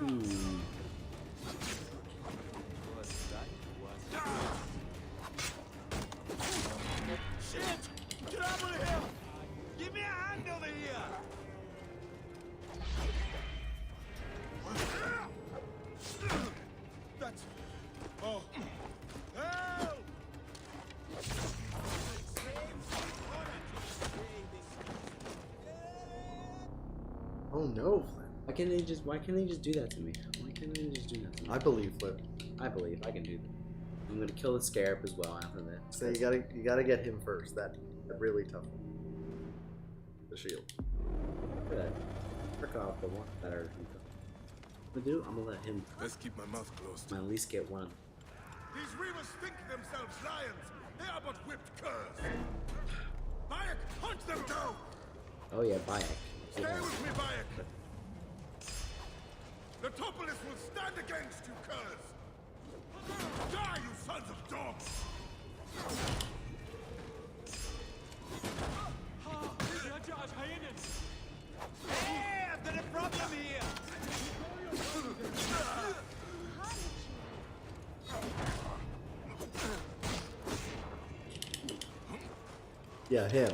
Shit! Trouble here! Give me a hand over here! That's... Oh. Help! Oh no, Flip. Why can't they just do that to me? Why can't they just do that to me? I believe, Flip. I believe I can do that. I'm gonna kill the scarab as well after that. So you gotta get him first. That really tough one. The shield. Look at that. Frick off the one that are. I'm gonna let him. Let's keep my mouth closed. At least get one. These reavers think themselves lions. They are but whipped curs. Bayek, hunt them down! Oh yeah, Bayek. Stay with me, Bayek. The Topolis will stand against you, curs. Die, you sons of dogs! Hey, I've got a problem here! Yeah, him.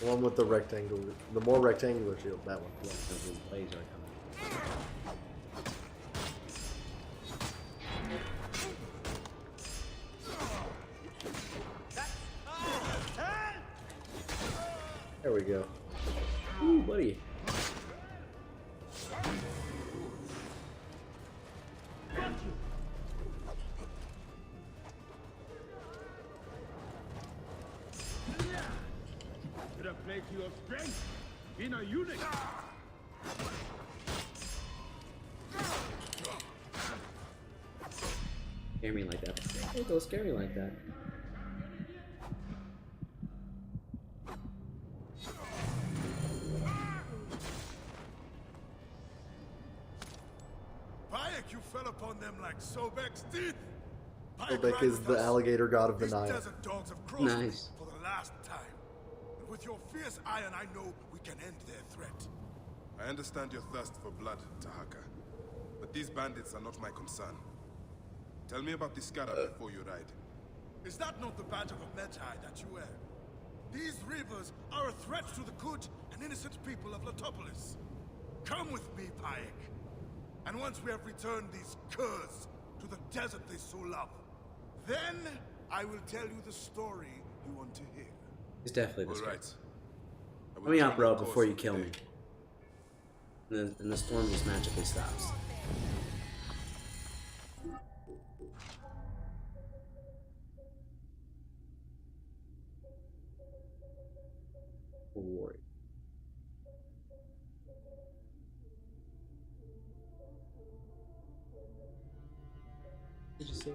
The one with the rectangle, the more rectangular shield. That one. Yeah, because his blades are coming. There we go. Ooh, buddy. Could have played to your strength. In a unit. Scare me like that. Hey, don't scare me like that. Bayek, you fell upon them like Sobek's teeth. Sobek is the alligator god of the These Nile. desert dogs have crossed Nice. for the last time. And with your fierce iron, I know we can end their threat. I understand your thirst for blood, Tahaka. But these bandits are not my concern. Tell me about the scarab before you ride. Is that not the badge of a Medjay that you wear? These reavers are a threat to the good and innocent people of Latopolis. Come with me, Bayek. And once we have returned these curs to the desert they so love, then I will tell you the story you want to hear. It's definitely this All guy. right. I will Let me out, join bro, your before cause you for kill the me. day. And the storm just magically stops. Warrior. Did you say?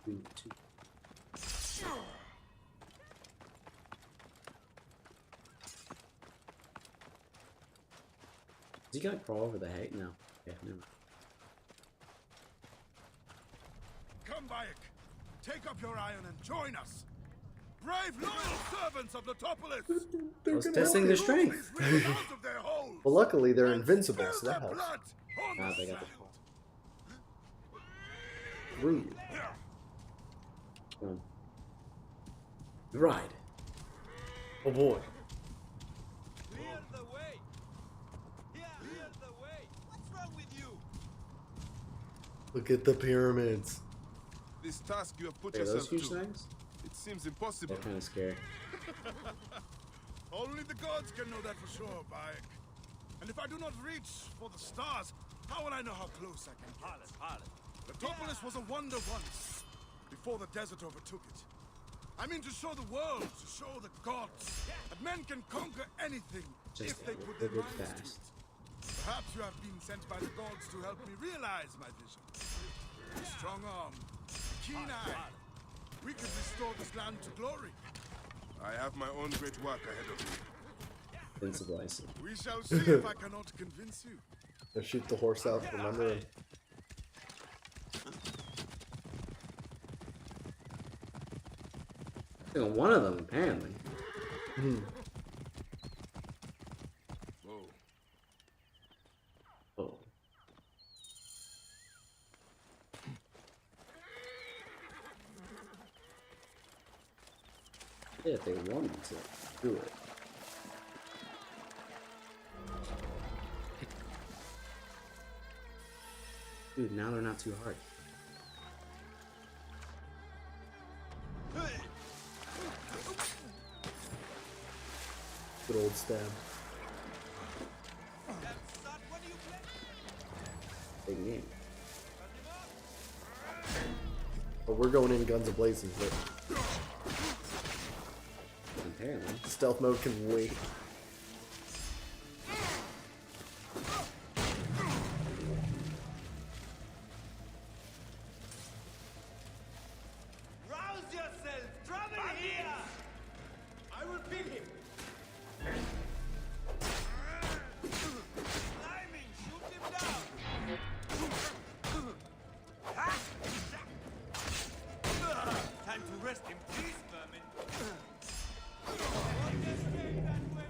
Two. Is he gonna crawl over the hay? No. Yeah, never. Come, Bayek. Take up your iron and join us. Brave, loyal servants of Latopolis. I was testing their strength. These reavers out of their holes. Well, luckily they're And invincible, spill so that their helps. blood on Ah, the they got the sand. Rude. Ride. Oh boy. Clear the way! Clear the way! What's wrong with you? Look at the pyramids. This task you have put Are those yourself huge to, things? it seems impossible. They're kind of scary. Only the gods can know that for sure, Bayek. And if I do not reach for the stars, how will I know how close I can get? Latopolis was a wonder once, before the desert overtook it. I mean to show the world, to show the gods, that men can conquer anything Just if they a put their little bit minds to fast. it. Perhaps you have been sent by the gods to help me realize my vision. A strong arm, a keen eye. We can restore this land to glory. I have my own great work ahead of me. Invincible, I see. We shall see if I cannot convince you. Now shoot the horse out, remember? One of them, apparently. Whoa. Oh. Yeah, if they wanted to do it. Dude, now they're not too hard. Good old stab. Big game. But we're going in guns a-blazing, but Apparently. stealth mode can wait. Rouse yourself! Trouble here! I will pin him! Climbing! Shoot him down! Time to rest in peace, vermin!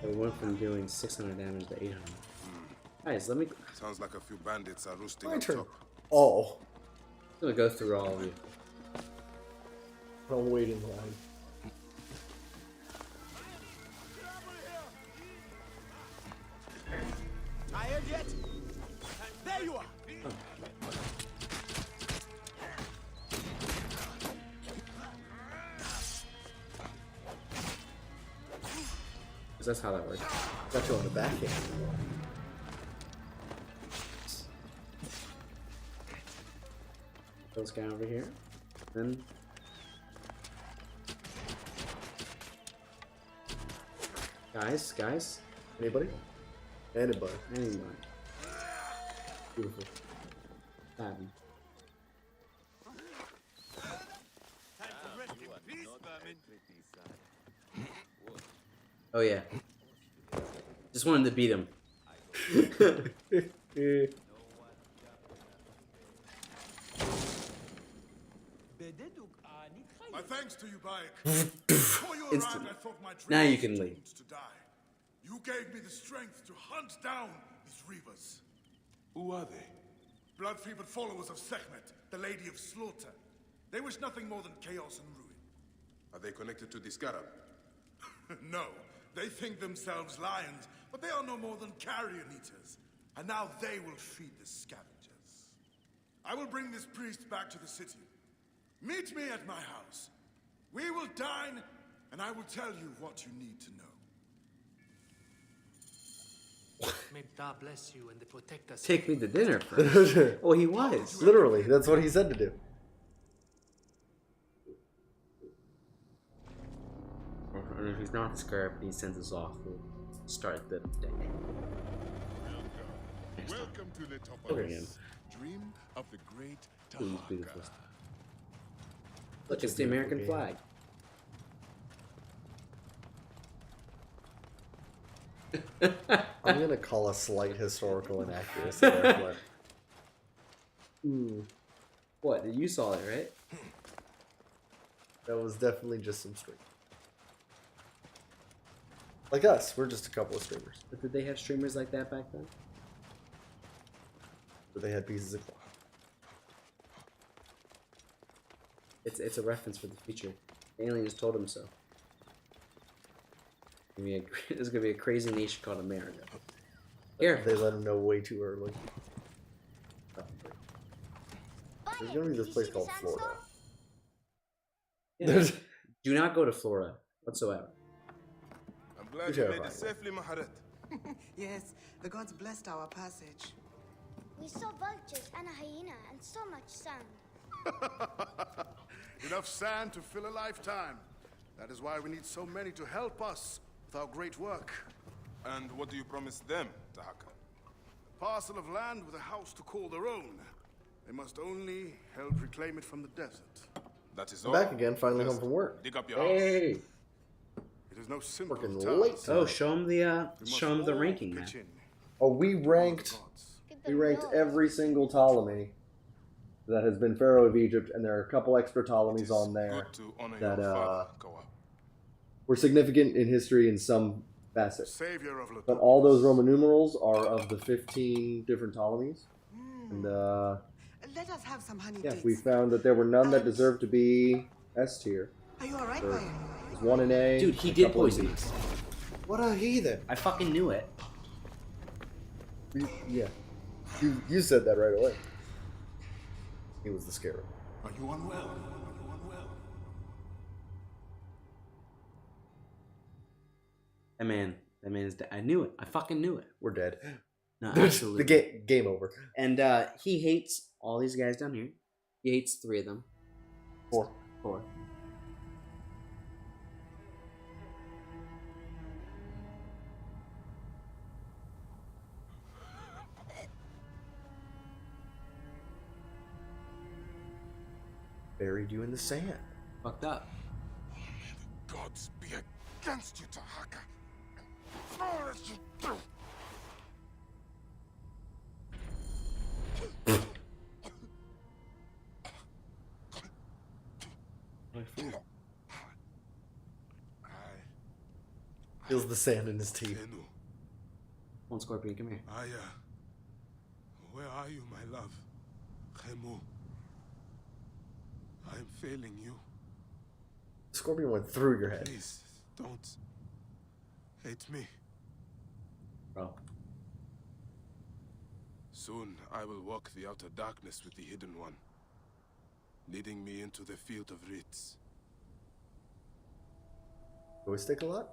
They went from doing 600 damage to 800. Guys, let me. Sounds like a few bandits are roosting My up turn. top. Oh, I'm gonna go through all of you. I'll wait in line. Tired yet? There you are. Because that's how that works. Got you on the back end. This guy over here. Then. Guys. Anybody? Anybody. Anybody. Beautiful. Happen. Time to rest in peace, vermin! Oh yeah. Just wanted to beat him. My thanks to you, Bayek. Before you arrived, Instantly. I thought my dreams Now you can were leave. doomed to die. You gave me the strength to hunt down these reavers. Who are they? Blood-fevered followers of Sekhmet, the Lady of Slaughter. They wish nothing more than chaos and ruin. Are they connected to the scarab? No, they think themselves lions, but they are no more than carrion eaters. And now they will feed the scavengers. I will bring this priest back to the city. Meet me at my house. We will dine, and I will tell you what you need to know. May God bless you and protect us. Take me to dinner first. Oh, he was. Literally, that's what he said to do. And if he's not the scarab, he sends us off. We'll start the day. Welcome to the top Over again. Dream of the great Ooh, Tahaka. beautiful. Look, it's the American flag. I'm gonna call a slight historical inaccuracy there, but Ooh. What? You saw it, right? that was definitely just some stream. Like us, we're just a couple of streamers. But did they have streamers like that back then? But they had pieces of cloth. It's a reference for the future. Aliens told him so. There's gonna be a crazy nation called America. Here. They let him know way too early. There's gonna be this place called Florida. Yeah. Do not go to Florida whatsoever. I'm glad you made it safely, Maharet. Yes, the gods blessed our passage. We saw vultures and a hyena and so much sand. Enough sand to fill a lifetime. That is why we need so many to help us with our great work. And what do you promise them, Tahaka? A parcel of land with a house to call their own. They must only help reclaim it from the desert. That is I'm all. back again, finally home from work. Dig up your house. Hey. It is no simple Working task. late. Oh, show him the ranking map. Oh, we ranked every single Ptolemy that has been Pharaoh of Egypt, and there are a couple extra Ptolemies on there Good to honor that your father, Koa. were significant in history in some facets. Savior of But all those Roman numerals are of the 15 different Ptolemies. And Let us have some honey yeah, dates. we found that there were none that deserved to be S tier. Are you alright, for Bayek? There's one in A. Dude, he a did couple in poison B. us. What a heathen. I fucking knew it. Yeah. You said that right away. He was the scarab. Are you unwell? Are you unwell? That man is dead. I knew it. I fucking knew it. We're dead. No, The absolutely. game over. And he hates all these guys down here. He hates 3 of them. 4. 4. Buried you in the sand. Fucked up. May the gods be against you, Tahaka. All that you do. Feels the sand in his teeth. Enu, Come on, Scorpion, come here. Aya, where are you, my love? Khemu, I am failing you. Scorpion went through your head. Please, don't hate me. Bro. Soon I will walk the outer darkness with the Hidden One, leading me into the field of Ritz. Joystick stick a lot?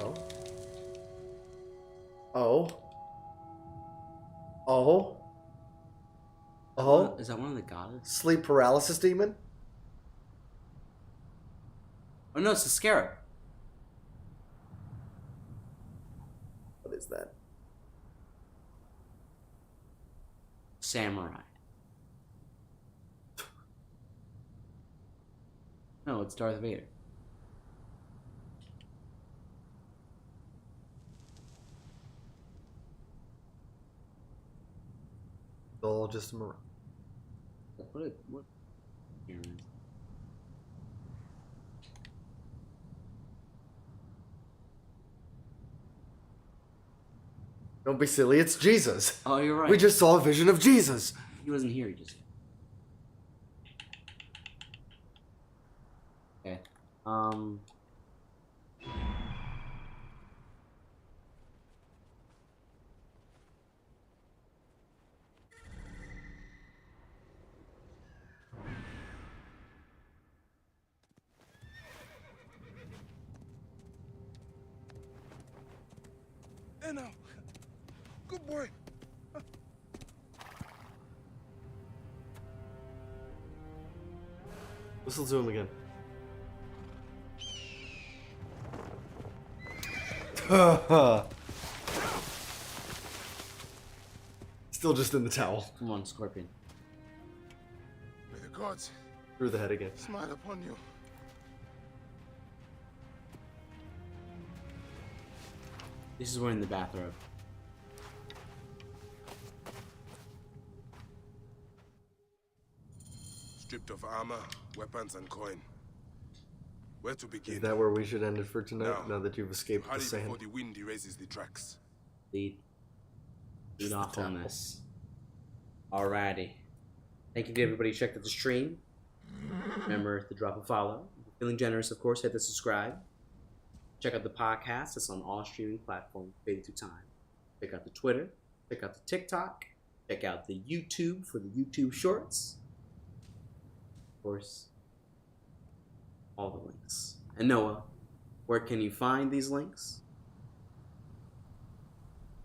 Oh. Oh. Oh. Oh. Is that one of the goddess? Sleep paralysis demon? Oh no, it's the scarab. What is that? Samurai. No, it's Darth Vader. It's all just a mirage. What? Don't be silly, it's Jesus. Oh, you're right. We just saw a vision of Jesus. He wasn't here, he just... Okay. Eno, good boy. Whistle to him again. Still just in the towel. Come on, Scorpion. May the gods Through the head again. smile upon you. This is wearing the bathrobe. Stripped of armor, weapons, and coin. Where to begin? Is that where we should end it for tonight? Now that you've escaped the Hurry sand. before the wind erases the tracks. Lead off on this. Alrighty. Thank you to everybody who checked out the stream. Remember to drop a follow. If you're feeling generous, of course, hit the subscribe. Check out the podcast. It's on all streaming platforms, Faded Through Time. Check out the Twitter. Check out the TikTok. Check out the YouTube for the YouTube shorts. Of course, all the links. And Noah, where can you find these links?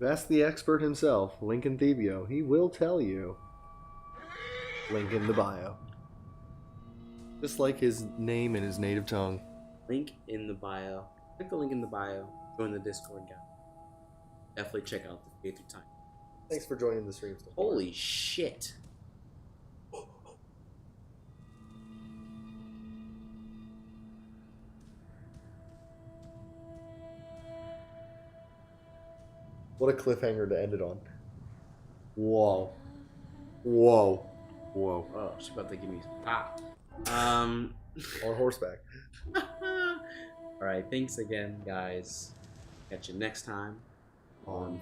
Ask the expert himself, Lincoln Thebio. He will tell you. Link in the bio. Just like his name in his native tongue. Link in the bio. Click the link in the bio. Join the Discord, guys. Definitely check out the Faded Through Time. Thanks for joining the stream. Holy shit. What a cliffhanger to end it on. Whoa. Whoa. Whoa. Oh, she's about to give me pop. On horseback. Alright, thanks again, guys. Catch you next time on